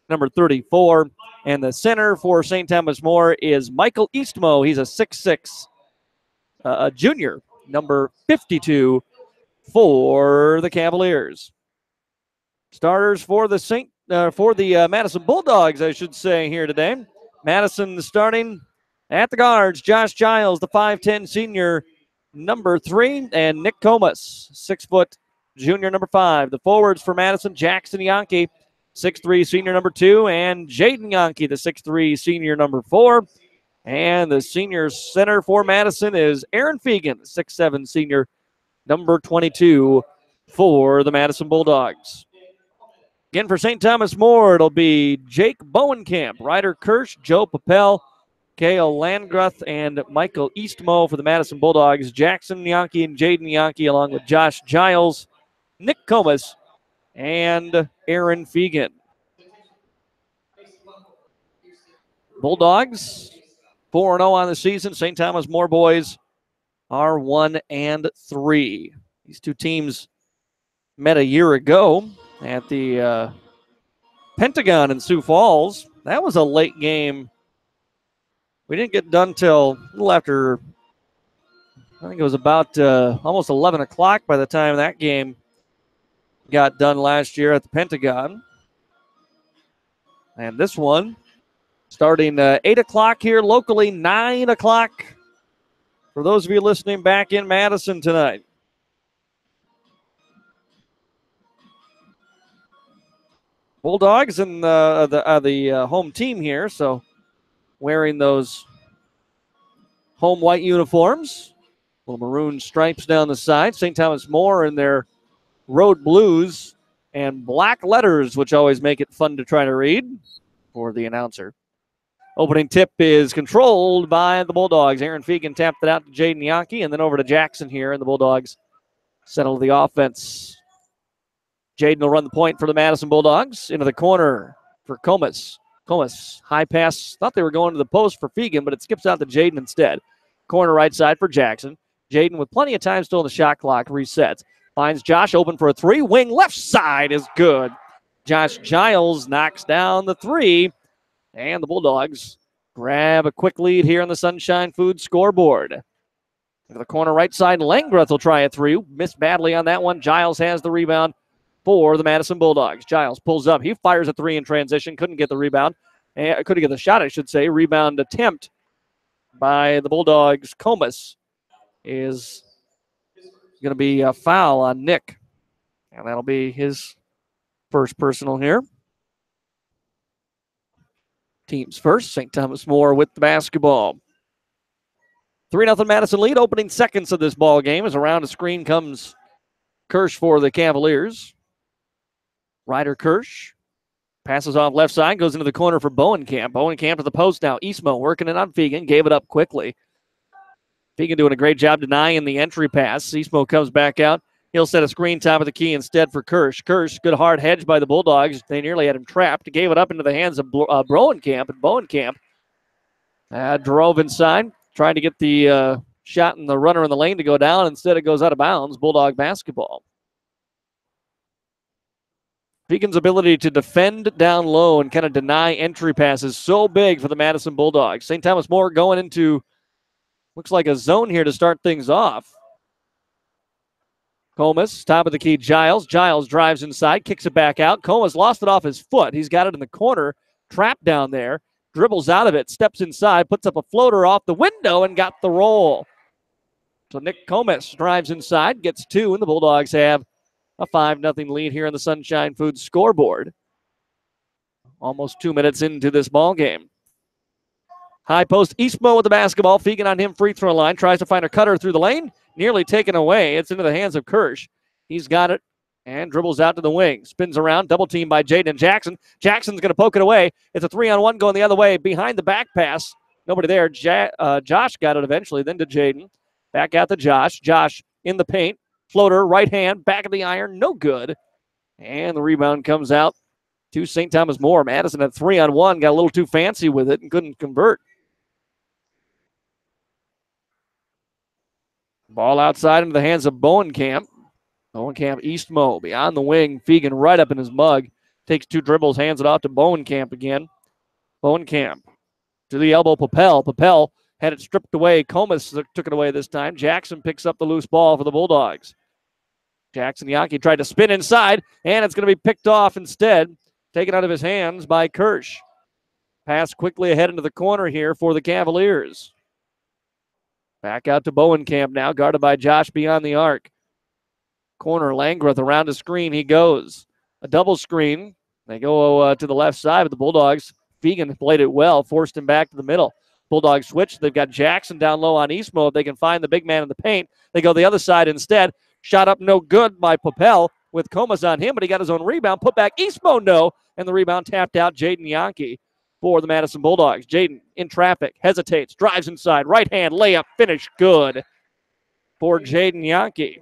number 34. And the center for St. Thomas More is Michael Eastmo. He's a 6'6 junior, number 52 for the Cavaliers. Starters for the Madison Bulldogs, I should say, here today. Madison starting at the guards, Josh Giles, the 5'10 senior, number 3, and Nick Comas, 6 foot junior, number 5. The forwards for Madison, Jackson Yankee, 6'3 senior, number 2, and Jaden Yankee, the 6'3 senior, number 4. And the senior center for Madison is Aaron Fegan, 6'7" senior, number 22 for the Madison Bulldogs. Again, for St. Thomas More, it'll be Jake Bowenkamp, Ryder Kirsch, Joe Papel, Kale Landgruth, and Michael Eastmo for the Madison Bulldogs. Jackson Yankee and Jaden Yankee, along with Josh Giles, Nick Comas, and Aaron Fegan. Bulldogs 4-0 on the season. St. Thomas More boys are 1-3. These two teams met a year ago at the Pentagon in Sioux Falls. That was a late game. We didn't get done till a little after, I think it was about almost 11 o'clock by the time that game got done last year at the Pentagon. And this one starting 8 o'clock here locally, 9 o'clock for those of you listening back in Madison tonight. Bulldogs and the home team here, so wearing those home white uniforms. Little maroon stripes down the side. St. Thomas More in their road blues and black letters, which always make it fun to try to read for the announcer. Opening tip is controlled by the Bulldogs. Aaron Fegan tapped it out to Jaden Yankee and then over to Jackson here, and the Bulldogs settle the offense. Jaden will run the point for the Madison Bulldogs. Into the corner for Comas. Comas, high pass. Thought they were going to the post for Fegan, but it skips out to Jaden instead. Corner right side for Jackson. Jaden with plenty of time still in the shot clock. Resets. Finds Josh open for a three. Wing left side is good. Josh Giles knocks down the three. And the Bulldogs grab a quick lead here on the Sunshine Foods scoreboard. To the corner right side, Langruth will try a three. Missed badly on that one. Giles has the rebound for the Madison Bulldogs. Giles pulls up. He fires a three in transition. Couldn't get the rebound. Couldn't get the shot, I should say. Rebound attempt by the Bulldogs. Comas is going to be a foul on Nick. And that'll be his first personal here. Teams first. St. Thomas More with the basketball. 3-0 Madison lead. Opening seconds of this ball game as around the screen comes Kirsch for the Cavaliers. Ryder Kirsch passes off left side, goes into the corner for Bowenkamp. Bowenkamp to the post now. Eastmo working it on Fegan, gave it up quickly. Fegan doing a great job denying the entry pass. Eastmo comes back out. He'll set a screen top of the key instead for Kirsch. Kirsch, good hard hedge by the Bulldogs. They nearly had him trapped. Gave it up into the hands of Bowenkamp. And Bowenkamp drove inside, trying to get the shot and the runner in the lane to go down. Instead, it goes out of bounds. Bulldog basketball. Fegan's ability to defend down low and kind of deny entry passes so big for the Madison Bulldogs. St. Thomas More going into, looks like a zone here to start things off. Comas, top of the key, Giles. Giles drives inside, kicks it back out. Comas lost it off his foot. He's got it in the corner, trapped down there, dribbles out of it, steps inside, puts up a floater off the window, and got the roll. So Nick Comas drives inside, gets two, and the Bulldogs have a 5-0 lead here on the Sunshine Foods scoreboard. Almost 2 minutes into this ball game. High post, Eastmo with the basketball. Fegan on him, free throw line. Tries to find a cutter through the lane. Nearly taken away. It's into the hands of Kirsch. He's got it and dribbles out to the wing. Spins around, double team by Jaden Jackson. Jackson's going to poke it away. It's a 3-on-1 going the other way. Behind the back pass. Nobody there. Josh got it eventually, then to Jaden. Back out to Josh. Josh in the paint. Floater, right hand, back of the iron. No good. And the rebound comes out to St. Thomas More. Madison at 3-on-1. Got a little too fancy with it and couldn't convert. Ball outside into the hands of Bowenkamp. Bowenkamp, Eastmo beyond the wing. Fegan right up in his mug. Takes two dribbles, hands it off to Bowenkamp again. Bowenkamp to the elbow, Papel. Papel had it stripped away. Comas took it away this time. Jackson picks up the loose ball for the Bulldogs. Jackson Yankee tried to spin inside, and it's going to be picked off instead. Taken out of his hands by Kirsch. Pass quickly ahead into the corner here for the Cavaliers. Back out to Bowenkamp now, guarded by Josh beyond the arc. Corner, Langruth around the screen. He goes. A double screen. They go to the left side, but the Bulldogs, Fegan played it well, forced him back to the middle. Bulldogs switch. They've got Jackson down low on Eastmo. If they can find the big man in the paint, they go the other side instead. Shot up no good by Papel with Comas on him, but he got his own rebound. Put back Eastmo, no. And the rebound tapped out Jaden Yankee for the Madison Bulldogs. Jaden in traffic, hesitates, drives inside, right hand, layup, finish, good for Jaden Yankee.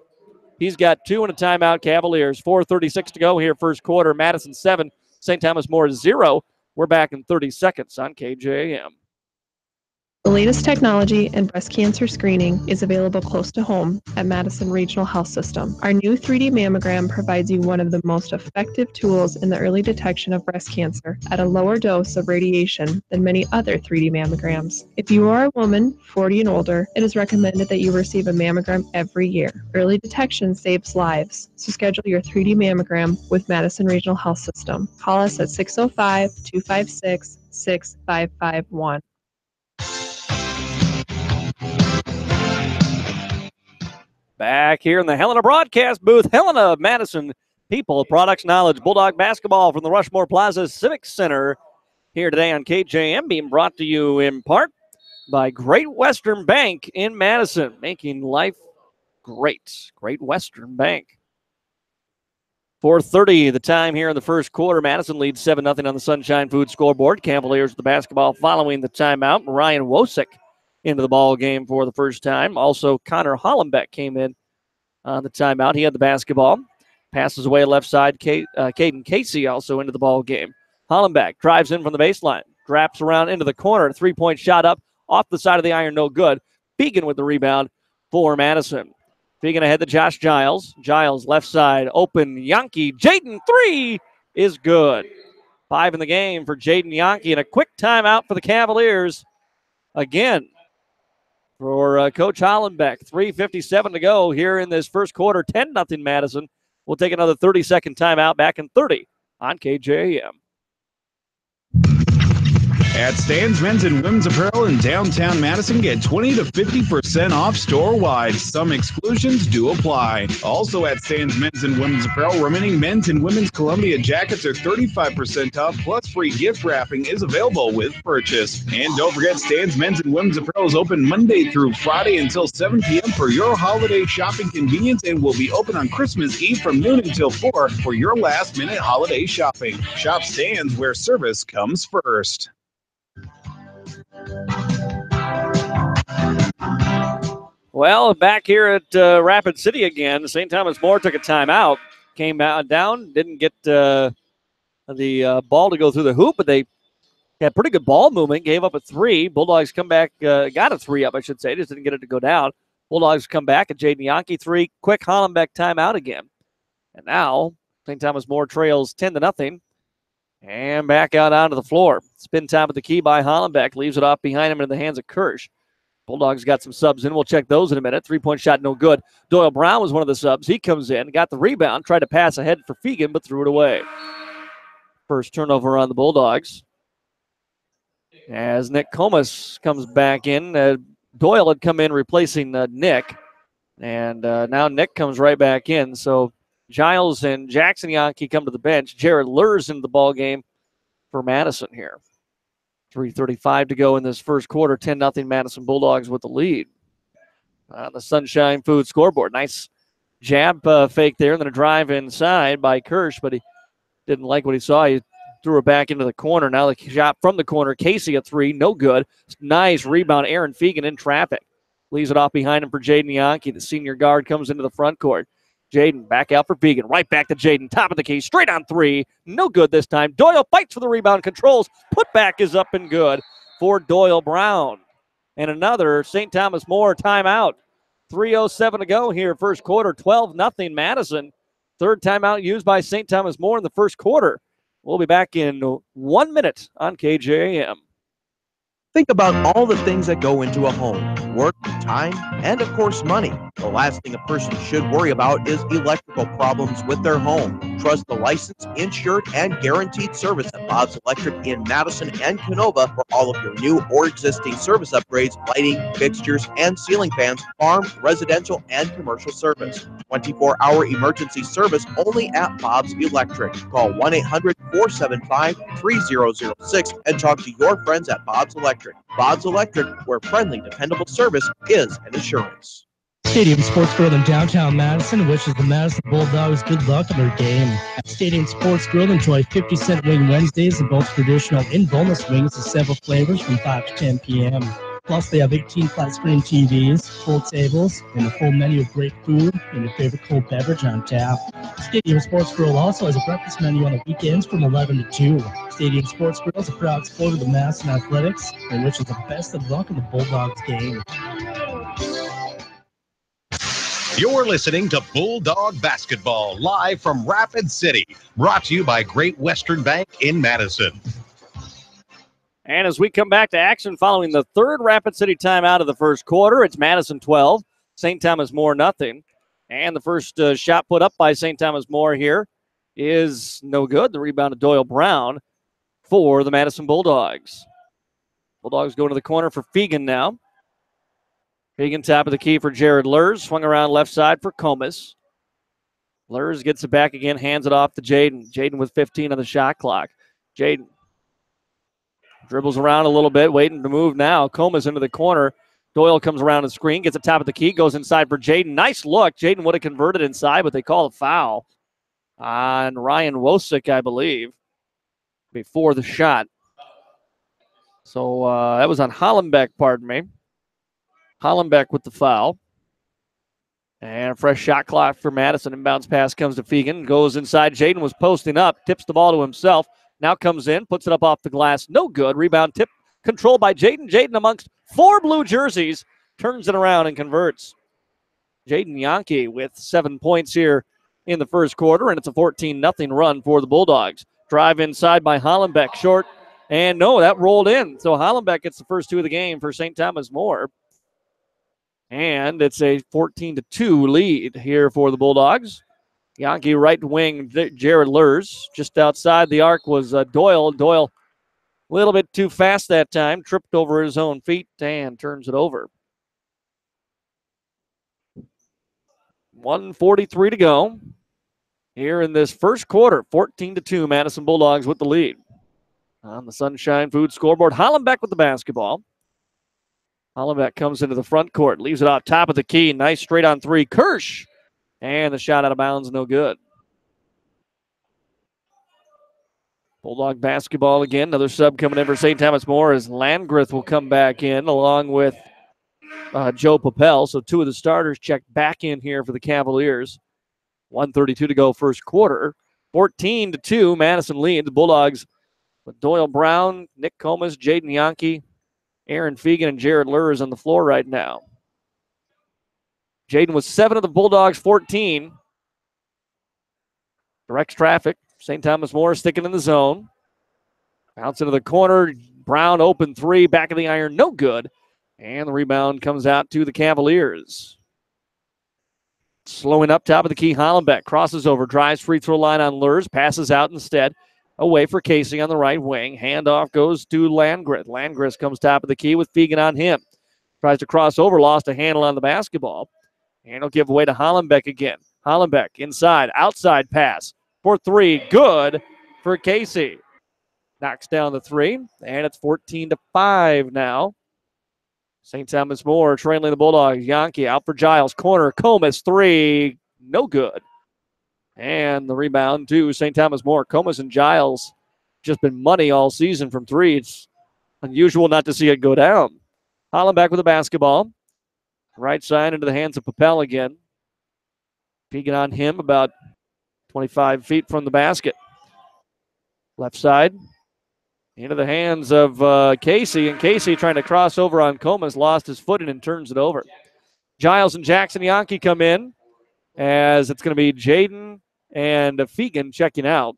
He's got 2 and a timeout, Cavaliers. 4:36 to go here, first quarter. Madison 7, St. Thomas More 0. We're back in 30 seconds on KJM. The latest technology and breast cancer screening is available close to home at Madison Regional Health System. Our new 3D mammogram provides you one of the most effective tools in the early detection of breast cancer at a lower dose of radiation than many other 3D mammograms. If you are a woman 40 and older, it is recommended that you receive a mammogram every year. Early detection saves lives, so schedule your 3D mammogram with Madison Regional Health System. Call us at 605-256-6551. Back here in the Helena broadcast booth, Helena Madison People, Products Knowledge, Bulldog Basketball from the Rushmore Plaza Civic Center here today on KJM, being brought to you in part by Great Western Bank in Madison, making life great. Great Western Bank. 4:30 the time here in the first quarter. Madison leads 7-0 on the Sunshine Food scoreboard. Cavaliers with the basketball following the timeout. Ryan Wosick into the ball game for the first time. Also, Connor Hollenbeck came in on the timeout. He had the basketball. Passes away left side. Caden Casey also into the ball game. Hollenbeck drives in from the baseline. Draps around into the corner. Three-point shot up off the side of the iron. No good. Fegan with the rebound for Madison. Fegan ahead to Josh Giles. Giles left side. Open Yankee. Jaden 3 is good. 5 in the game for Jaden Yankee. And a quick timeout for the Cavaliers. Again, for Coach Hollenbeck. 3:57 to go here in this first quarter. 10-0 Madison. We'll take another 30-second timeout. Back in 30 on KJM. At Stan's Men's and Women's Apparel in downtown Madison, get 20 to 50% off store-wide. Some exclusions do apply. Also at Stan's Men's and Women's Apparel, remaining men's and women's Columbia jackets are 35% off, plus free gift wrapping is available with purchase. And don't forget, Stan's Men's and Women's Apparel is open Monday through Friday until 7 p.m. for your holiday shopping convenience, and will be open on Christmas Eve from noon until 4 for your last-minute holiday shopping. Shop Stan's, where service comes first. Well, back here at Rapid City again, St. Thomas More took a timeout, came out down, didn't get the ball to go through the hoop, but they had pretty good ball movement, gave up a 3. Bulldogs come back, got a 3 up, I should say, just didn't get it to go down. Bulldogs come back at Jaden Yankee 3, quick Hollenbeck timeout again. And now St. Thomas More trails 10-0. And back out onto the floor. Spin time at the key by Hollenbeck. Leaves it off behind him in the hands of Kirsch. Bulldogs got some subs in. We'll check those in a minute. 3-point shot, no good. Doyle Brown was one of the subs. He comes in, got the rebound, tried to pass ahead for Fegan, but threw it away. First turnover on the Bulldogs. As Nick Comas comes back in. Doyle had come in replacing Nick. And now Nick comes right back in. So Giles and Jackson Yankee come to the bench. Jared Lurs into the ball game for Madison here. 3:35 to go in this first quarter. 10-0 Madison Bulldogs with the lead. The Sunshine Food scoreboard. Nice jab fake there, and then a drive inside by Kirsch, but he didn't like what he saw. He threw it back into the corner. Now the shot from the corner. Casey a 3, no good. Nice rebound. Aaron Fegan in traffic. Leaves it off behind him for Jaden Yankee. The senior guard comes into the front court. Jaden back out for Fegan. Right back to Jaden. Top of the key. Straight on 3. No good this time. Doyle fights for the rebound. Controls. Putback is up and good for Doyle Brown. And another St. Thomas More timeout. 3:07 to go here. First quarter. 12-0 Madison. Third timeout used by St. Thomas More in the first quarter. We'll be back in 1 minute on KJM. Think about all the things that go into a home: work, time, and of course money. The last thing a person should worry about is electrical problems with their home. Trust the licensed, insured, and guaranteed service at Bob's Electric in Madison and Canova for all of your new or existing service upgrades, lighting, fixtures, and ceiling fans, farm, residential, and commercial service. 24-hour emergency service only at Bob's Electric. Call 1-800-475-3006 and talk to your friends at Bob's Electric. Bob's Electric, where friendly, dependable service is an assurance. Stadium Sports Grill in downtown Madison wishes the Madison Bulldogs good luck in their game. At Stadium Sports Grill, enjoy 50-cent wing Wednesdays and both traditional and boneless wings of several flavors from 5 to 10 p.m. Plus, they have 18 flat-screen TVs, full tables, and a full menu of great food and your favorite cold beverage on tap. Stadium Sports Grill also has a breakfast menu on the weekends from 11 to 2. Stadium Sports Grill is a proud supporter of the Madison Athletics and wishes the best of luck in the Bulldogs game. You're listening to Bulldog Basketball live from Rapid City, brought to you by Great Western Bank in Madison. And as we come back to action following the third Rapid City timeout of the first quarter, it's Madison 12, St. Thomas More nothing. And the first shot put up by St. Thomas More here is no good. The rebound to Doyle Brown for the Madison Bulldogs. Bulldogs go to the corner for Fegan now. Fegan top of the key for Jared Lurs. Swung around left side for Comas. Lurs gets it back again, hands it off to Jaden. Jaden with 15 on the shot clock. Jaden dribbles around a little bit, waiting to move now. Comas into the corner. Doyle comes around the screen, gets the top of the key, goes inside for Jaden. Nice look. Jaden would have converted inside, but they call a foul on Ryan Wosick, I believe, before the shot. So that was on Hollenbeck, pardon me. Hollenbeck with the foul. And a fresh shot clock for Madison. Inbounds pass comes to Fegan. Goes inside. Jaden was posting up. Tips the ball to himself. Now comes in. Puts it up off the glass. No good. Rebound tip controlled by Jaden. Jaden amongst 4 blue jerseys. Turns it around and converts. Jaden Yankee with 7 points here in the first quarter. And it's a 14-0 run for the Bulldogs. Drive inside by Hollenbeck. Short. And no, that rolled in. So Hollenbeck gets the first 2 of the game for St. Thomas More. And it's a 14-2 lead here for the Bulldogs. Yankee right wing, Jared Lurs. Just outside the arc was Doyle. Doyle a little bit too fast that time. Tripped over his own feet and turns it over. 1:43 to go here in this first quarter. 14-2, Madison Bulldogs with the lead. On the Sunshine Food scoreboard, Hollenbeck with the basketball. Hollenbeck comes into the front court, leaves it out top of the key. Nice straight on 3. Kirsch. And the shot out of bounds, no good. Bulldog basketball again. Another sub coming in for St. Thomas More as Landgrith will come back in along with Joe Papel. So 2 of the starters check back in here for the Cavaliers. 1:32 to go first quarter. 14-2, Madison lead. The Bulldogs with Doyle Brown, Nick Comas, Jaden Yankee, Aaron Fegan, and Jared Lurs on the floor right now. Jaden was 7 of the Bulldogs' 14. Directs traffic. St. Thomas More sticking in the zone. Bounce into the corner. Brown open 3. Back of the iron. No good. And the rebound comes out to the Cavaliers. Slowing up top of the key. Hollenbeck crosses over. Drives free throw line on Lurs. Passes out instead. Away for Casey on the right wing. Handoff goes to Landgrith. Landgrith comes top of the key with Fegan on him. Tries to cross over. Lost a handle on the basketball. And he'll give away to Hollenbeck again. Hollenbeck inside. Outside pass for 3. Good for Casey. Knocks down the 3. And it's 14-5 now. St. Thomas More trailing the Bulldogs. Yankee out for Giles. Corner. Comas 3. No good. And the rebound to St. Thomas More. Comas and Giles just been money all season from 3. It's unusual not to see it go down. Hollenbeck with the basketball. Right side into the hands of Papel again. Peeking on him about 25 feet from the basket. Left side into the hands of Casey. And Casey trying to cross over on Comas. Lost his footing and turns it over. Giles and Jackson Yankee come in as it's going to be Jaden and Fegan checking out.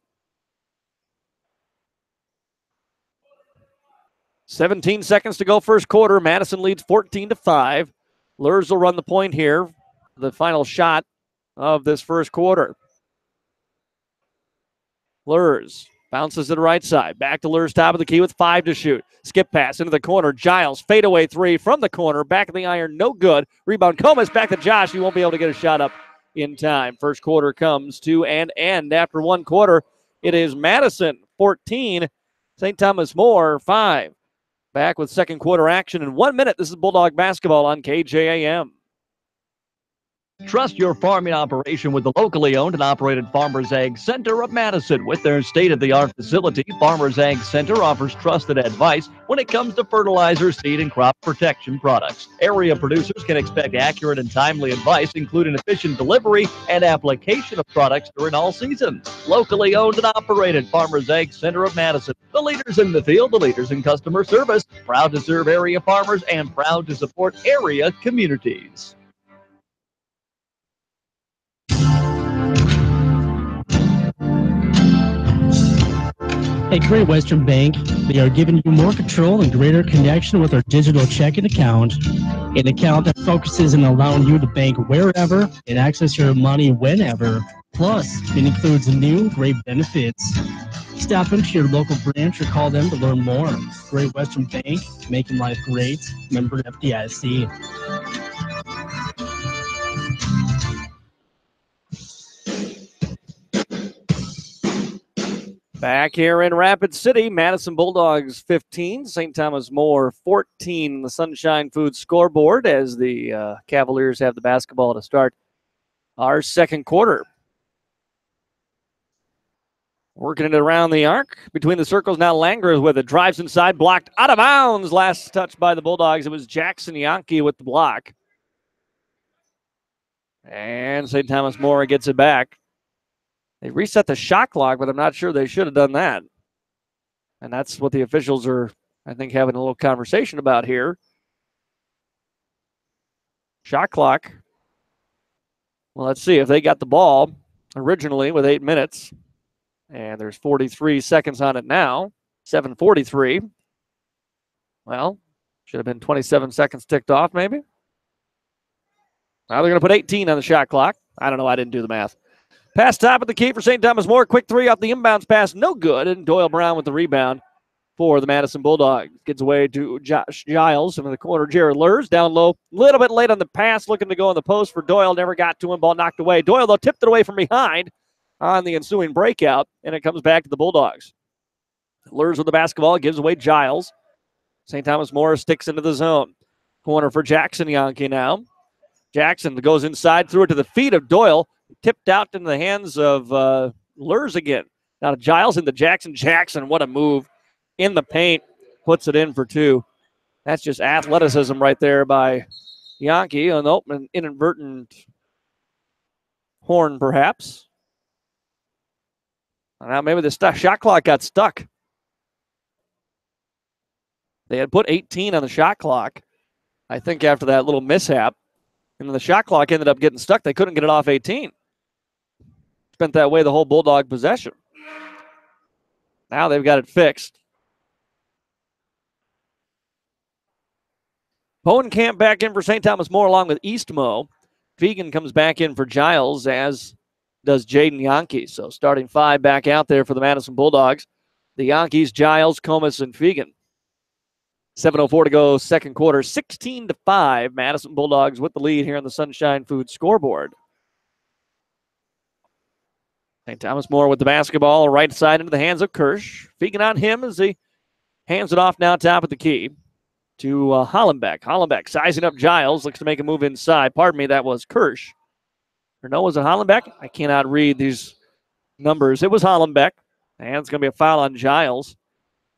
17 seconds to go first quarter. Madison leads 14-5. Lurs will run the point here. The final shot of this first quarter. Lurs bounces to the right side. Back to Lurs, top of the key with 5 to shoot. Skip pass into the corner. Giles, fadeaway 3 from the corner. Back of the iron, no good. Rebound, Comas back to Josh. He won't be able to get a shot up in time. First quarter comes to an end. After 1 quarter, it is Madison 14, St. Thomas More 5. Back with second quarter action in 1 minute. This is Bulldog Basketball on KJAM. Trust your farming operation with the locally owned and operated Farmers Ag Center of Madison. With their state-of-the-art facility, Farmers Ag Center offers trusted advice when it comes to fertilizer, seed, and crop protection products. Area producers can expect accurate and timely advice, including efficient delivery and application of products during all seasons. Locally owned and operated Farmers Ag Center of Madison. The leaders in the field, the leaders in customer service. Proud to serve area farmers and proud to support area communities. At Great Western Bank, they are giving you more control and greater connection with our digital checking account. An account that focuses on allowing you to bank wherever and access your money whenever. Plus, it includes new great benefits. Stop into your local branch or call them to learn more. Great Western Bank, making life great. Member FDIC. Back here in Rapid City, Madison Bulldogs 15, St. Thomas More 14. The Sunshine Foods scoreboard as the Cavaliers have the basketball to start our second quarter. Working it around the arc. Between the circles now, Langer with it. Drives inside, blocked out of bounds. Last touch by the Bulldogs. It was Jackson Yankee with the block. And St. Thomas More gets it back. They reset the shot clock, but I'm not sure they should have done that. And that's what the officials are, I think, having a little conversation about here. Shot clock. Well, let's see if they got the ball originally with 8 minutes. And there's 43 seconds on it now. 7:43. Well, should have been 27 seconds ticked off, maybe. Now they're going to put 18 on the shot clock. I don't know. I didn't do the math. Pass top of the key for St. Thomas More. Quick 3 off the inbounds pass. No good. And Doyle Brown with the rebound for the Madison Bulldogs. Gets away to Josh Giles. In the corner, Jared Lurs. Down low. A little bit late on the pass. Looking to go in the post for Doyle. Never got to him. Ball knocked away. Doyle, though, tipped it away from behind on the ensuing breakout. And it comes back to the Bulldogs. Lurs with the basketball. Gives away Giles. St. Thomas More sticks into the zone. Corner for Jackson Yankee now. Jackson goes inside. Threw it to the feet of Doyle. Tipped out into the hands of Lurs again. Now to Giles into Jackson. Jackson, what a move. In the paint. Puts it in for 2. That's just athleticism right there by Yankee. An inadvertent horn, perhaps. Now maybe the shot clock got stuck. They had put 18 on the shot clock, I think, after that little mishap. And the shot clock ended up getting stuck. They couldn't get it off 18. Spent that way the whole Bulldog possession. Now they've got it fixed. Bowenkamp back in for St. Thomas More along with Eastmo. Fegan comes back in for Giles, as does Jaden Yankee. So starting 5 back out there for the Madison Bulldogs. The Yankees, Giles, Comas, and Fegan. 7:04 to go, second quarter. 16-5. Madison Bulldogs with the lead here on the Sunshine Foods scoreboard. St. Thomas More with the basketball, right side into the hands of Kirsch. Fegan on him as he hands it off now top of the key to Hollenbeck. Hollenbeck sizing up Giles, looks to make a move inside. Pardon me, that was Kirsch. Or no, was it Hollenbeck? I cannot read these numbers. It was Hollenbeck. And it's going to be a foul on Giles.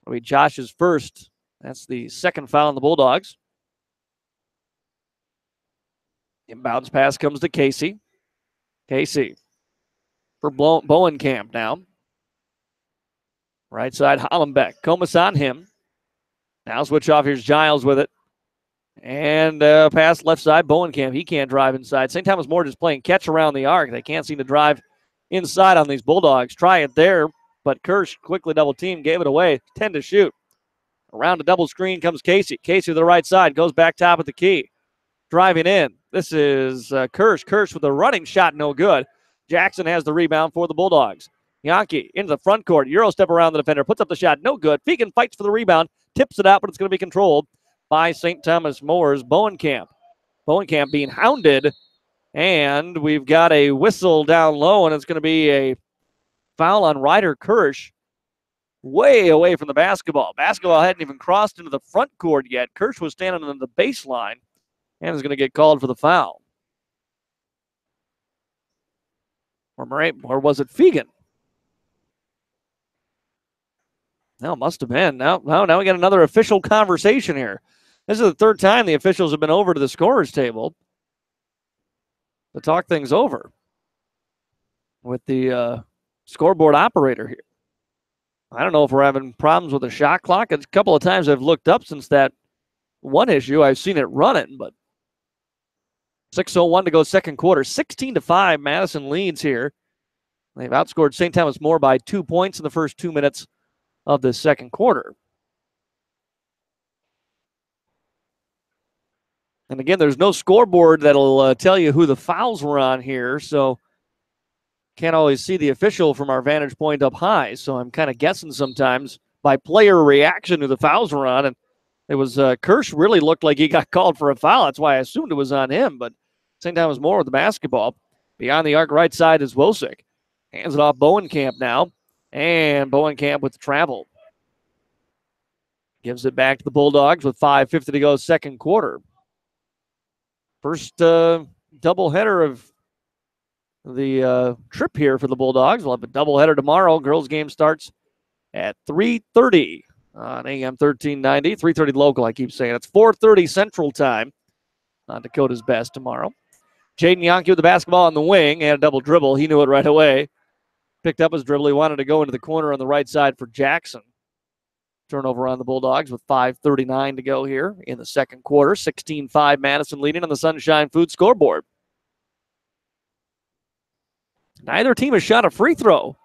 It'll be Josh's first. That's the second foul on the Bulldogs. Inbounds pass comes to Casey. Casey for Bowenkamp now. Right side, Hollenbeck. Comas on him. Now switch off. Here's Giles with it. And pass left side, Bowenkamp. He can't drive inside. St. Thomas More just playing catch around the arc. They can't seem to drive inside on these Bulldogs. Try it there, but Kirsch quickly double team, gave it away. 10 to shoot. Around a double screen comes Casey. Casey to the right side, goes back top of the key. Driving in. This is Kirsch. Kirsch with a running shot, no good. Jackson has the rebound for the Bulldogs. Yankee into the front court. Euro step around the defender. Puts up the shot. No good. Fegan fights for the rebound. Tips it out, but it's going to be controlled by St. Thomas More's Bowenkamp. Bowenkamp being hounded. And we've got a whistle down low, and it's going to be a foul on Ryder Kirsch way away from the basketball. Basketball hadn't even crossed into the front court yet. Kirsch was standing on the baseline and is going to get called for the foul. Or was it Fegan? No, it must have been. Now we got another official conversation here. This is the third time the officials have been over to the scorer's table to talk things over with the scoreboard operator here. I don't know if we're having problems with the shot clock. A couple of times I've looked up since that one issue. I've seen it running, but 6:01 to go second quarter. 16-5, Madison leads here. They've outscored St. Thomas More by 2 points in the first 2 minutes of the second quarter. And again, there's no scoreboard that'll tell you who the fouls were on here, so can't always see the official from our vantage point up high. So I'm kind of guessing sometimes by player reaction who the fouls were on. And it was Kirsch really looked like he got called for a foul. That's why I assumed it was on him. But St. Thomas More with the basketball. Beyond the arc right side is Wilsick. Hands it off Bowenkamp now. And Bowenkamp with the travel. Gives it back to the Bulldogs with 5:50 to go second quarter. First doubleheader of the trip here for the Bulldogs. We'll have a doubleheader tomorrow. Girls game starts at 3:30 on AM 1390. 3:30 local, I keep saying. It's 4:30 Central Time on Dakota's Best tomorrow. Jaden Yankee with the basketball on the wing and a double dribble. He knew it right away. Picked up his dribble. He wanted to go into the corner on the right side for Jackson. Turnover on the Bulldogs with 5:39 to go here in the second quarter. 16-5 Madison leading on the Sunshine Food scoreboard. Neither team has shot a free throw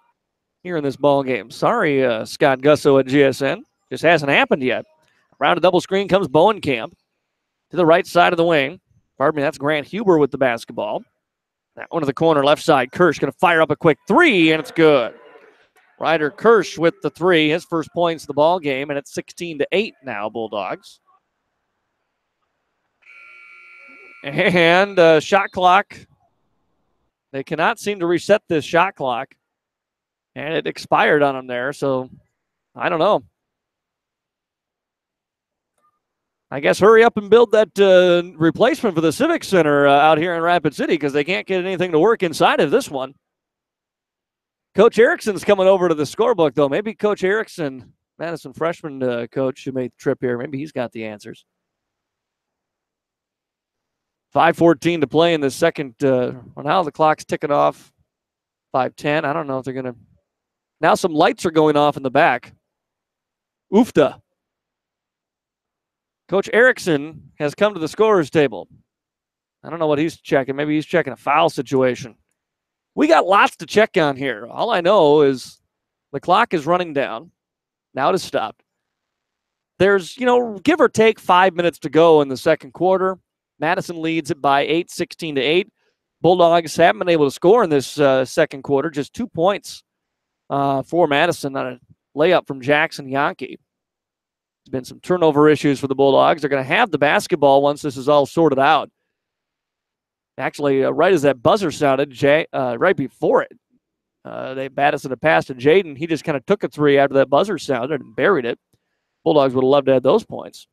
here in this ball game. Sorry, Scott Gusso at GSN. Just hasn't happened yet. Around a double screen comes Bowenkamp to the right side of the wing. Pardon me, that's Grant Huber with the basketball. That one to the corner, left side. Kirsch going to fire up a quick three, and it's good. Ryder Kirsch with the three, his first points of the ball game, and it's 16-8 now, Bulldogs. And shot clock. They cannot seem to reset this shot clock, and it expired on them there, so I don't know. I guess hurry up and build that replacement for the Civic Center out here in Rapid City because they can't get anything to work inside of this one. Coach Erickson's coming over to the scorebook, though. Maybe Coach Erickson, Madison freshman coach who made the trip here, maybe he's got the answers. 5:14 to play in the second. Well, now the clock's ticking off. 5:10. I don't know if they're going to. Now some lights are going off in the back. Oofta. Coach Erickson has come to the scorer's table. I don't know what he's checking. Maybe he's checking a foul situation. We got lots to check on here. All I know is the clock is running down. Now it has stopped. There's, give or take 5 minutes to go in the second quarter. Madison leads it by 8, 16-8. Bulldogs haven't been able to score in this second quarter. Just 2 points for Madison on a layup from Jackson Yankee. There's been some turnover issues for the Bulldogs. They're going to have the basketball once this is all sorted out. Actually, right as that buzzer sounded, right before it, Madison had passed to Jaden. He just kind of took a three after that buzzer sounded and buried it. Bulldogs would have loved to have those points.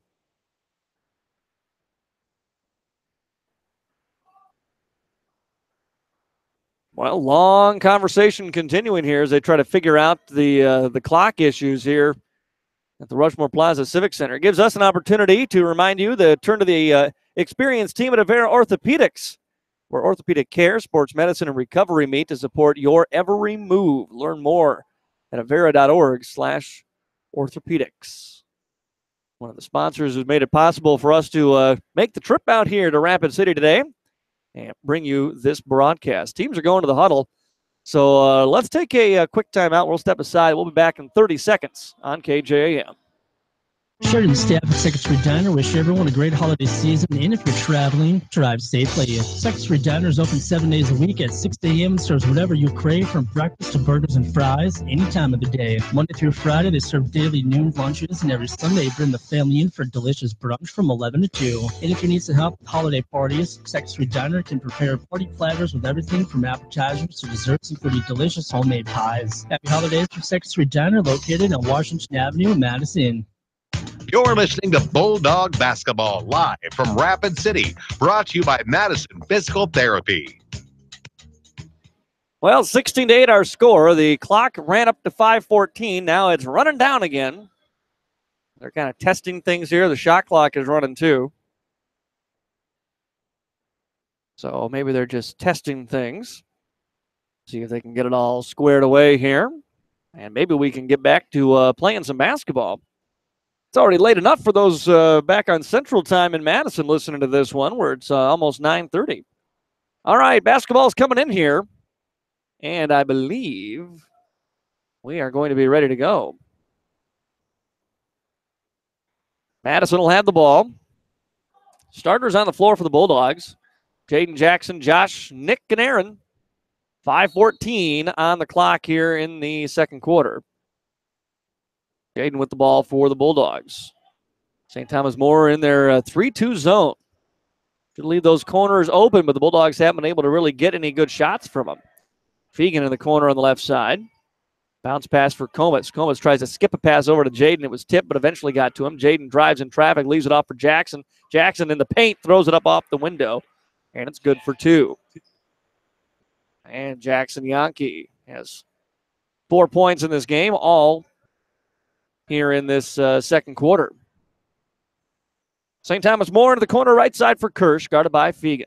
Well, long conversation continuing here as they try to figure out the clock issues here at the Rushmore Plaza Civic Center. It gives us an opportunity to remind you to turn to the experienced team at Avera Orthopedics, where orthopedic care, sports medicine, and recovery meet to support your every move. Learn more at avera.org/orthopedics. One of the sponsors who's made it possible for us to make the trip out here to Rapid City today and bring you this broadcast. Teams are going to the huddle, so let's take a quick timeout. We'll step aside. We'll be back in 30 seconds on KJAM. Sheridan and the staff at Second Street Diner wish everyone a great holiday season, and if you're traveling, drive safely. Second Street Diner is open 7 days a week at 6 a.m. and serves whatever you crave, from breakfast to burgers and fries, any time of the day. Monday through Friday, they serve daily noon lunches, and every Sunday, bring the family in for a delicious brunch from 11 to 2. And if you need some help with holiday parties, Second Street Diner can prepare party platters with everything from appetizers to desserts, including delicious homemade pies. Happy holidays from Second Street Diner, located on Washington Avenue in Madison. You're listening to Bulldog Basketball live from Rapid City, brought to you by Madison Physical Therapy. Well, 16-8 our score. The clock ran up to 5:14. Now it's running down again. They're kind of testing things here. The shot clock is running too. So maybe they're just testing things. See if they can get it all squared away here. And maybe we can get back to playing some basketball. It's already late enough for those back on Central Time in Madison listening to this one, where it's almost 9:30. All right, basketball's coming in here. And I believe we are going to be ready to go. Madison will have the ball. Starters on the floor for the Bulldogs. Jaden Jackson, Josh, Nick, and Aaron. 5:14 on the clock here in the second quarter. Jaden with the ball for the Bulldogs. St. Thomas More in their 3-2 zone. Should leave those corners open, but the Bulldogs haven't been able to really get any good shots from them. Fegan in the corner on the left side. Bounce pass for Comas. Comas tries to skip a pass over to Jaden. It was tipped, but eventually got to him. Jaden drives in traffic, leaves it off for Jackson. Jackson in the paint, throws it up off the window, and it's good for 2. And Jackson Yankee has 4 points in this game, all here in this second quarter. St. Thomas More into the corner right side for Kirsch, guarded by Fegan.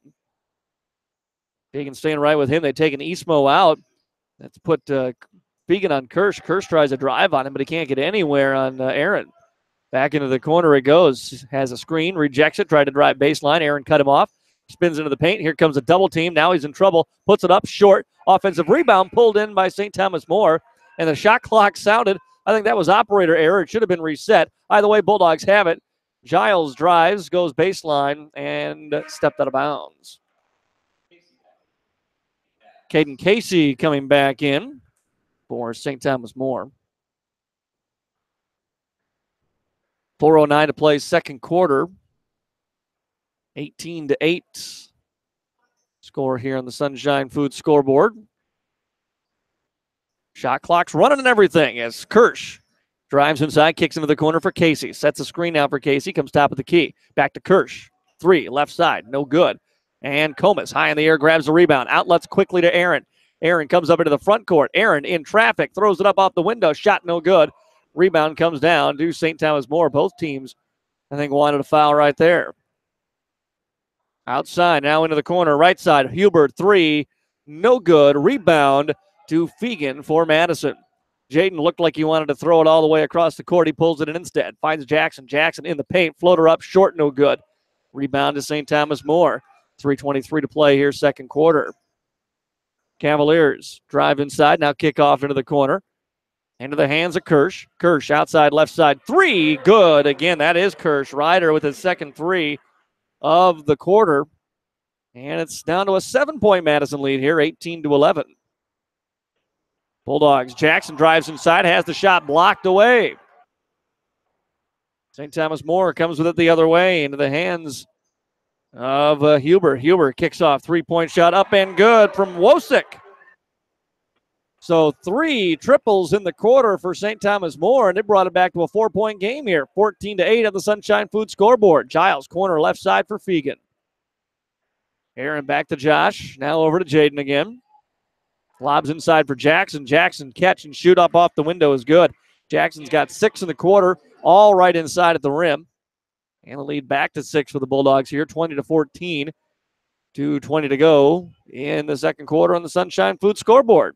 Fegan staying right with him. They take an Eastmo out. That's put Fegan on Kirsch. Kirsch tries to drive on him, but he can't get anywhere on Aaron. Back into the corner it goes. Has a screen, rejects it, tried to drive baseline. Aaron cut him off. Spins into the paint. Here comes a double team. Now he's in trouble. Puts it up short. Offensive rebound pulled in by St. Thomas More. And the shot clock sounded. I think that was operator error. It should have been reset. Either way, Bulldogs have it. Giles drives, goes baseline, and stepped out of bounds. Caden Casey coming back in for St. Thomas More. 4:09 to play second quarter. 18-8 score here on the Sunshine Food scoreboard. Shot clock's running and everything as Kirsch drives inside, kicks into the corner for Casey. Sets a screen now for Casey, comes top of the key. Back to Kirsch. 3, left side, no good. And Comas high in the air, grabs the rebound. Outlets quickly to Aaron. Aaron comes up into the front court. Aaron in traffic, throws it up off the window. Shot no good. Rebound comes down to St. Thomas More. Both teams, I think, wanted a foul right there. Outside, now into the corner, right side. Hubert, 3, no good. Rebound to Fegan for Madison. Jaden looked like he wanted to throw it all the way across the court. He pulls it in instead. Finds Jackson. Jackson in the paint. Floater up short, no good. Rebound to St. Thomas More. 3:23 to play here, second quarter. Cavaliers drive inside. Now kick off into the corner. Into the hands of Kirsch. Kirsch outside left side. 3, good. Again, that is Kirsch. Ryder with his second 3 of the quarter. And it's down to a 7-point Madison lead here, 18-11. Bulldogs. Jackson drives inside, has the shot blocked away. St. Thomas More comes with it the other way into the hands of Huber. Huber kicks off, 3-point shot up and good from Wosick. So 3 triples in the quarter for St. Thomas More, and it brought it back to a 4-point game here. 14-8 on the Sunshine Food scoreboard. Giles, corner left side for Fegan. Aaron back to Josh. Now over to Jaden again. Lobs inside for Jackson. Jackson catch and shoot up off the window is good. Jackson's got 6 in the quarter, all right inside at the rim. And the lead back to 6 for the Bulldogs here, 20-14. 2:20 to go in the second quarter on the Sunshine Food scoreboard.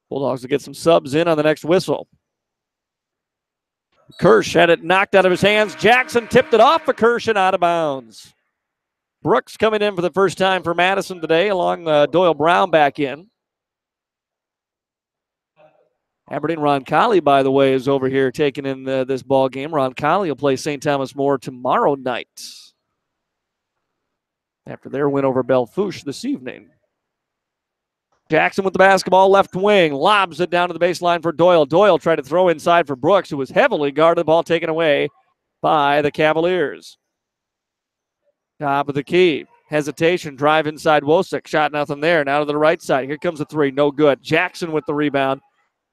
Bulldogs will get some subs in on the next whistle. Kirsch had it knocked out of his hands. Jackson tipped it off for Kirsch and out of bounds. Brooks coming in for the first time for Madison today, along Doyle Brown back in. Aberdeen Roncalli, by the way, is over here taking in this ball game. Roncalli will play St. Thomas More tomorrow night after their win over Belle-Fourche this evening. Jackson with the basketball, left wing, lobs it down to the baseline for Doyle. Doyle tried to throw inside for Brooks, who was heavily guarded. The ball taken away by the Cavaliers. Top of the key. Hesitation, drive inside Wosick. Shot nothing there. Now to the right side. Here comes a three. No good. Jackson with the rebound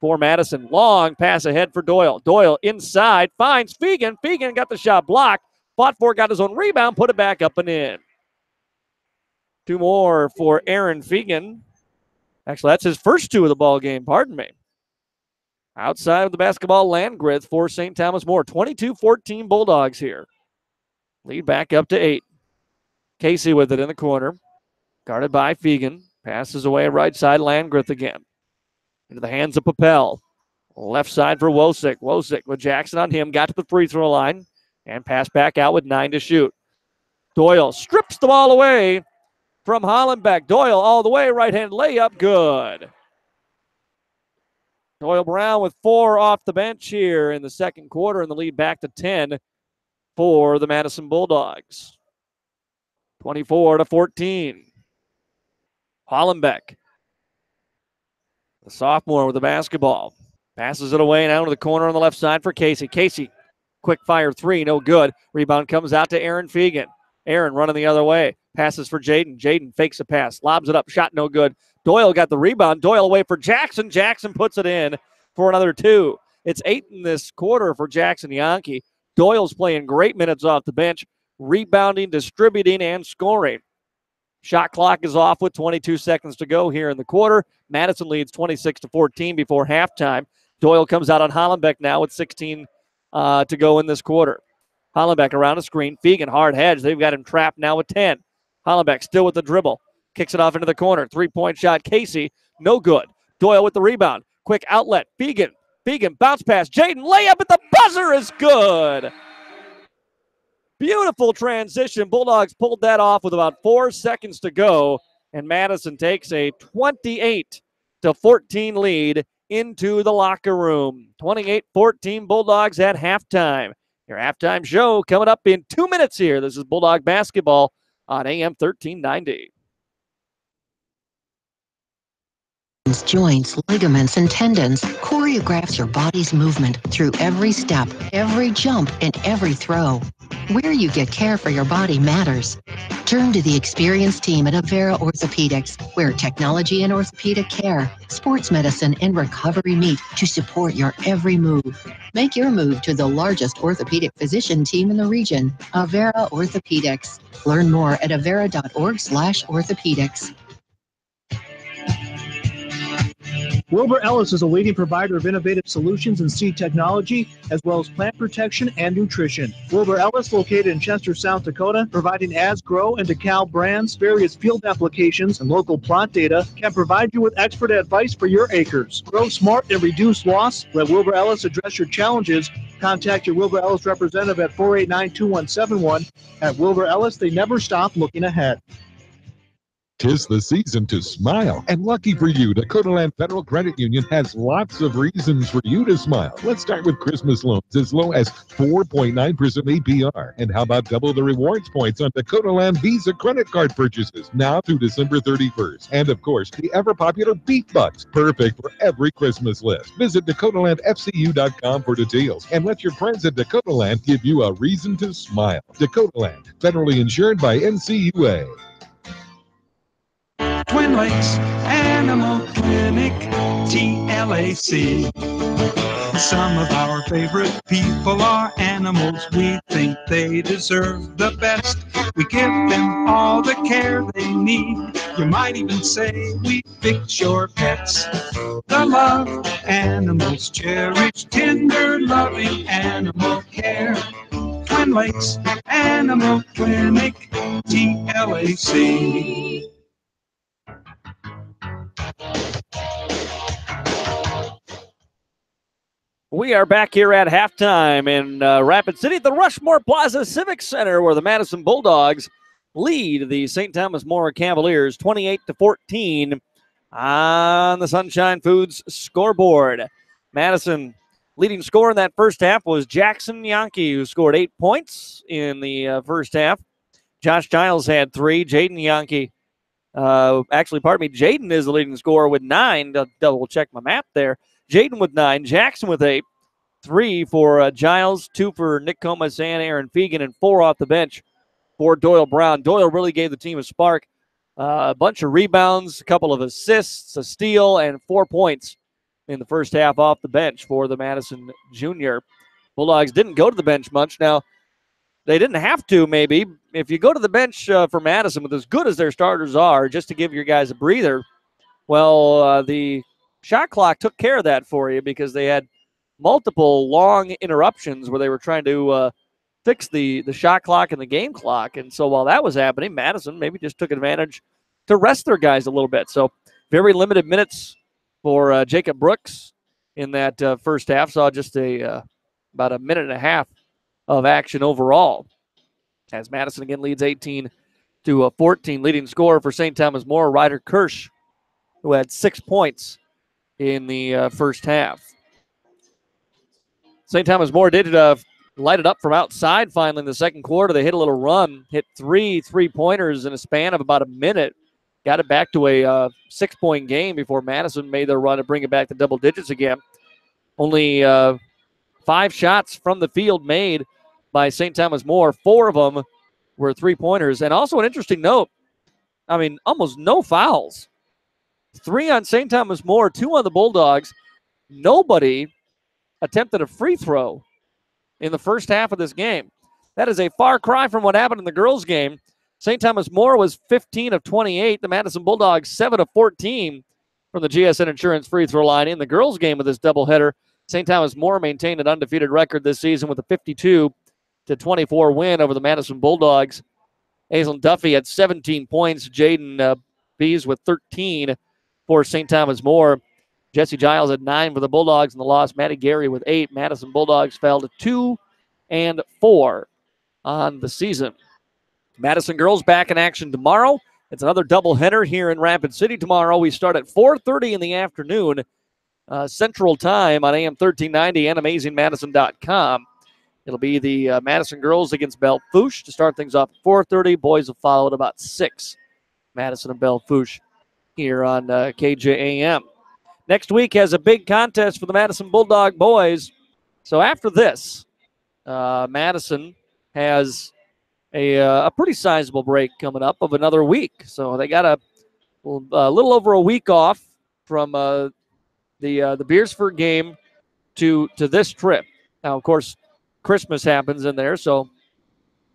for Madison. Long pass ahead for Doyle. Doyle inside. Finds Fegan. Fegan got the shot blocked. Fought for it, got his own rebound. Put it back up and in. Two more for Aaron Fegan. Actually, that's his first two of the ball game. Pardon me. Outside of the basketball, Landgrith for St. Thomas More. 22-14 Bulldogs here. Lead back up to 8. Casey with it in the corner. Guarded by Fegan. Passes away right side. Landgrith again. Into the hands of Papel. Left side for Wosick. Wosick with Jackson on him. Got to the free throw line. And passed back out with 9 to shoot. Doyle strips the ball away from Hollenbeck. Doyle all the way. Right-hand layup. Good. Doyle Brown with 4 off the bench here in the second quarter, and the lead back to 10 for the Madison Bulldogs. 24-14. Hollenbeck, the sophomore with the basketball. Passes it away now to the corner on the left side for Casey. Casey, quick fire three, no good. Rebound comes out to Aaron Fegan. Aaron running the other way. Passes for Jaden. Jaden fakes a pass. Lobs it up. Shot no good. Doyle got the rebound. Doyle away for Jackson. Jackson puts it in for another 2. It's 8 in this quarter for Jackson Yankee. Doyle's playing great minutes off the bench, rebounding, distributing, and scoring. Shot clock is off with 22 seconds to go here in the quarter. Madison leads 26-14 before halftime. Doyle comes out on Hollenbeck now with 16 to go in this quarter. Hollenbeck around the screen. Fegan, hard hedge. They've got him trapped now with 10. Hollenbeck still with the dribble. Kicks it off into the corner. 3-point shot. Casey, no good. Doyle with the rebound. Quick outlet. Fegan. Fegan, bounce pass. Jaden, layup at the buzzer is good. Beautiful transition. Bulldogs pulled that off with about 4 seconds to go, and Madison takes a 28-14 lead into the locker room. 28-14 Bulldogs at halftime. Your halftime show coming up in 2 minutes here. This is Bulldog Basketball on AM 1390. Joints, ligaments, and tendons choreographs your body's movement through every step, every jump, and every throw. Where you get care for your body matters. Turn to the experienced team at Avera Orthopedics, where technology and orthopedic care, sports medicine, and recovery meet to support your every move. Make your move to the largest orthopedic physician team in the region, Avera Orthopedics. Learn more at avera.org/orthopedics. Wilbur Ellis is a leading provider of innovative solutions in seed technology, as well as plant protection and nutrition. Wilbur Ellis, located in Chester, South Dakota, providing As Grow and DeKalb brands, various field applications, and local plot data, can provide you with expert advice for your acres. Grow smart and reduce loss. Let Wilbur Ellis address your challenges. Contact your Wilbur Ellis representative at 489-2171. At Wilbur Ellis, they never stop looking ahead. 'Tis the season to smile. And lucky for you, Dakota Land Federal Credit Union has lots of reasons for you to smile. Let's start with Christmas loans as low as 4.9% APR. And how about double the rewards points on Dakota Land Visa credit card purchases now through December 31st. And of course, the ever-popular Beat Bucks, perfect for every Christmas list. Visit DakotaLandFCU.com for details and let your friends at Dakota Land give you a reason to smile. Dakota Land, federally insured by NCUA. Twin Lakes Animal Clinic, TLAC. Some of our favorite people are animals. We think they deserve the best. We give them all the care they need. You might even say we fix your pets. The love animals cherish, tender, loving animal care. Twin Lakes Animal Clinic, TLAC. We are back here at halftime in Rapid City at the Rushmore Plaza Civic Center, where the Madison Bulldogs lead the St. Thomas More Cavaliers 28-14 on the Sunshine Foods scoreboard. Madison leading scorer in that first half was Jackson Yankee, who scored 8 points in the first half. Josh Giles had 3. Jaden Yankee, Jaden is the leading scorer with 9. Double check my map there. Jaden with 9, Jackson with 8, 3 for Giles, 2 for Nick Comas and Aaron Fegan, and 4 off the bench for Doyle Brown. Doyle really gave the team a spark. A bunch of rebounds, a couple of assists, a steal, and 4 points in the first half off the bench for the Madison junior. Bulldogs didn't go to the bench much. Now, they didn't have to, maybe. If you go to the bench for Madison, with as good as their starters are, just to give your guys a breather, well, the shot clock took care of that for you because they had multiple long interruptions where they were trying to fix the shot clock and the game clock. And so while that was happening, Madison maybe just took advantage to rest their guys a little bit. So very limited minutes for Jacob Brooks in that first half. Saw just about a minute and a half of action overall as Madison again leads 18-14. Leading scorer for St. Thomas More, Ryder Kirsch, who had 6 points in the first half. St. Thomas More did light it up from outside finally in the second quarter. They hit a little run, hit 3 3-pointers in a span of about a minute. Got it back to a 6-point game before Madison made their run to bring it back to double digits again. Only 5 shots from the field made by St. Thomas More. 4 of them were 3-pointers. And also an interesting note, almost no fouls. 3 on St. Thomas More, 2 on the Bulldogs. Nobody attempted a free throw in the first half of this game. That is a far cry from what happened in the girls' game. St. Thomas More was 15 of 28. The Madison Bulldogs 7 of 14 from the GSN Insurance free throw line. In the girls' game of this doubleheader, St. Thomas More maintained an undefeated record this season with a 52-24 win over the Madison Bulldogs. Aislinn Duffy had 17 points. Jaden Bees with 13 for St. Thomas More. Jesse Giles had 9 for the Bulldogs in the loss. Maddie Gary with 8. Madison Bulldogs fell to 2-4 on the season. Madison girls back in action tomorrow. It's another doubleheader here in Rapid City tomorrow. We start at 4:30 in the afternoon Central Time on AM 1390 and AmazingMadison.com. It'll be the Madison girls against Belle Fourche to start things off at 4:30. Boys will follow at about 6. Madison and Belle Fourche here on KJAM. Next week has a big contest for the Madison Bulldog boys. So after this, Madison has a pretty sizable break coming up of another week. So they got a little over a week off from the Beersford game to this trip. Now, of course, Christmas happens in there, so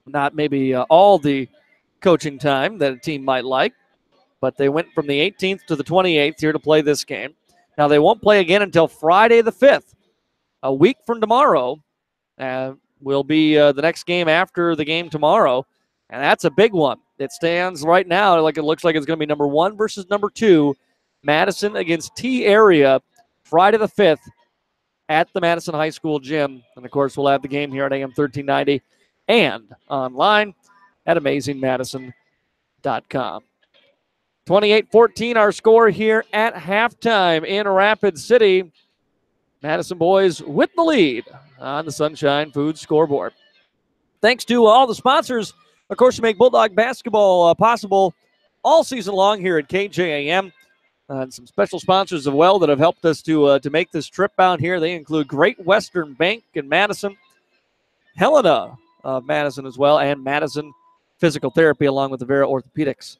not maybe all the coaching time that a team might like, but they went from the 18th to the 28th here to play this game. Now, they won't play again until Friday the 5th. A week from tomorrow will be the next game after the game tomorrow, and that's a big one. It stands right now like it looks like it's going to be number 1 versus number 2, Madison against T-Area, Friday the 5th at the Madison High School gym. And, of course, we'll have the game here at AM 1390 and online at AmazingMadison.com. 28-14 our score here at halftime in Rapid City. Madison boys with the lead on the Sunshine Foods scoreboard. Thanks to all the sponsors, of course, to make Bulldog basketball possible all season long here at KJAM. And some special sponsors as well that have helped us to make this trip out here. They include Great Western Bank in Madison, Helena of Madison as well, and Madison Physical Therapy along with the Vera Orthopedics,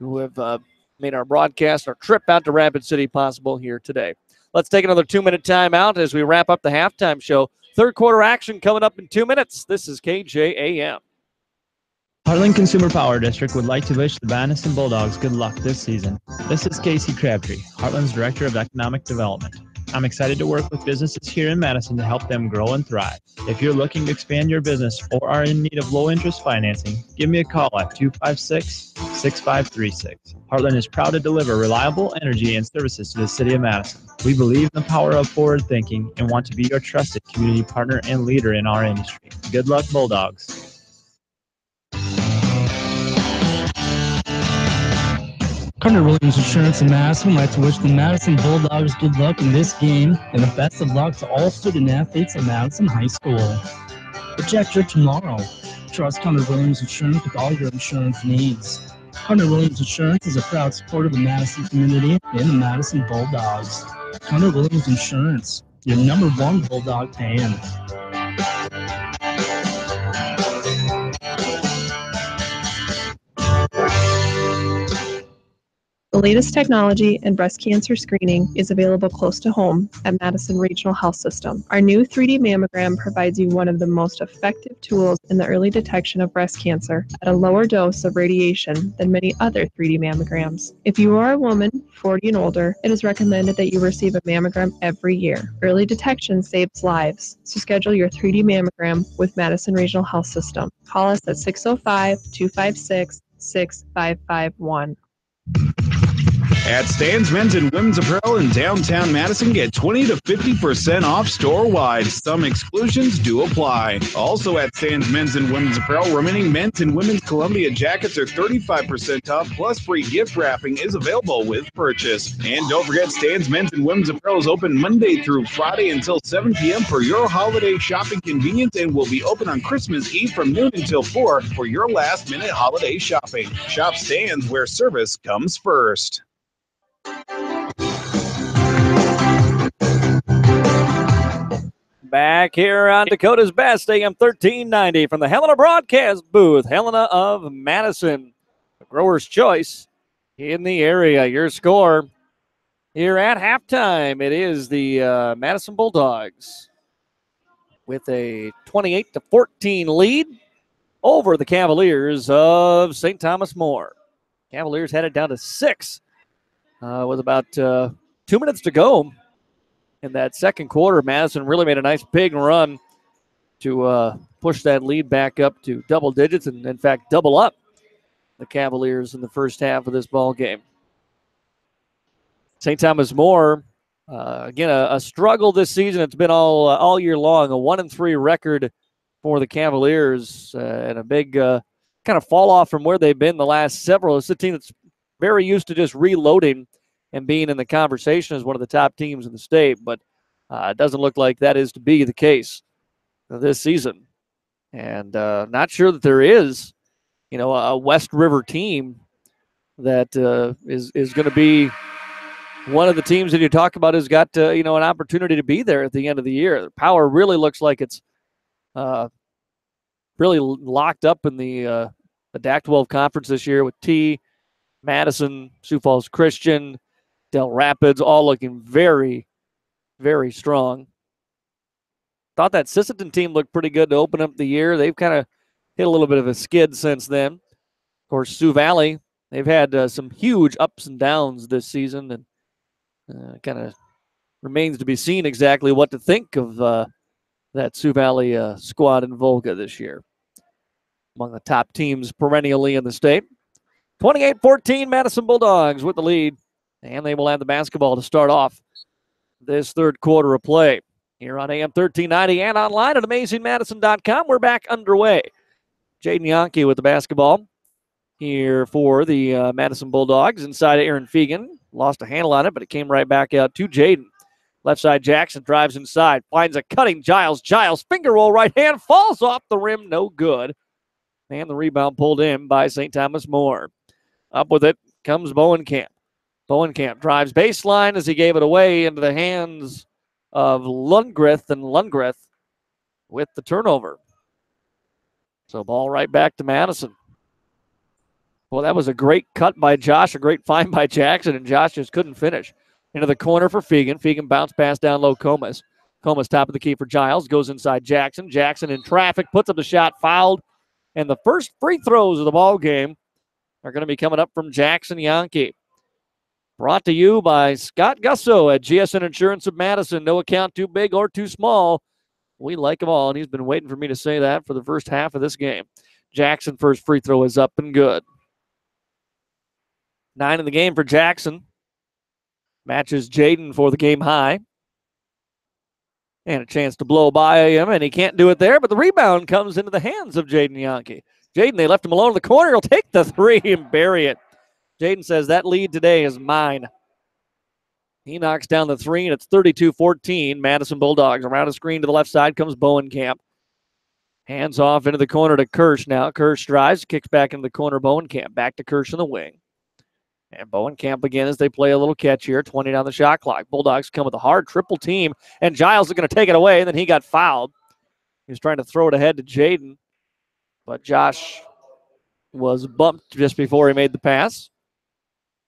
who have made our broadcast, our trip out to Rapid City possible here today. Let's take another 2-minute timeout as we wrap up the halftime show. Third quarter action coming up in 2 minutes. This is KJAM. Heartland Consumer Power District would like to wish the Madison Bulldogs good luck this season. This is Casey Crabtree, Heartland's Director of Economic Development. I'm excited to work with businesses here in Madison to help them grow and thrive. If you're looking to expand your business or are in need of low-interest financing, give me a call at 256-6536. Heartland is proud to deliver reliable energy and services to the city of Madison. We believe in the power of forward thinking and want to be your trusted community partner and leader in our industry. Good luck, Bulldogs. Carter Williams Insurance in Madison would like to wish the Madison Bulldogs good luck in this game and the best of luck to all student athletes at Madison High School. Project your tomorrow. Trust Carter Williams Insurance with all your insurance needs. Carter Williams Insurance is a proud supporter of the Madison community and the Madison Bulldogs. Carter Williams Insurance, your #1 Bulldog fan. The latest technology in breast cancer screening is available close to home at Madison Regional Health System. Our new 3D mammogram provides you one of the most effective tools in the early detection of breast cancer at a lower dose of radiation than many other 3D mammograms. If you are a woman, 40 and older, it is recommended that you receive a mammogram every year. Early detection saves lives, so schedule your 3D mammogram with Madison Regional Health System. Call us at 605-256-6551. At Stan's Men's and Women's Apparel in downtown Madison, get 20 to 50% off store-wide. Some exclusions do apply. Also at Stan's Men's and Women's Apparel, remaining men's and women's Columbia jackets are 35% off, plus free gift wrapping is available with purchase. And don't forget, Stan's Men's and Women's Apparel is open Monday through Friday until 7 p.m. for your holiday shopping convenience and will be open on Christmas Eve from noon until 4 for your last-minute holiday shopping. Shop Stan's where service comes first. Back here on Dakota's Best, AM 1390 from the Helena broadcast booth, Helena of Madison. The Grower's Choice in the area. Your score here at halftime, it is the Madison Bulldogs with a 28-14 lead over the Cavaliers of St. Thomas More. Cavaliers had it down to 6 with about 2 minutes to go. In that second quarter, Madison really made a nice big run to push that lead back up to double digits and, in fact, double up the Cavaliers in the first half of this ball game. St. Thomas More, again, a struggle this season. It's been all year long, a 1-3 record for the Cavaliers and a big kind of fall off from where they've been the last several. It's a team that's very used to just reloading and being in the conversation as one of the top teams in the state, but it doesn't look like that is to be the case this season. And not sure that there is, a West River team that is going to be one of the teams that you talk about has got, an opportunity to be there at the end of the year. Power really looks like it's really locked up in the DAC-12 conference this year with T, Madison, Sioux Falls Christian, Del Rapids, all looking very, very strong. Thought that Sisseton team looked pretty good to open up the year. They've kind of hit a little bit of a skid since then. Of course, Sioux Valley, they've had some huge ups and downs this season, and kind of remains to be seen exactly what to think of that Sioux Valley squad in Volga this year. Among the top teams perennially in the state. 28-14, Madison Bulldogs with the lead. And they will have the basketball to start off this third quarter of play. Here on AM 1390 and online at AmazingMadison.com. We're back underway. Jaden Yonke with the basketball here for the Madison Bulldogs. Inside of Aaron Fegan. Lost a handle on it, but it came right back out to Jaden. Left side Jackson drives inside. Finds a cutting Giles. Giles finger roll right hand. Falls off the rim. No good. And the rebound pulled in by St. Thomas More. Up with it comes Bowenkamp. Bowenkamp drives baseline as he gave it away into the hands of Lundgreth, and Lundgreth with the turnover. So ball right back to Madison. Well, that was a great cut by Josh, a great find by Jackson, and Josh just couldn't finish. Into the corner for Fegan. Fegan bounce pass down low Comas. Comas top of the key for Giles, goes inside Jackson. Jackson in traffic, puts up the shot, fouled. And the first free throws of the ball game are going to be coming up from Jackson Yonke. Brought to you by Scott Gusso at GSN Insurance of Madison. No account too big or too small. We like them all, and he's been waiting for me to say that for the first half of this game. Jackson first free throw is up and good. 9 in the game for Jackson. Matches Jaden for the game high. And a chance to blow by him, and he can't do it there, but the rebound comes into the hands of Jaden Yonke. Jaden, they left him alone in the corner. He'll take the three and bury it. Jaden says that lead today is mine. He knocks down the three, and it's 32-14. Madison Bulldogs. Around a screen to the left side comes Bowenkamp. Hands off into the corner to Kirsch now. Kirsch drives, kicks back into the corner. Bowenkamp back to Kirsch in the wing. And Bowenkamp again as they play a little catch here. 20 down the shot clock. Bulldogs come with a hard triple team, and Giles is going to take it away, and then he got fouled. He was trying to throw it ahead to Jaden, but Josh was bumped just before he made the pass.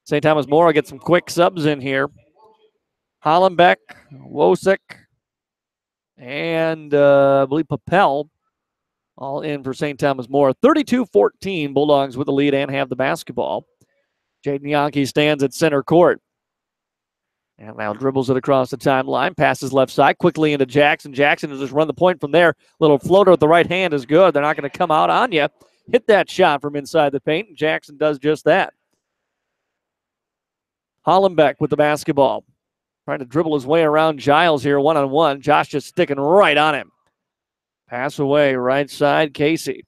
St. Thomas More will get some quick subs in here. Hollenbeck, Wosick, and I believe Papel all in for St. Thomas More. 32-14, Bulldogs with the lead and have the basketball. Jaden Yankee stands at center court. And now dribbles it across the timeline, passes left side quickly into Jackson. Jackson will just run the point from there. Little floater with the right hand is good. They're not going to come out on you. Hit that shot from inside the paint, and Jackson does just that. Hollenbeck with the basketball. Trying to dribble his way around Giles here one-on-one. Josh just sticking right on him. Pass away, right side, Casey.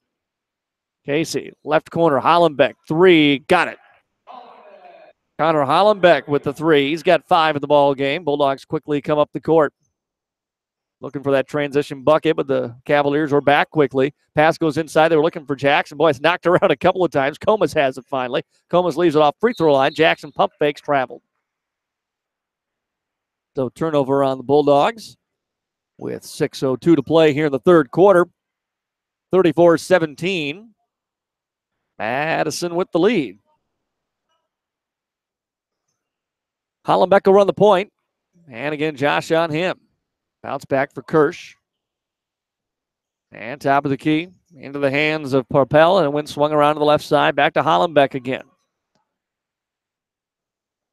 Casey, left corner, Hollenbeck, three, got it. Connor Hollenbeck with the three. He's got 5 in the ball game. Bulldogs quickly come up the court. Looking for that transition bucket, but the Cavaliers are back quickly. Pass goes inside. They were looking for Jackson. Boy, it's knocked around a couple of times. Comas has it finally. Comas leaves it off free throw line. Jackson pump fakes, traveled. So turnover on the Bulldogs with 6:02 to play here in the third quarter. 34-17. Madison with the lead. Hollenbeck will run the point. And again, Josh on him. Bounce back for Kirsch. And top of the key into the hands of Parpell, and it went swung around to the left side. Back to Hollenbeck again.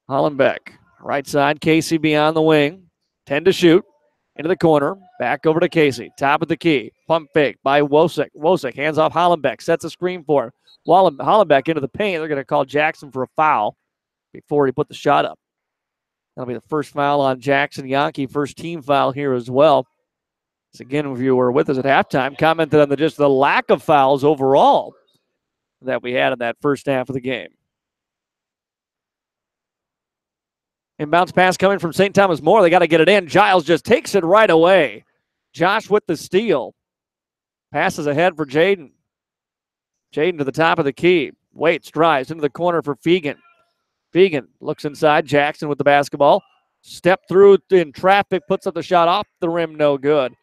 Hollenbeck, right side, Casey beyond the wing. 10 to shoot. Into the corner. Back over to Casey. Top of the key. Pump fake by Wosick. Wosick hands off Hollenbeck. Sets a screen for him. Hollenbeck into the paint. They're going to call Jackson for a foul before he put the shot up. That'll be the first foul on Jackson Yankee. First team foul here as well. So again, if you were with us at halftime, commented on just the lack of fouls overall that we had in that first half of the game. Inbounds pass coming from St. Thomas More. They got to get it in. Giles just takes it right away. Josh with the steal. Passes ahead for Jaden. Jaden to the top of the key. Waits, drives into the corner for Fegan. Fegan looks inside. Jackson with the basketball. Step through in traffic. Puts up the shot off the rim. No good.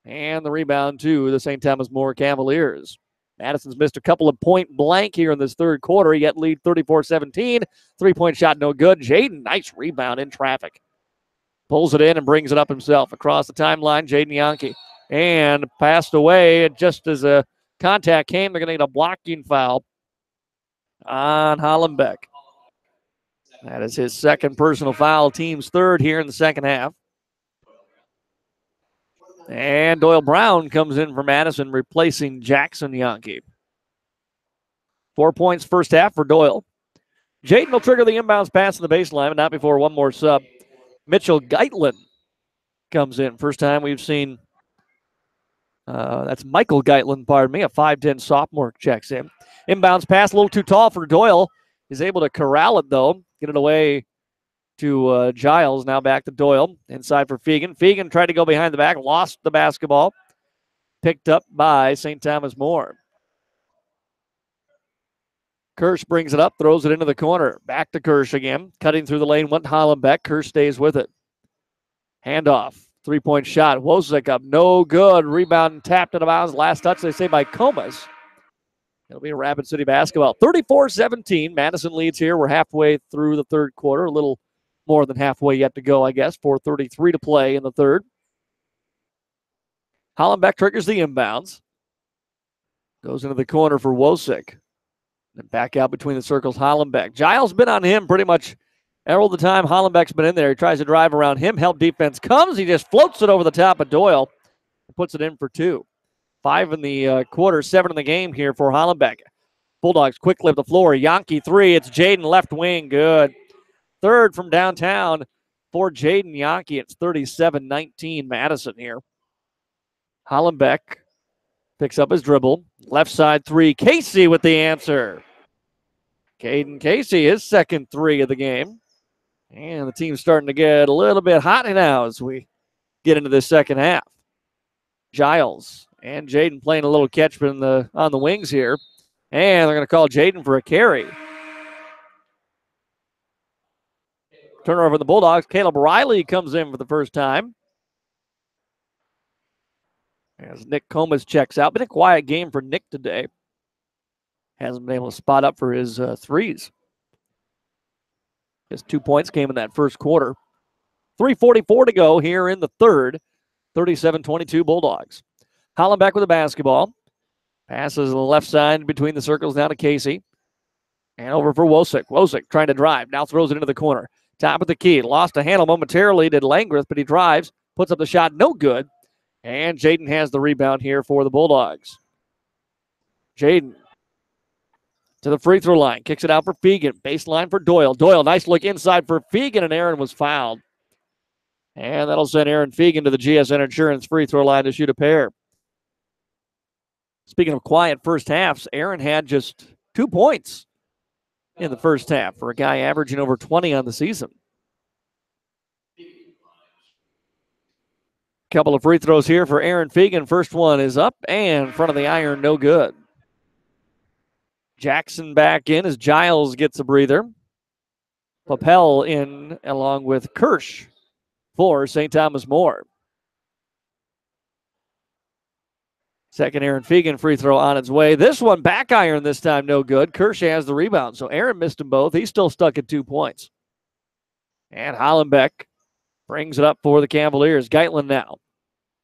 And the rebound to the St. Thomas More Cavaliers. Madison's missed a couple of point blank here in this third quarter. Yet lead 34-17. 3-point shot no good. Jaden, nice rebound in traffic. Pulls it in and brings it up himself. Across the timeline, Jaden Yankee. And passed away just as a contact came. They're going to get a blocking foul on Hollenbeck. That is his second personal foul. Team's third here in the second half. And Doyle Brown comes in for Madison, replacing Jackson Yankee. 4 points first half for Doyle. Jaden will trigger the inbounds pass in the baseline, but not before one more sub. Mitchell Geitlin comes in. First time we've seen, that's Michael Geitlin, pardon me, a 5'10 sophomore checks in. Inbounds pass, a little too tall for Doyle. He's able to corral it, though. Get it away to Giles. Now back to Doyle. Inside for Fegan. Fegan tried to go behind the back, lost the basketball. Picked up by St. Thomas More. Kirsch brings it up, throws it into the corner. Back to Kirsch again. Cutting through the lane, went Hollenbeck. Kirsch stays with it. Handoff. 3-point shot. Wosick up. No good. Rebound and tapped out of bounds. Last touch, they say, by Comas. It'll be a Rapid City basketball. 34-17. Madison leads here. We're halfway through the third quarter. A little more than halfway yet to go, I guess. 4:33 to play in the third. Hollenbeck triggers the inbounds. Goes into the corner for Wosick. Then back out between the circles, Hollenbeck. Giles been on him pretty much all the time. Hollenbeck's been in there. He tries to drive around him. Help defense comes. He just floats it over the top of Doyle and puts it in for 2. 5 in the quarter, 7 in the game here for Hollenbeck. Bulldogs quickly up the floor. Yankee 3. It's Jaden left wing. Good. Third from downtown for Jaden Yankee. It's 37-19 Madison here. Hollenbeck picks up his dribble. Left side 3. Casey with the answer. Caden Casey, his second three of the game. And the team's starting to get a little bit hot now as we get into this second half. Giles and Jaden playing a little catch on the wings here. And they're going to call Jaden for a carry. Turnover for the Bulldogs. Caleb Riley comes in for the first time. As Nick Comas checks out. Been a quiet game for Nick today. Hasn't been able to spot up for his threes. His 2 points came in that first quarter. 3:44 to go here in the third. 37-22 Bulldogs. Hollenbeck with the basketball. Passes the left side between the circles down to Casey. And over for Wosick. Wosick trying to drive. Now throws it into the corner. Top of the key. Lost a handle momentarily to Langreth, but he drives. Puts up the shot. No good. And Jaden has the rebound here for the Bulldogs. Jaden to the free throw line. Kicks it out for Fegan. Baseline for Doyle. Doyle, nice look inside for Fegan, and Aaron was fouled. And that'll send Aaron Fegan to the GSN Insurance free throw line to shoot a pair. Speaking of quiet first halves, Aaron had just 2 points in the first half for a guy averaging over 20 on the season. Couple of free throws here for Aaron Fegan. First one is up and in front of the iron, no good. Jackson back in as Giles gets a breather. Papel in along with Kirsch for St. Thomas More. Second Aaron Fegan free throw on its way. This one back iron this time, no good. Kirsch has the rebound, so Aaron missed them both. He's still stuck at 2 points. And Hollenbeck brings it up for the Cavaliers. Geitlin now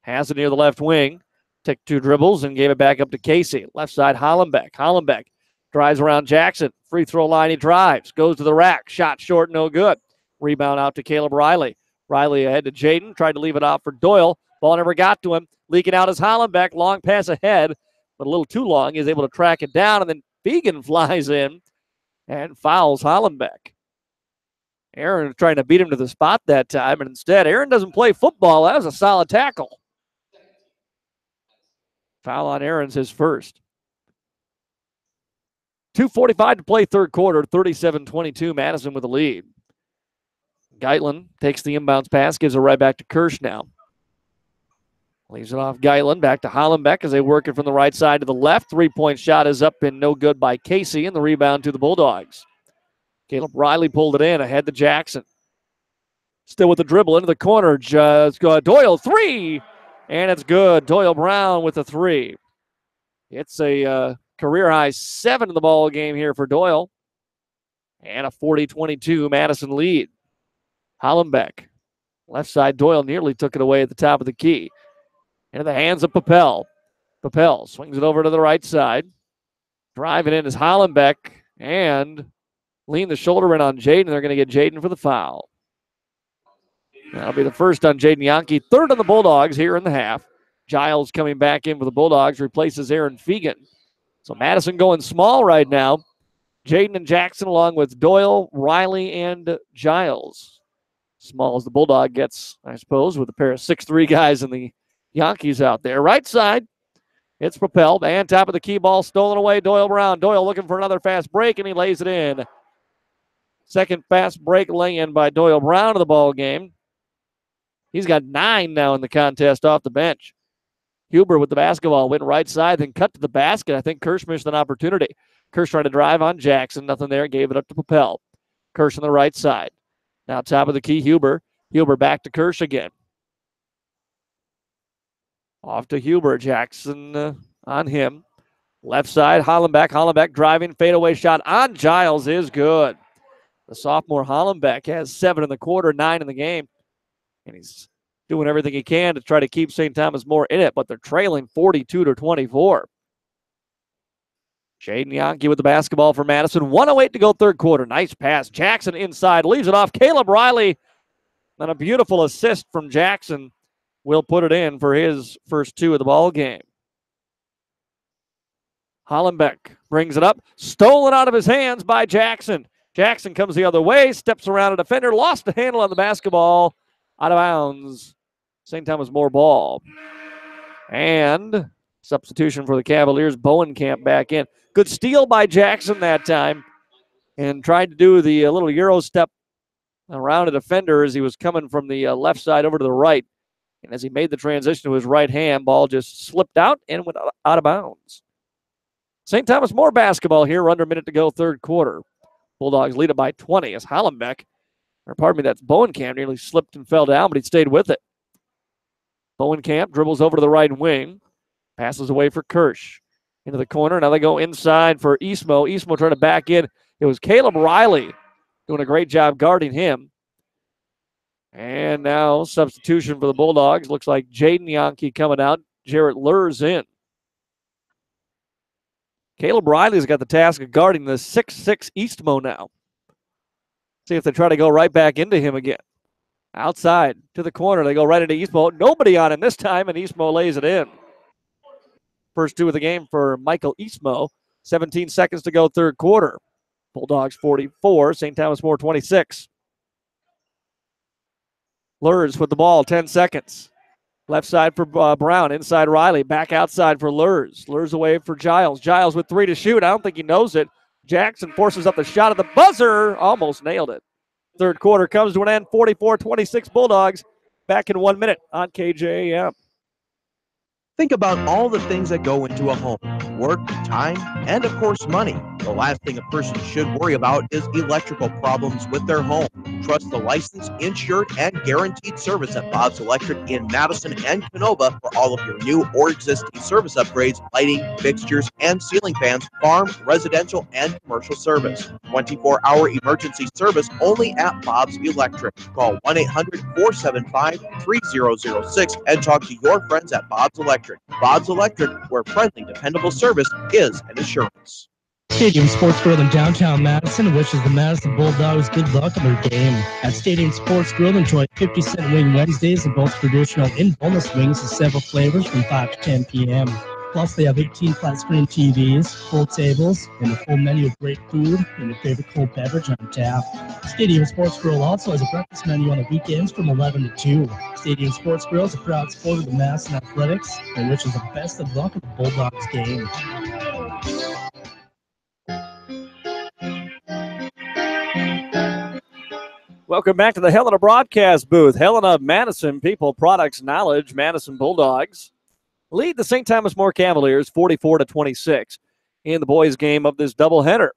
has it near the left wing. Took 2 dribbles and gave it back up to Casey. Left side, Hollenbeck. Hollenbeck drives around Jackson. Free throw line, he drives. Goes to the rack. Shot short, no good. Rebound out to Caleb Riley. Riley ahead to Jaden. Tried to leave it off for Doyle. Ball never got to him. Leaking out is Hollenbeck. Long pass ahead, but a little too long. He's able to track it down, and then Fegan flies in and fouls Hollenbeck. Aaron trying to beat him to the spot that time, and instead, Aaron doesn't play football. That was a solid tackle. Foul on Aaron's his first. 2:45 to play third quarter, 37-22, Madison with the lead. Geitlin takes the inbounds pass, gives it right back to Kirsch now. Leaves it off Geitlin, back to Hollenbeck as they work it from the right side to the left. 3-point shot is up and no good by Casey, and the rebound to the Bulldogs. Caleb Riley pulled it in, ahead to Jackson. Still with the dribble into the corner. Just Doyle, 3, and it's good. Doyle Brown with the 3. It's a career-high 7 in the ball game here for Doyle. And a 40-22 Madison lead. Hollenbeck. Left side, Doyle nearly took it away at the top of the key. Into the hands of Papel. Papel swings it over to the right side. Driving in is Hollenbeck. And lean the shoulder in on Jaden. They're going to get Jaden for the foul. That'll be the first on Jaden Yonke. Third on the Bulldogs here in the half. Giles coming back in for the Bulldogs. Replaces Aaron Fegan. So Madison going small right now. Jaden and Jackson along with Doyle, Riley, and Giles. Small as the Bulldog gets, I suppose, with a pair of 6'3 guys in the Yankees out there. Right side, it's propelled. And top of the key ball stolen away, Doyle Brown. Doyle looking for another fast break, and he lays it in. Second fast break lay-in by Doyle Brown of the ball game. He's got 9 now in the contest off the bench. Huber with the basketball, went right side, then cut to the basket. I think Kirsch missed an opportunity. Kirsch trying to drive on Jackson. Nothing there. Gave it up to Papel. Kirsch on the right side. Now top of the key, Huber. Huber back to Kirsch again. Off to Huber. Jackson on him. Left side, Hollenbeck. Hollenbeck driving. Fadeaway shot on Giles is good. The sophomore Hollenbeck has 7 in the quarter, 9 in the game. And he's doing everything he can to try to keep St. Thomas More in it, but they're trailing 42-24. Jaden Yonke with the basketball for Madison. 1:08 to go third quarter. Nice pass. Jackson inside. Leaves it off. Caleb Riley. And a beautiful assist from Jackson will put it in for his first 2 of the ball game. Hollenbeck brings it up. Stolen out of his hands by Jackson. Jackson comes the other way. Steps around a defender. Lost the handle on the basketball. Out of bounds. St. Thomas More ball. And substitution for the Cavaliers. Bowenkamp back in. Good steal by Jackson that time. and tried to do the little Euro step around a defender as he was coming from the left side over to the right. And as he made the transition to his right hand, ball just slipped out and went out of bounds. St. Thomas More basketball here, under a minute to go, third quarter. Bulldogs lead it by 20 as Hollenbeck, or pardon me, that's Bowenkamp, nearly slipped and fell down, but he stayed with it. Bowenkamp dribbles over to the right wing, passes away for Kirsch. Into the corner, now they go inside for Eastmo. Eastmo trying to back in. It was Caleb Riley doing a great job guarding him. And now substitution for the Bulldogs. Looks like Jaden Yankee coming out. Jarrett Lurs in. Caleb Riley's got the task of guarding the 6'6 Eastmo now. See if they try to go right back into him again. Outside to the corner. They go right into Eastmo. Nobody on him this time, and Eastmo lays it in. First two of the game for Michael Eastmo. 17 seconds to go, third quarter. Bulldogs 44, St. Thomas More 26. Lurs with the ball, 10 seconds. Left side for Brown, inside Riley, back outside for Lurs. Lurs away for Giles. Giles with 3 to shoot. I don't think he knows it. Jackson forces up the shot at the buzzer. Almost nailed it. Third quarter comes to an end, 44-26 Bulldogs. Back in 1 minute on KJAM. Think about all the things that go into a home: work, time, and of course money. The last thing a person should worry about is electrical problems with their home. Trust the licensed, insured, and guaranteed service at Bob's Electric in Madison and Canova for all of your new or existing service upgrades, lighting, fixtures, and ceiling fans, farm, residential, and commercial service. 24-hour emergency service only at Bob's Electric. Call 1-800-475-3006 and talk to your friends at Bob's Electric. Bob's Electric, where friendly, dependable service is an assurance. Stadium Sports Grill in downtown Madison wishes the Madison Bulldogs good luck in their game. At Stadium Sports Grill, enjoy 50-cent wing Wednesdays and both traditional and boneless wings in several flavors from 5 to 10 p.m. Plus, they have 18 flat-screen TVs, full tables, and a full menu of great food and your favorite cold beverage on tap. Stadium Sports Grill also has a breakfast menu on the weekends from 11 to 2. Stadium Sports Grill is a proud supporter of the Madison Athletics and wishes the best of luck at the Bulldogs game. Welcome back to the Helena broadcast booth. Helena Madison People Products Knowledge. Madison Bulldogs lead the St. Thomas More Cavaliers 44-26 in the boys' game of this doubleheader.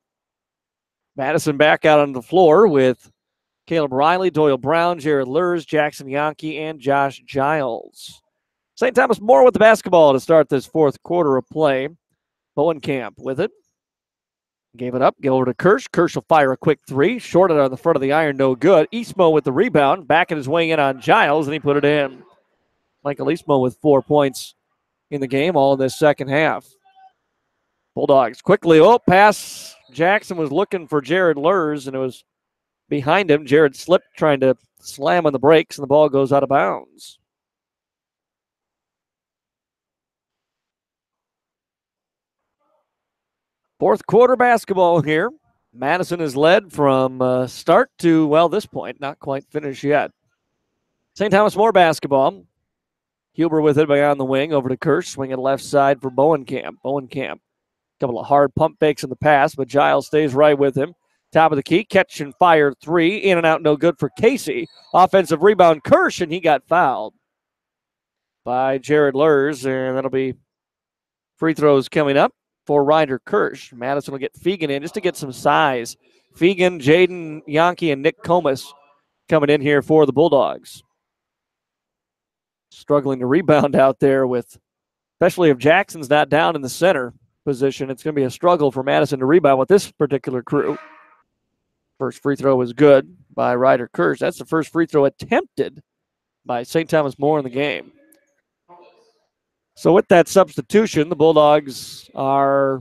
Madison back out on the floor with Caleb Riley, Doyle Brown, Jared Lurs, Jackson Yankee, and Josh Giles. St. Thomas More with the basketball to start this fourth quarter of play. Bowenkamp with it. Gave it up, go over to Kirsch. Kirsch will fire a quick three. Shorted on the front of the iron, no good. Eastmo with the rebound, backing his way in on Giles, and he put it in. Michael Eastmo with 4 points in the game, all in this second half. Bulldogs quickly, pass. Jackson was looking for Jared Lurs, and it was behind him. Jared slipped, trying to slam on the brakes, and the ball goes out of bounds. Fourth quarter basketball here. Madison is led from start to, this point, not quite finished yet. St. Thomas More basketball. Huber with it on the wing, over to Kirsch, swinging left side for Bowenkamp. Bowenkamp, a couple of hard pump fakes in the pass, but Giles stays right with him. Top of the key, catch and fire three, in and out, no good for Casey. Offensive rebound, Kirsch, and he got fouled by Jared Lurs, and that'll be free throws coming up for Ryder Kirsch. Madison will get Fegan in just to get some size. Fegan, Jaden Yankee, and Nick Comas coming in here for the Bulldogs. Struggling to rebound out there with, especially if Jackson's not down in the center position, it's going to be a struggle for Madison to rebound with this particular crew. First free throw was good by Ryder Kirsch. That's the first free throw attempted by St. Thomas More in the game. So with that substitution, the Bulldogs are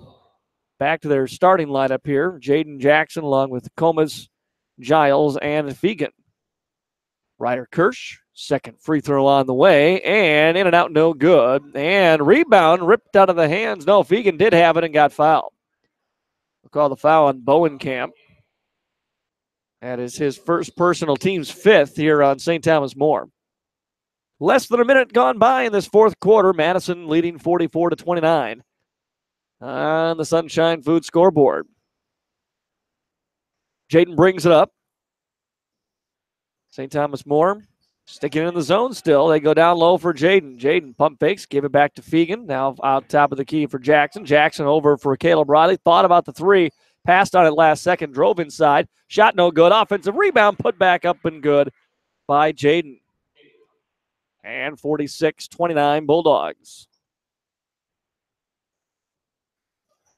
back to their starting lineup here. Jaden Jackson along with Comas, Giles, and Fegan. Ryder Kirsch, second free throw on the way, and in and out, no good. And rebound ripped out of the hands. No, Fegan did have it and got fouled. We'll call the foul on Bowenkamp. That is his first personal, team's fifth here on St. Thomas More. Less than a minute gone by in this fourth quarter. Madison leading 44-29 on the Sunshine Food scoreboard. Jaden brings it up. St. Thomas More sticking in the zone still. They go down low for Jaden. Jaden pump fakes, give it back to Fegan. Now out top of the key for Jackson. Jackson over for Caleb Riley. Thought about the three. Passed on it last second. Drove inside. Shot no good. Offensive rebound put back up and good by Jaden. And 46-29 Bulldogs.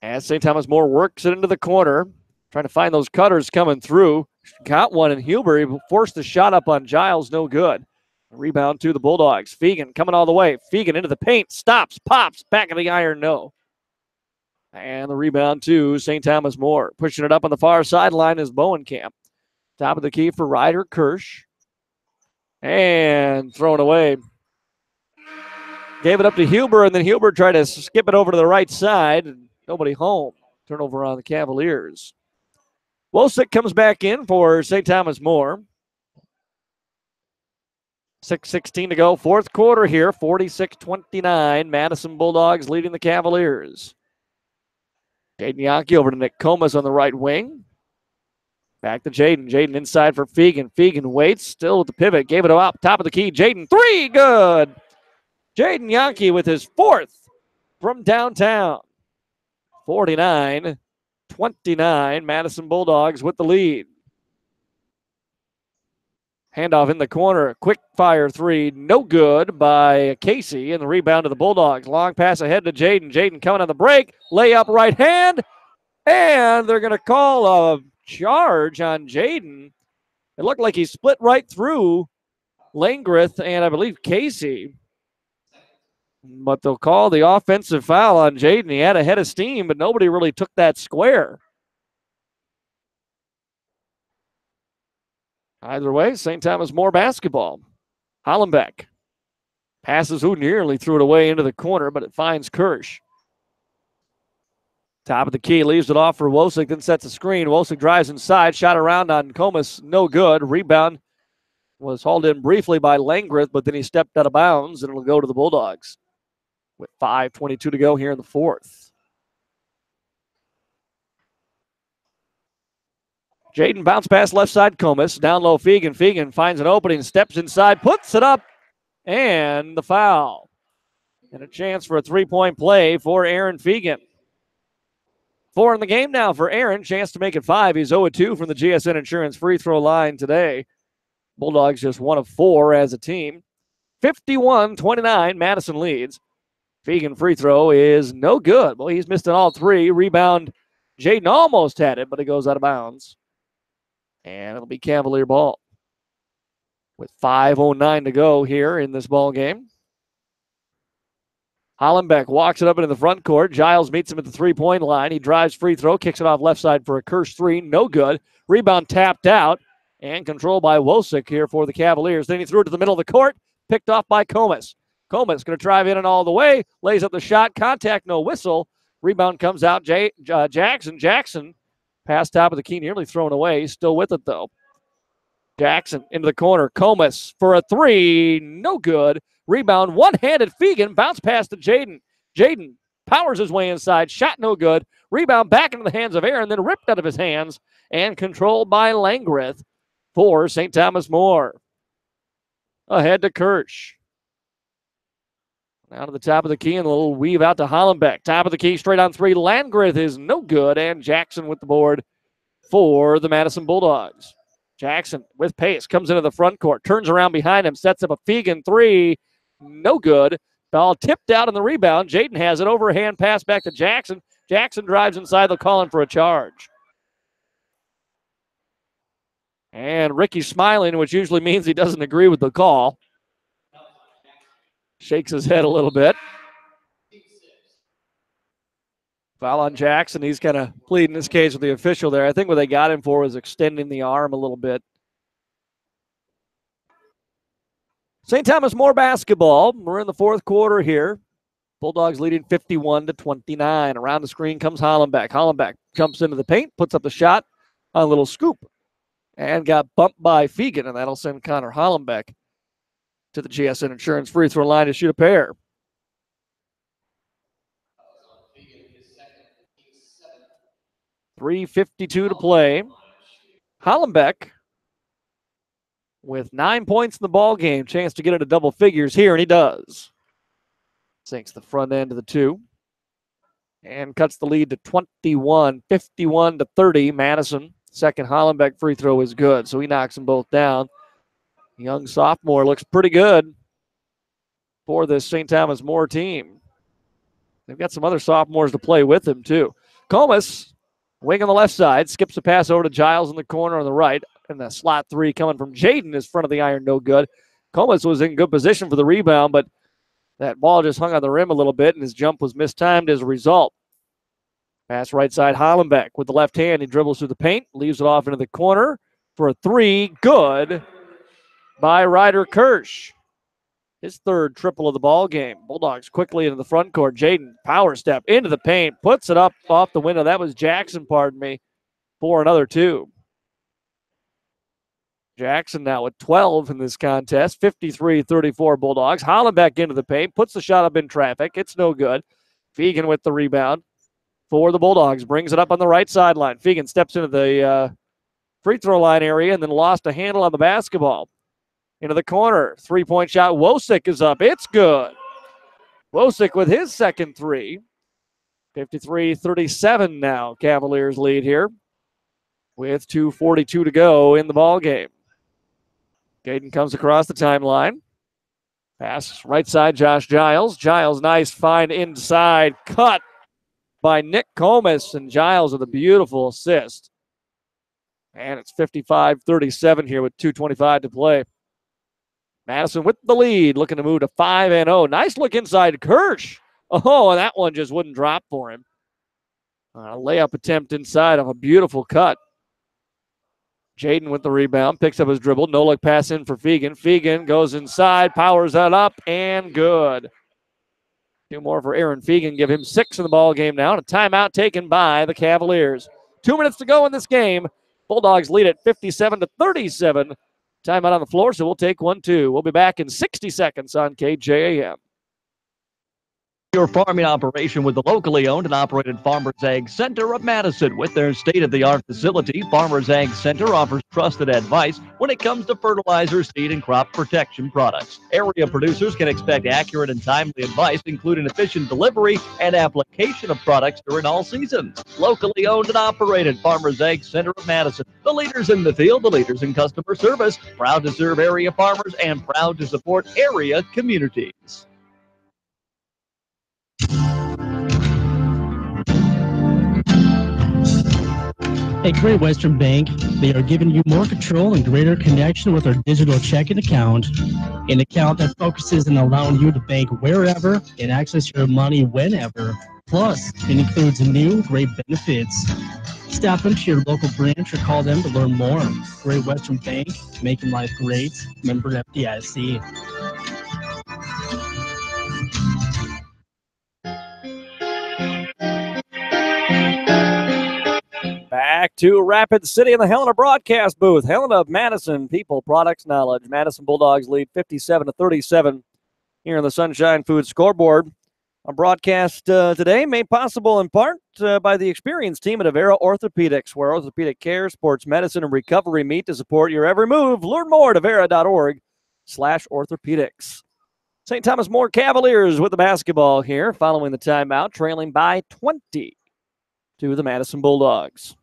As St. Thomas More works it into the corner. Trying to find those cutters coming through. Got one in Huber. He forced the shot up on Giles. No good. Rebound to the Bulldogs. Fegan coming all the way. Fegan into the paint. Stops. Pops. Back of the iron. No. And the rebound to St. Thomas More. Pushing it up on the far sideline is Bowenkamp. Top of the key for Ryder Kirsch. And thrown away. Gave it up to Huber, and then Huber tried to skip it over to the right side. And nobody home. Turnover on the Cavaliers. Wosick comes back in for St. Thomas More. 6:16 to go. Fourth quarter here. 46-29. Madison Bulldogs leading the Cavaliers. Jaden Yankee over to Nick Comas on the right wing. Back to Jaden. Jaden inside for Fegan. Fegan waits. Still with the pivot. Gave it up. Top of the key. Jaden. Three. Good. Jaden Yankee with his fourth from downtown. 49-29. Madison Bulldogs with the lead. Handoff in the corner. Quick fire three. No good by Casey. And the rebound to the Bulldogs. Long pass ahead to Jaden. Jaden coming on the break. Layup right hand. And they're going to call a charge on Jaden. It looked like he split right through Langreth and I believe Casey. But they'll call the offensive foul on Jaden. He had a head of steam, but nobody really took that square. Either way, St. Thomas More basketball. Hollenbeck passes who nearly threw it away into the corner, but it finds Kirsch. Top of the key, leaves it off for Wosick, then sets a screen. Wosick drives inside, shot around on Comas, no good. Rebound was hauled in briefly by Langreth, but then he stepped out of bounds, and it'll go to the Bulldogs with 5:22 to go here in the fourth. Jaden bounce pass left side, Comas. Down low, Fegan. Fegan finds an opening, steps inside, puts it up, and the foul. And a chance for a three-point play for Aaron Fegan. 4 in the game now for Aaron. Chance to make it 5. He's 0-2 from the GSN Insurance free throw line today. Bulldogs just 1 of 4 as a team. 51-29, Madison leads. Fegan free throw is no good. Boy, he's missed it all 3. Rebound, Jaden almost had it, but it goes out of bounds. And it'll be Cavalier ball with 5:09 to go here in this ball game. Hollenbeck walks it up into the front court. Giles meets him at the three-point line. He drives free throw, kicks it off left side for a Kirsch 3. No good. Rebound tapped out and controlled by Wosick here for the Cavaliers. Then he threw it to the middle of the court, picked off by Comas. Comas going to drive in and all the way, lays up the shot, contact, no whistle. Rebound comes out, Jackson. Jackson, pass top of the key, nearly thrown away. He's still with it, though. Jackson into the corner. Comas for a 3. No good. Rebound, one-handed Fegan. Bounce pass to Jaden. Jaden powers his way inside. Shot no good. Rebound back into the hands of Aaron, then ripped out of his hands and controlled by Langreth for St. Thomas More. Ahead to Kirsch. Out of the top of the key and a little weave out to Hollenbeck. Top of the key, straight on 3. Landgreth is no good, and Jackson with the board for the Madison Bulldogs. Jackson with pace comes into the front court, turns around behind him, sets up a Fegan 3. No good. Ball tipped out on the rebound. Jaden has it. Overhand pass back to Jackson. Jackson drives inside. They'll call him for a charge. And Ricky's smiling, which usually means he doesn't agree with the call. Shakes his head a little bit. Foul on Jackson. He's kind of pleading his case with the official there. I think what they got him for was extending the arm a little bit. St. Thomas More basketball. We're in the fourth quarter here. Bulldogs leading 51-29. Around the screen comes Hollenbeck. Hollenbeck jumps into the paint, puts up the shot on a little scoop, and got bumped by Fegan, and that'll send Connor Hollenbeck to the GSN Insurance free throw line to shoot a pair. .352 to play. Hollenbeck with 9 points in the ball game. Chance to get into double figures here, and he does. Sinks the front end of the two and cuts the lead to 21, 51-30. Madison. Second Hollenbeck free throw is good, so he knocks them both down. Young sophomore looks pretty good for this St. Thomas More team. They've got some other sophomores to play with him, too. Comas, wing on the left side, skips a pass over to Giles in the corner on the right, and the slot three coming from Jaden is front of the iron, no good. Comas was in good position for the rebound, but that ball just hung on the rim a little bit, and his jump was mistimed as a result. Pass right side, Hollenbeck with the left hand. He dribbles through the paint, leaves it off into the corner for a three. Good by Ryder Kirsch. His third triple of the ball game. Bulldogs quickly into the front court. Jaden, power step into the paint, puts it up off the window. That was Jackson, pardon me, for another two. Jackson now with 12 in this contest. 53-34 Bulldogs. Hollenbeck into the paint, puts the shot up in traffic. It's no good. Fegan with the rebound for the Bulldogs. Brings it up on the right sideline. Fegan steps into the free throw line area and then lost a handle on the basketball. Into the corner. Three-point shot. Wosick is up. It's good. Wosick with his second three. 53-37 now. Cavaliers lead here with 2:42 to go in the ball game. Caden comes across the timeline. Pass right side, Josh Giles. Giles, nice find inside. Cut by Nick Comas, and Giles with a beautiful assist. And it's 55-37 here with 2:25 to play. Madison with the lead, looking to move to 5-0. Nice look inside Kirsch. Oh, and that one just wouldn't drop for him. A layup attempt inside of a beautiful cut. Jaden with the rebound, picks up his dribble. No look pass in for Fegan. Fegan goes inside, powers that up, and good. Two more for Aaron Fegan, give him 6 in the ball game now. And a timeout taken by the Cavaliers. 2 minutes to go in this game. Bulldogs lead at 57-37. Timeout on the floor, so we'll take 1-2. We'll be back in 60 seconds on KJAM. Your farming operation with the locally owned and operated Farmers Ag Center of Madison. With their state-of-the-art facility, Farmers Ag Center offers trusted advice when it comes to fertilizer, seed, and crop protection products. Area producers can expect accurate and timely advice, including efficient delivery and application of products during all seasons. Locally owned and operated Farmers Ag Center of Madison. The leaders in the field, the leaders in customer service. Proud to serve area farmers and proud to support area communities. At Great Western Bank, they are giving you more control and greater connection with our digital checking account, an account that focuses on allowing you to bank wherever and access your money whenever. Plus, it includes new great benefits. Stop into your local branch or call them to learn more. Great Western Bank, making life great. Member FDIC. Back to Rapid City in the Helena broadcast booth. Helena of Madison, people, products, knowledge. Madison Bulldogs lead 57-37 here on the Sunshine Foods scoreboard. Our broadcast today made possible in part by the experienced team at Avera Orthopedics, where orthopedic care, sports medicine, and recovery meet to support your every move. Learn more at avera.org/orthopedics. St. Thomas More Cavaliers with the basketball here, following the timeout, trailing by 20 to the Madison Bulldogs.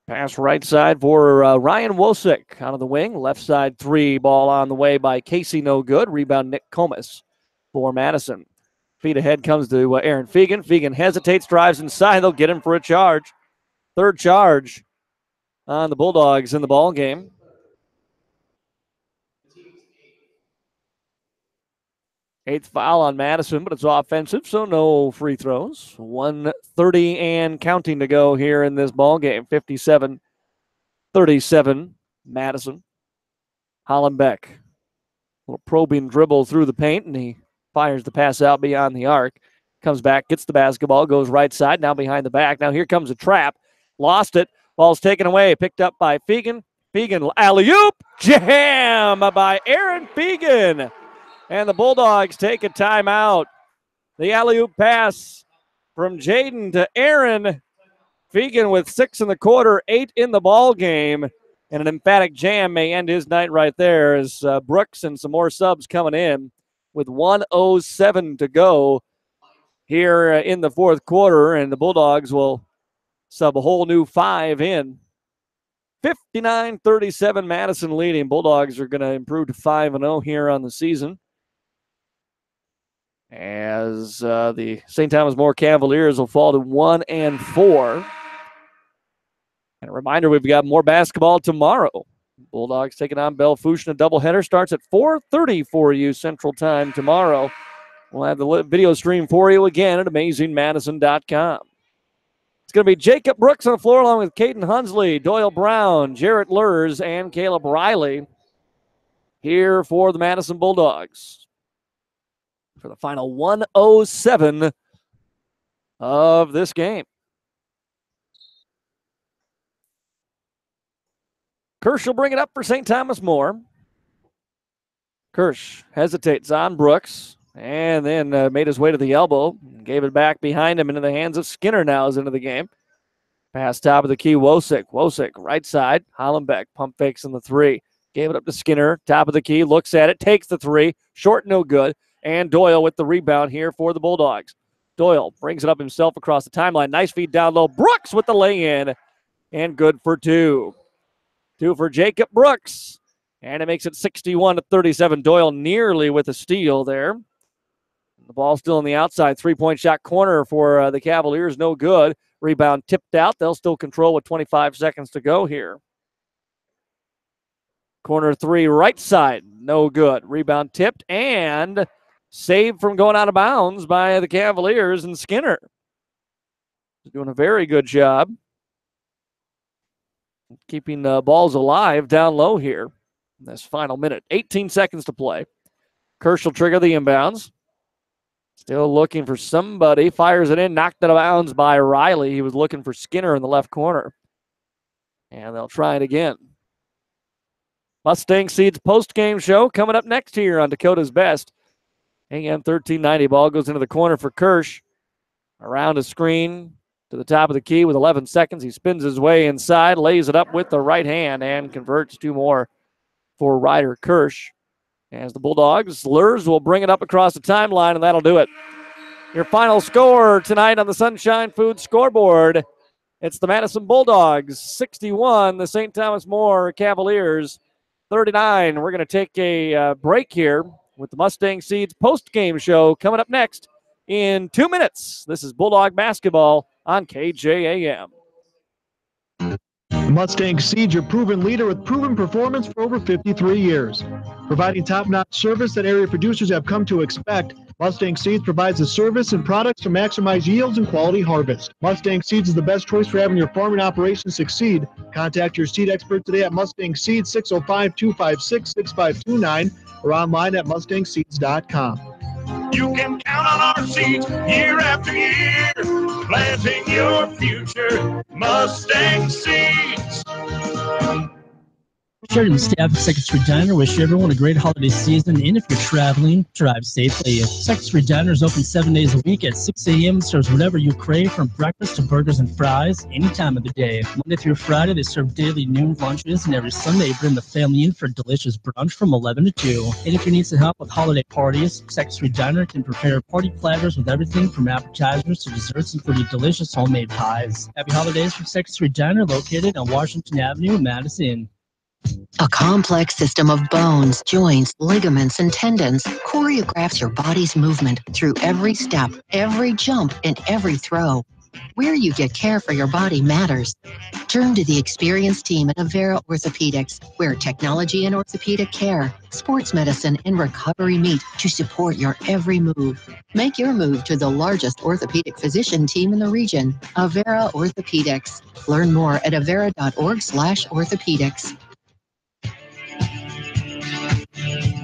Pass right side for Ryan Wosick out of the wing. Left side three, ball on the way by Casey, no good. Rebound Nick Comas for Madison. Feet ahead comes to Aaron Fegan. Fegan hesitates, drives inside. They'll get him for a charge. Third charge on the Bulldogs in the ball game. Eighth foul on Madison, but it's offensive, so no free throws. 1:30 and counting to go here in this ball game. 57-37, Madison. Hollenbeck, little probing dribble through the paint, and he fires the pass out beyond the arc. Comes back, gets the basketball, goes right side, now behind the back. Now here comes a trap. Lost it. Ball's taken away, picked up by Fegan. Fegan, alley-oop, jam by Aaron Fegan. And the Bulldogs take a timeout. The alley-oop pass from Jaden to Aaron Fegan with 6 in the quarter, 8 in the ball game, and an emphatic jam may end his night right there as Brooks and some more subs coming in with 1:07 to go here in the fourth quarter, and the Bulldogs will sub a whole new 5 in. 59-37 Madison leading. Bulldogs are going to improve to 5-0 here on the season, as the St. Thomas More Cavaliers will fall to 1-4. And a reminder, we've got more basketball tomorrow. Bulldogs taking on Belle-Fourche. A doubleheader starts at 4:30 for you Central Time tomorrow. We'll have the video stream for you again at AmazingMadison.com. It's going to be Jacob Brooks on the floor along with Caden Hunsley, Doyle Brown, Jarrett Lurs, and Caleb Riley here for the Madison Bulldogs for the final 1:07 of this game. Kirsch will bring it up for St. Thomas More. Kirsch hesitates on Brooks and then made his way to the elbow and gave it back behind him into the hands of Skinner now is into the game. Pass top of the key, Wosick. Wosick, right side. Hollenbeck, pump fakes in the 3. Gave it up to Skinner, top of the key, looks at it, takes the 3. Short, no good. And Doyle with the rebound here for the Bulldogs. Doyle brings it up himself across the timeline. Nice feed down low. Brooks with the lay-in. And good for 2. 2 for Jacob Brooks. And it makes it 61-37. Doyle nearly with a steal there. The ball still on the outside. 3-point shot corner for the Cavaliers. No good. Rebound tipped out. They'll still control with 25 seconds to go here. Corner 3 right side. No good. Rebound tipped and saved from going out of bounds by the Cavaliers and Skinner. He's doing a very good job keeping balls alive down low here in this final minute. 18 seconds to play. Kirsch will trigger the inbounds. Still looking for somebody. Fires it in. Knocked out of bounds by Riley. He was looking for Skinner in the left corner. And they'll try it again. Mustang Seeds post-game show coming up next here on Dakota's Best. AM 1390. Ball goes into the corner for Kirsch. Around a screen to the top of the key with 11 seconds. He spins his way inside, lays it up with the right hand, and converts 2 more for Ryder Kirsch. As the Bulldogs, Lurs will bring it up across the timeline, and that'll do it. Your final score tonight on the Sunshine Foods scoreboard. It's the Madison Bulldogs 61, the St. Thomas More Cavaliers 39. We're going to take a break here with the Mustang Seeds post-game show coming up next in 2 minutes. This is Bulldog Basketball on KJAM. Mustang Seeds, your proven leader with proven performance for over 53 years. Providing top-notch service that area producers have come to expect, Mustang Seeds provides the service and products to maximize yields and quality harvest. Mustang Seeds is the best choice for having your farming operation succeed. Contact your seed expert today at Mustang Seeds, 605-256-6529, or online at mustangseeds.com. You can count on our seeds year after year, planting your future. Mustang Seeds. Sharing the staff of Second Street Diner wish everyone a great holiday season, and if you're traveling, drive safely. Second Street Diner is open 7 days a week at 6 a.m. serves whatever you crave, from breakfast to burgers and fries, any time of the day. Monday through Friday, they serve daily noon lunches, and every Sunday, bring the family in for a delicious brunch from 11 to 2. And if you need some help with holiday parties, Second Street Diner can prepare party platters with everything from appetizers to desserts, including delicious homemade pies. Happy holidays from Second Street Diner, located on Washington Avenue in Madison. A complex system of bones, joints, ligaments, and tendons choreographs your body's movement through every step, every jump, and every throw. Where you get care for your body matters. Turn to the experienced team at Avera Orthopedics, where technology and orthopedic care, sports medicine, and recovery meet to support your every move. Make your move to the largest orthopedic physician team in the region, Avera Orthopedics. Learn more at avera.org/orthopedics.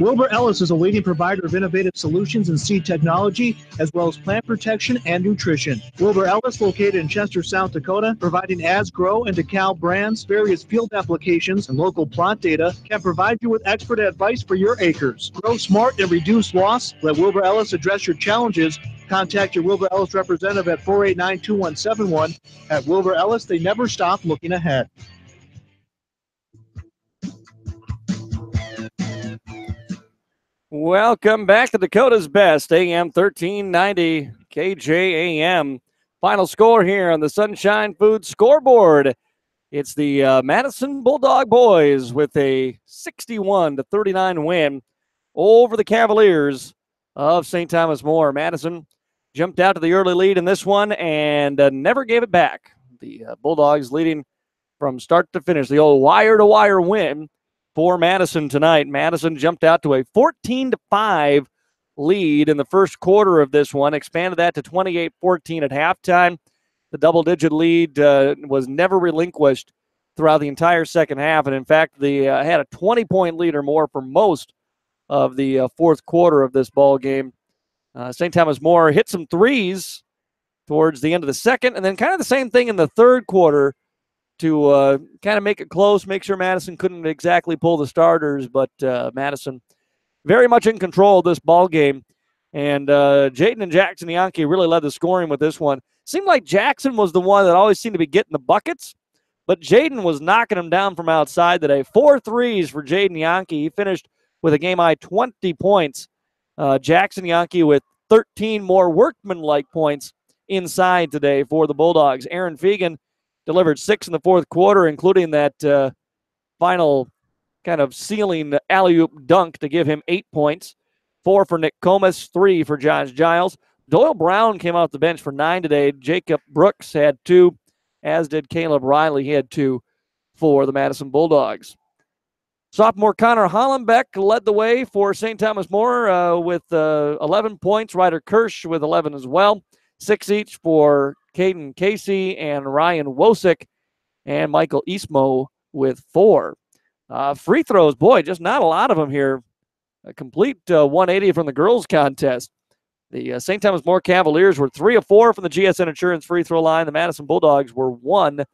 Wilbur Ellis is a leading provider of innovative solutions in seed technology, as well as plant protection and nutrition. Wilbur Ellis, located in Chester, South Dakota, providing As Grow and DeKalb brands, various field applications, and local plot data, can provide you with expert advice for your acres. Grow smart and reduce loss. Let Wilbur Ellis address your challenges. Contact your Wilbur Ellis representative at 489-2171. At Wilbur Ellis, they never stop looking ahead. Welcome back to Dakota's Best, AM 1390, KJAM. Final score here on the Sunshine Foods scoreboard. It's the Madison Bulldog boys with a 61-39 win over the Cavaliers of St. Thomas More. Madison jumped out to the early lead in this one and never gave it back. The Bulldogs leading from start to finish. The old wire-to-wire win for Madison tonight. Madison jumped out to a 14-5 lead in the first quarter of this one, expanded that to 28-14 at halftime. The double-digit lead was never relinquished throughout the entire second half, and in fact, they had a 20-point lead or more for most of the fourth quarter of this ball game. St. Thomas More hit some threes towards the end of the second, and then kind of the same thing in the third quarter to kind of make it close, make sure Madison couldn't exactly pull the starters, but Madison very much in control of this ball game. And Jaden and Jackson Yankee really led the scoring with this one. Seemed like Jackson was the one that always seemed to be getting the buckets, but Jaden was knocking him down from outside today. 4 threes for Jaden Yankee. He finished with a game-high 20 points. Jackson Yankee with 13 more workman-like points inside today for the Bulldogs. Aaron Fegan delivered 6 in the fourth quarter, including that final kind of sealing alley-oop dunk to give him 8 points. 4 for Nick Comas, 3 for Josh Giles. Doyle Brown came off the bench for 9 today. Jacob Brooks had 2, as did Caleb Riley. He had 2 for the Madison Bulldogs. Sophomore Connor Hollenbeck led the way for St. Thomas More with 11 points. Ryder Kirsch with 11 as well. 6 each for Caden Casey and Ryan Wosick, and Michael Eastmo with 4. Free throws, boy, just not a lot of them here. A complete 180 from the girls' contest. The St. Thomas More Cavaliers were 3 of 4 from the GSN Insurance free throw line. The Madison Bulldogs were 1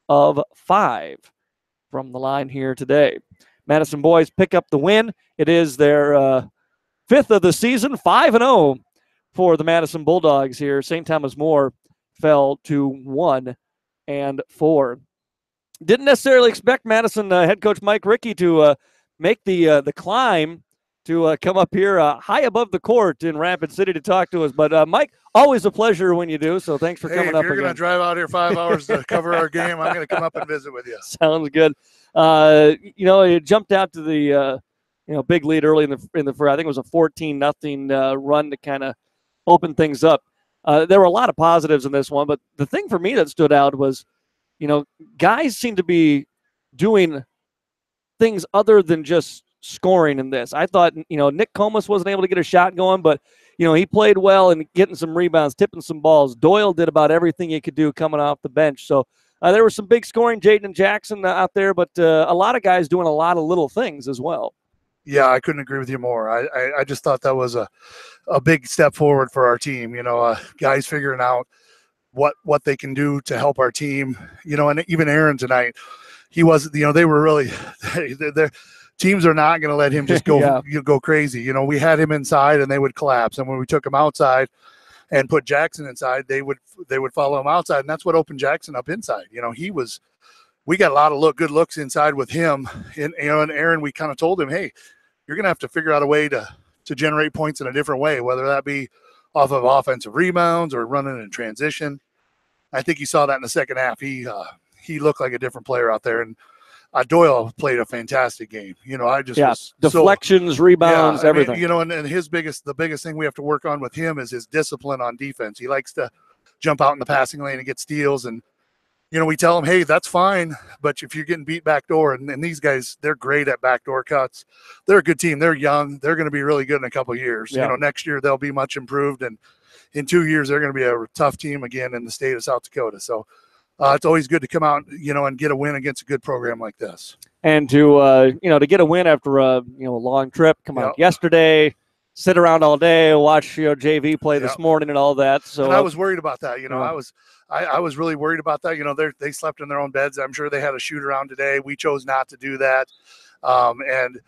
of 5 from the line here today. Madison boys pick up the win. It is their 5th of the season, 5-0 for the Madison Bulldogs here. St. Thomas More fell to 1-4. Didn't necessarily expect Madison head coach Mike Rickey to make the climb to come up here high above the court in Rapid City to talk to us. But, Mike, always a pleasure when you do, so thanks for coming up again. If you're going to drive out here 5 hours to cover our game, I'm going to come up and visit with you. Sounds good. You jumped out to the big lead early in the I think it was a 14-0 run to kind of open things up. There were a lot of positives in this one, but the thing for me that stood out was, guys seem to be doing things other than just scoring in this. I thought, Nick Comas wasn't able to get a shot going, but, he played well and getting some rebounds, tipping some balls. Doyle did about everything he could do coming off the bench. So there was some big scoring, Jaden and Jackson out there, but a lot of guys doing a lot of little things as well. Yeah, I couldn't agree with you more. I just thought that was a big step forward for our team. Guys figuring out what they can do to help our team. And even Aaron tonight, he wasn't. They were really. Their teams are not going to let him just go go crazy. We had him inside and they would collapse, and when we took him outside and put Jackson inside, they would follow him outside, and that's what opened Jackson up inside. We got a lot of good looks inside with him, and Aaron. We kind of told him, hey, you're going to have to figure out a way to generate points in a different way, whether that be off of offensive rebounds or running in transition. I think you saw that in the second half. He looked like a different player out there, and Doyle played a fantastic game. Deflections, rebounds, everything. And the biggest thing we have to work on with him is his discipline on defense. He likes to jump out in the passing lane and get steals, and we tell him, hey, that's fine, but if you're getting beat backdoor, and these guys, they're great at backdoor cuts. They're a good team. They're young. They're going to be really good in a couple of years. Yeah. Next year they'll be much improved, and in 2 years they're going to be a tough team again in the state of South Dakota. So it's always good to come out, and get a win against a good program like this. And to get a win after a long trip, come out yesterday, sit around all day, watch JV play this morning and all that. So and I was worried about that. I was really worried about that. They slept in their own beds. I'm sure they had a shoot around today. We chose not to do that. And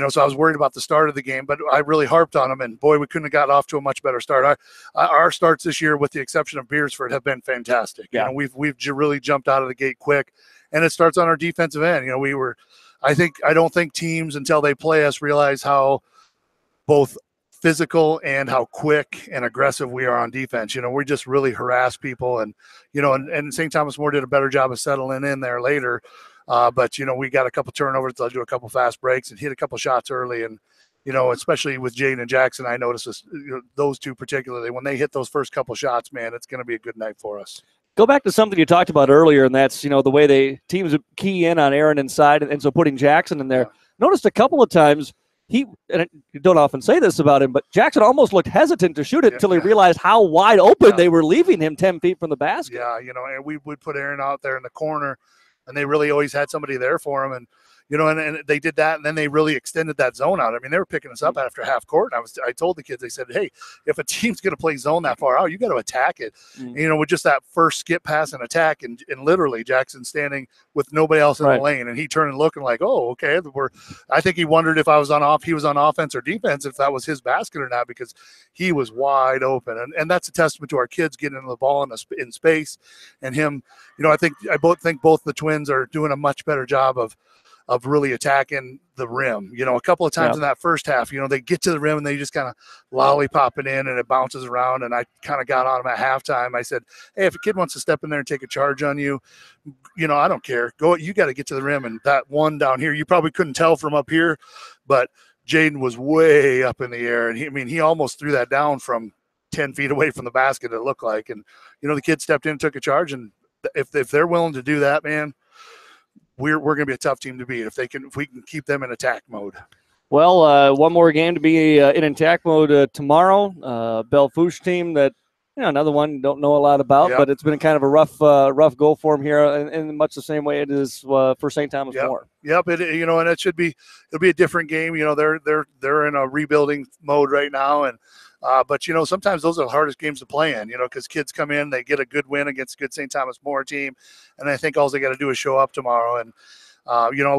so I was worried about the start of the game, but I really harped on them, and boy, we couldn't have got off to a much better start. Our starts this year, with the exception of Beersford, have been fantastic. Yeah. We've really jumped out of the gate quick, and it starts on our defensive end. I don't think teams, until they play us, realize how both physical and how quick and aggressive we are on defense. We just really harass people, and St. Thomas More did a better job of settling in there later. But we got a couple turnovers. They'll do a couple fast breaks and hit a couple shots early. And, especially with Jaden and Jackson, I noticed this, those two particularly, when they hit those first couple shots, man, it's going to be a good night for us. Go back to something you talked about earlier, and that's, the way teams key in on Aaron inside, and so putting Jackson in there. Yeah. Noticed a couple of times, you don't often say this about him, but Jackson almost looked hesitant to shoot it until he realized how wide open they were leaving him 10 feet from the basket. Yeah, and we would put Aaron out there in the corner, and they really always had somebody there for him. And, and they did that, and then they really extended that zone out. I mean, they were picking us up after half court. And I told the kids, I said, hey, if a team's going to play zone that far out, you got to attack it. And, with just that first skip pass and attack, and literally Jackson standing with nobody else in the lane, and he turned and looking like, oh, okay. I think he wondered if he was on offense or defense, if that was his basket or not, because he was wide open. And that's a testament to our kids getting the ball in space, and him. I think both the twins are doing a much better job of really attacking the rim. A couple of times in that first half, they get to the rim and they just kind of lollipop it in, and it bounces around. And I kind of got on them at halftime. I said, hey, if a kid wants to step in there and take a charge on you, I don't care. Go. You got to get to the rim. And that one down here, you probably couldn't tell from up here, but Jaden was way up in the air. And he almost threw that down from 10 feet away from the basket, it looked like. And, the kid stepped in and took a charge. And if they're willing to do that, man, we're going to be a tough team to beat if we can keep them in attack mode. Well, one more game to be in attack mode tomorrow. Belle Fourche team that, another one don't know a lot about, but it's been kind of a rough go for them here in much the same way it is for St. Thomas More. Yep, and it'll be a different game. They're in a rebuilding mode right now, and but sometimes those are the hardest games to play in. Because kids come in, they get a good win against a good St. Thomas More team, and I think all they got to do is show up tomorrow. And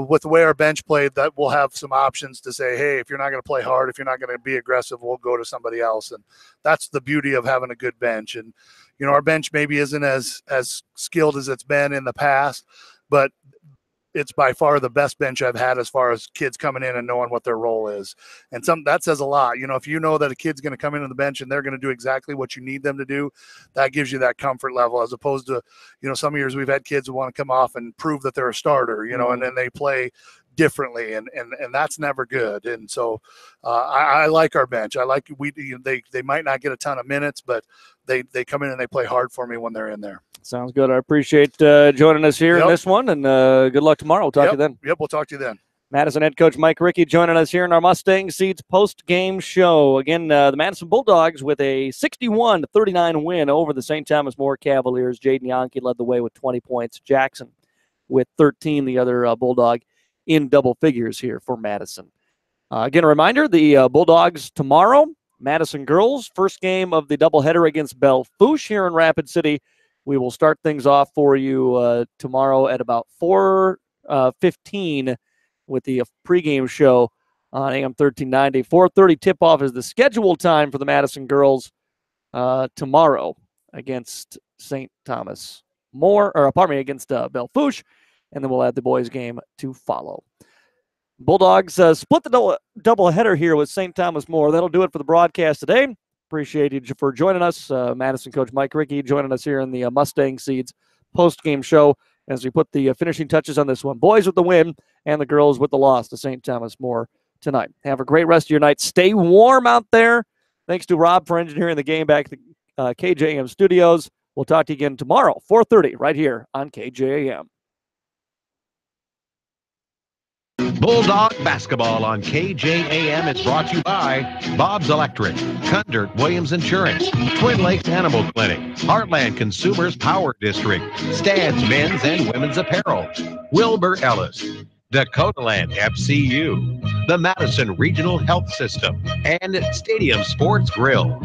with the way our bench played, that we'll have some options to say, hey, if you're not going to play hard, if you're not going to be aggressive, we'll go to somebody else. And that's the beauty of having a good bench. And our bench maybe isn't as skilled as it's been in the past, but it's by far the best bench I've had as far as kids coming in and knowing what their role is. And that says a lot. If you know that a kid's going to come into the bench and they're going to do exactly what you need them to do, that gives you that comfort level, as opposed to, some years we've had kids who want to come off and prove that they're a starter, and then they play differently, and that's never good. And so I like our bench. I like they might not get a ton of minutes, but they come in and they play hard for me when they're in there. Sounds good. I appreciate joining us here in this one, and good luck tomorrow. We'll talk to you then. Yep, we'll talk to you then. Madison head coach Mike Rickey joining us here in our Mustang Seeds post-game show. Again, the Madison Bulldogs with a 61-39 win over the St. Thomas More Cavaliers. Jaden Yonke led the way with 20 points. Jackson with 13, the other Bulldog, in double figures here for Madison. Again, a reminder, the Bulldogs tomorrow, Madison girls, first game of the doubleheader against Belle Fourche here in Rapid City. We will start things off for you tomorrow at about 4:15 with the pregame show on AM 1390. 4:30 tip-off is the scheduled time for the Madison girls tomorrow against St. Thomas More, against Belle Fourche, and then we'll add the boys' game to follow. Bulldogs split the doubleheader here with St. Thomas More. That'll do it for the broadcast today. Appreciate you for joining us. Madison coach Mike Rickey joining us here in the Mustang Seeds post-game show as we put the finishing touches on this one. Boys with the win and the girls with the loss to St. Thomas More tonight. Have a great rest of your night. Stay warm out there. Thanks to Rob for engineering the game back at the KJAM studios. We'll talk to you again tomorrow, 4:30, right here on KJAM. Bulldog Basketball on KJAM is brought to you by Bob's Electric, Kundert Williams Insurance, Twin Lakes Animal Clinic, Heartland Consumers Power District, Stad's Men's and Women's Apparel, Wilbur Ellis, Dakotaland FCU, the Madison Regional Health System, and Stadium Sports Grill.